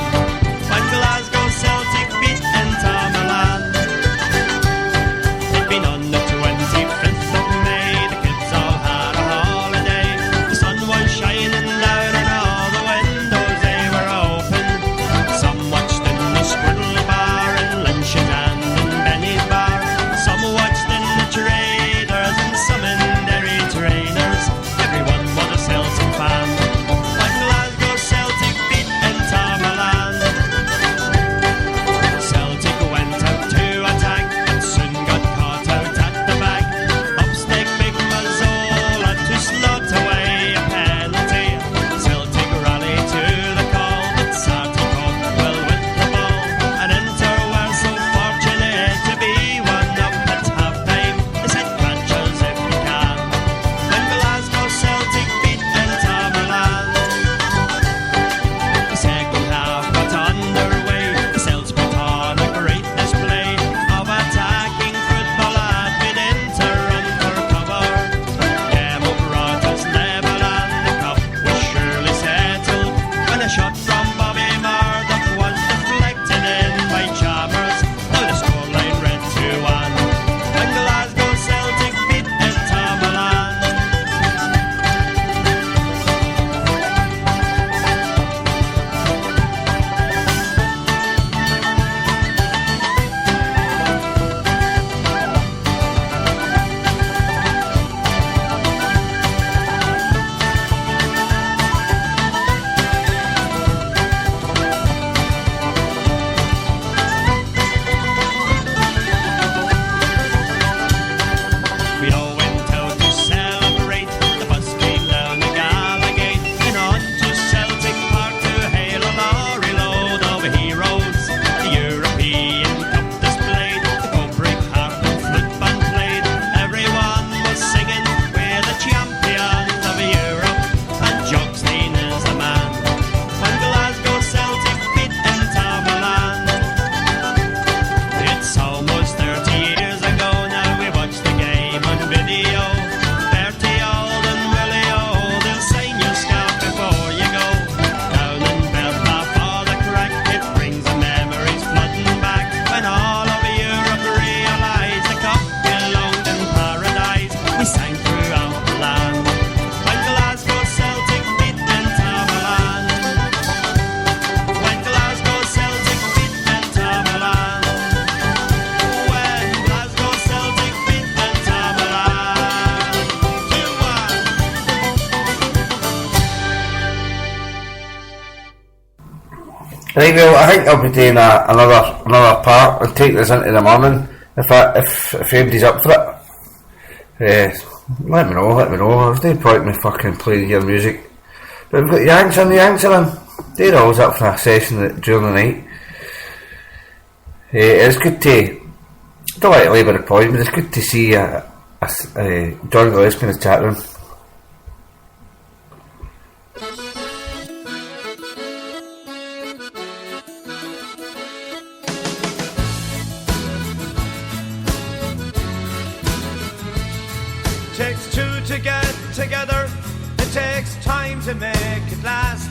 when Glasgow Celtic beat Inter Milan. It'd been on the 25th of May, the kids all had a holiday. The sun was shining down and all the windows they were open. Some watched in the Squirrel Bar in Lynch's and in Benny's Bar. Some watched in the Traders and some in Derry Trainers. Everyone was a Celtic fan when Glasgow Celtic beat Inter Milan. Celtic went out to attack and soon got caught out at the back. Up snake Big Mazzola to slot away a penalty. Celtic rallied to the call, but Sarti caught well with the ball. And Inter were so fortunate to be one up at half-time. They said catch us if you can when Glasgow Celtic beat Inter Milan. The second half got underway. The Celts put on a great display of attacking football at mid Inter under cover. Demo brought us level and the cup was surely settled when a shot from Bobby Murdoch was deflected in by Chalmers. Now the scoreline read 2-1 when Glasgow Celtic beat Inter Milan. We all went out to celebrate. The bus came down the Gallagate and on to Celtic Park to hail a lorry load of heroes. The European Cup displayed, the Cobrick harp and flute band played. Everyone was singing, we're the champions of Europe, and Jock Stein is the man. When Glasgow Celtic beat Inter Milan. It's almost 30 years ago now. We watched the game on video. Bertie Auld and Willie Auld, they'll sign your scarf before you go. Down in Belfast for the crack, it brings the memories flooding back. When all of Europe realised the cup belonged in paradise, we sang throughout the land when Glasgow Celtic beat Inter Milan. When Glasgow Celtic beat Inter Milan. When Glasgow Celtic beat Inter Milan. 2-1. Right, well, I think I'll be doing another part and take this into the morning if anybody's up for it. Let me know. There's no point in me fucking playing your music. But we've got the Yanks in. They're always up for a session during the night. It's good to, I don't like to labour the point, but it's good to see John Gillespie in the chat room. Takes two to get together, it takes time to make it last.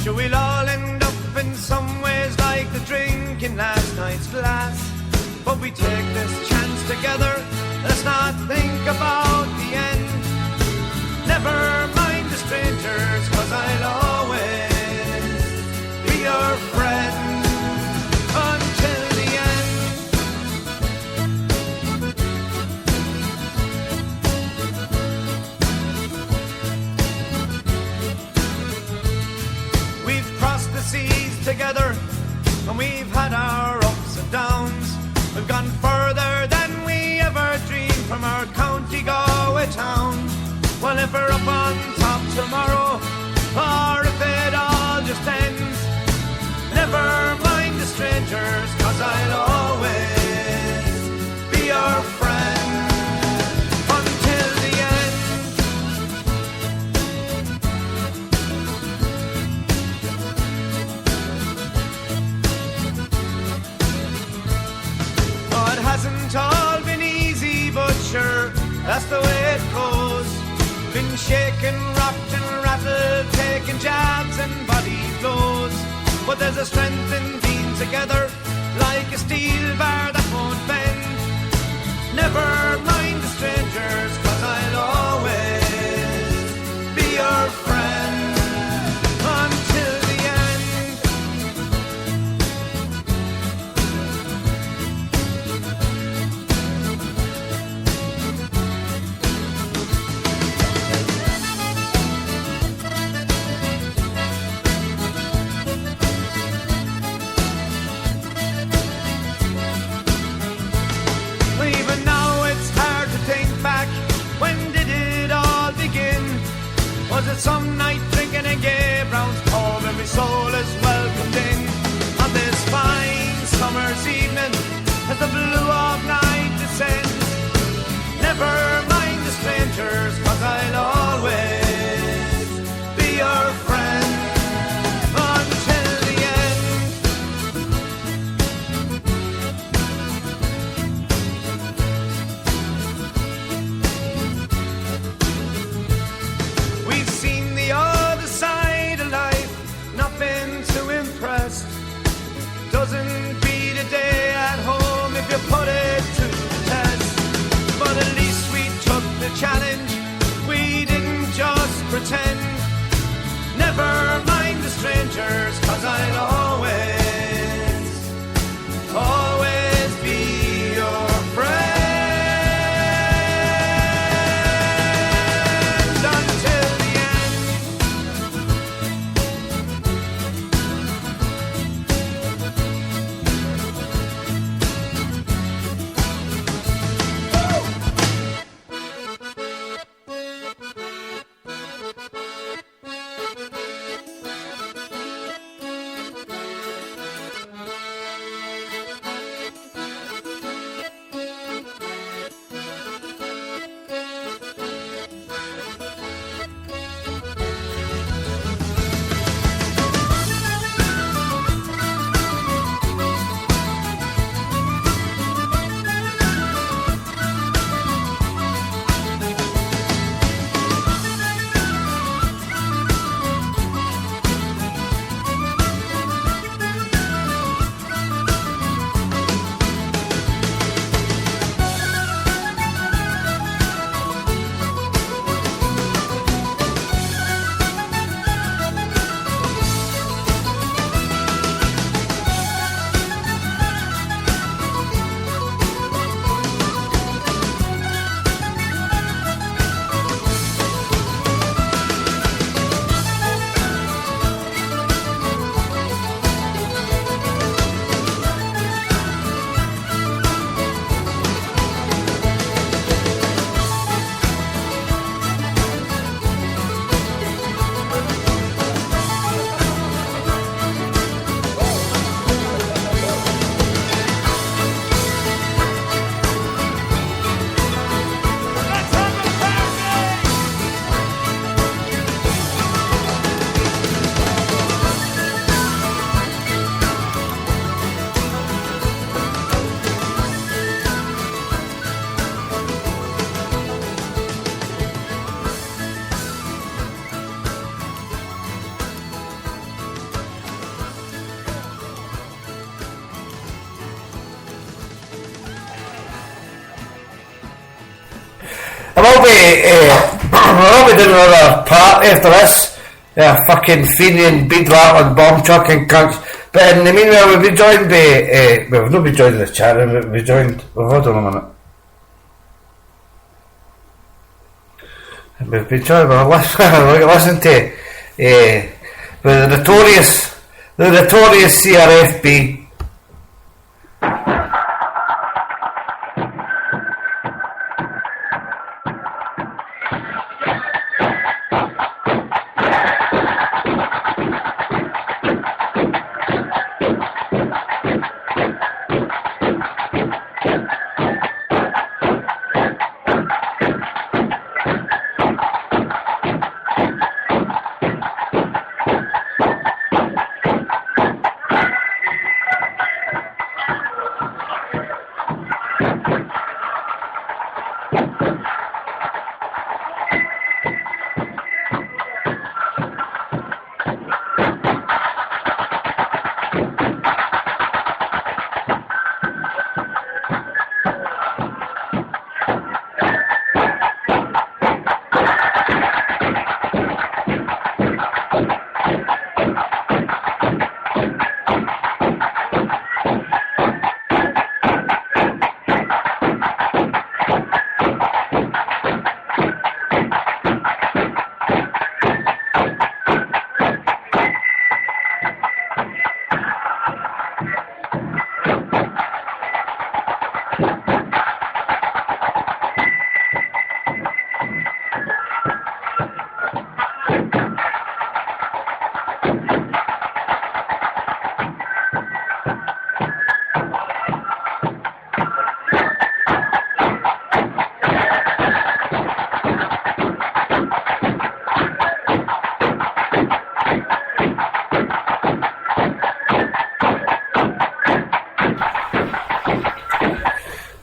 Sure, we'll all end up in some ways like the drink in last night's glass. but we take this chance together. Let's not think about the end. Never mind the strangers, 'cause I'll always be your friend until the end. We've crossed the seas together, and we've had our ups and downs. We've gone further than we ever dreamed from our county Galway town. Well, if we're up on top tomorrow, or if it all just ends, never mind the strangers, 'cause I'll always be your friend until the end. Oh, it hasn't all been easy, but sure, that's the way it goes. Been shaken, rocked and rattled, taking jabs and body blows. But there's a strength in being together, like a steel bar that won't bend. Never mind the strangers, 'cause I'll always be your friend until the end. Even now it's hard to think back. When did it all begin? Was it some night drinking a gay Brown's pub? Every soul is welcomed in on this fine summer's evening as the blue of night descends. Never mind the strangers, 'cause I'll always be your friend until the end. We've seen the other side of life, not been I'll be doing another part after this. Yeah, fucking Fenian, bead rattling, bomb chucking cunts. But in the meanwhile, we'll be joined by, we've not been joined in the chat room, we'll be joined, hold on a minute. We've been joined by listen to the notorious CRFB.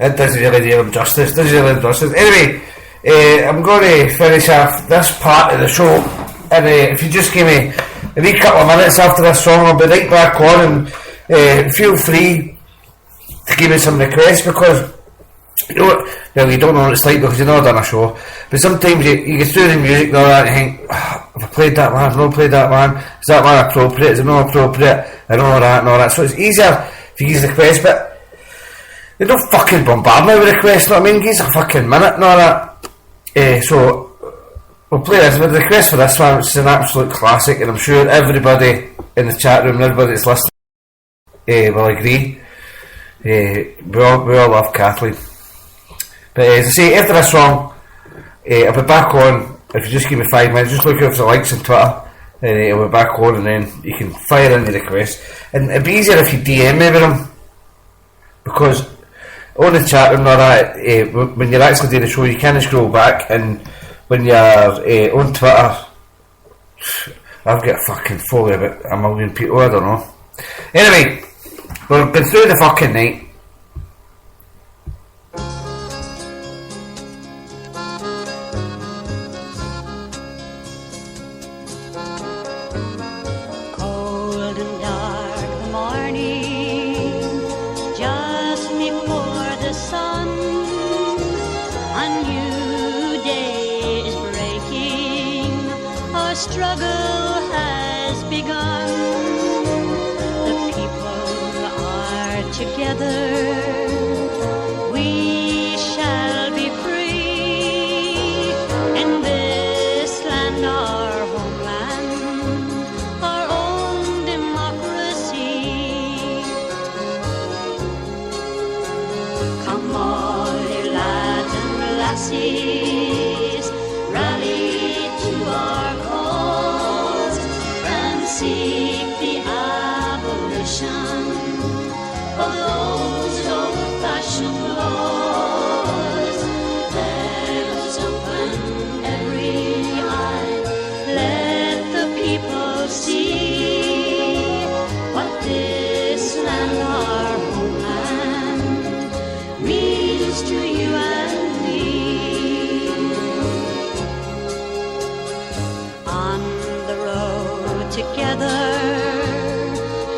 It doesn't really do him justice, Anyway, I'm going to finish off this part of the show, and if you just give me a wee couple of minutes after this song, I'll be right back on, and feel free to give me some requests, because you know, well, you don't know what it's like because you've never done a show, but sometimes you get through the music and all that and you think, have I played that man, have I not played that man, is that man appropriate, is it not appropriate, and all that, so it's easier if you use the request, but they don't fucking bombard me with requests, you know what I mean? Give us a fucking minute and all that. So, we'll play this with the request for this one, which is an absolute classic, and I'm sure everybody in the chat room and everybody that's listening will agree. We all love Kathleen. But as I say, after this song, I'll be back on, if you just give me 5 minutes, just look out for the likes on Twitter, and I'll be back on, and then you can fire in the request. And it'd be easier if you DM me with them, because on the chat room, when you're actually doing the show, you can scroll back, and when you're on Twitter, I've got fucking follow about 1 million people, I don't know. Anyway, we've been through the fucking night.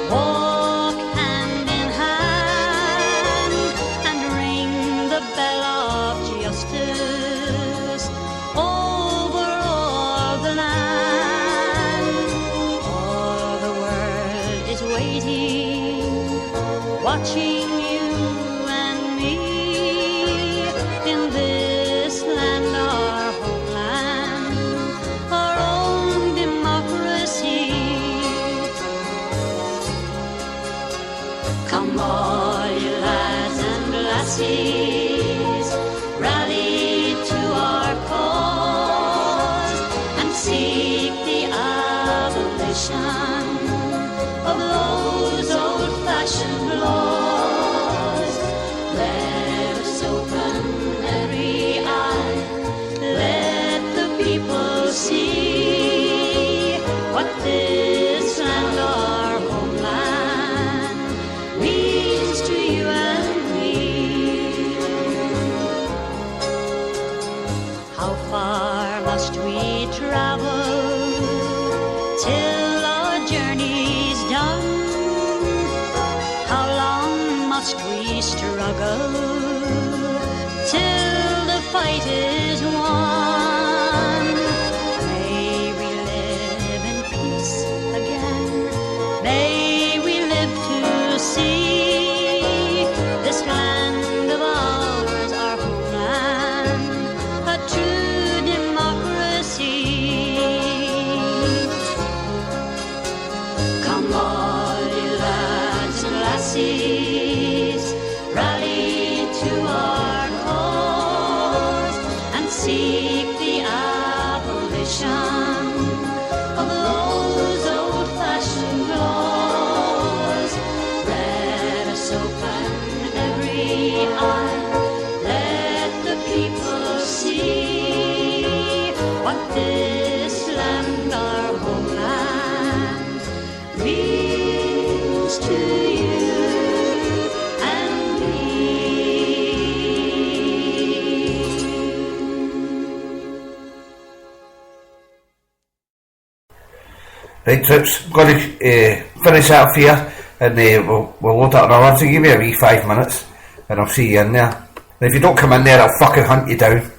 Walk hand in hand and ring watching you and me in this land, our homeland, our own democracy. Come all you lads and lassies, rally to our cause and seek the abolition of those old-fashioned laws. Let us open every eye, let the people see what this land, our homeland, means to you and me. How far must we travel till our journey's done? How long must we struggle till the fight is won? May we live in peace again, may we live to see this land of ours, our homeland, a true democracy. Come all you lads and lassies, rally to our cause and seek the abolition of those old-fashioned laws. Let us open every eye, let the people see what this land, our homeland, means to you and me. Right, troops, going to finish that off here, and we'll load up another one, so give me a wee 5 minutes and I'll see you in there. And if you don't come in there, I'll fucking hunt you down.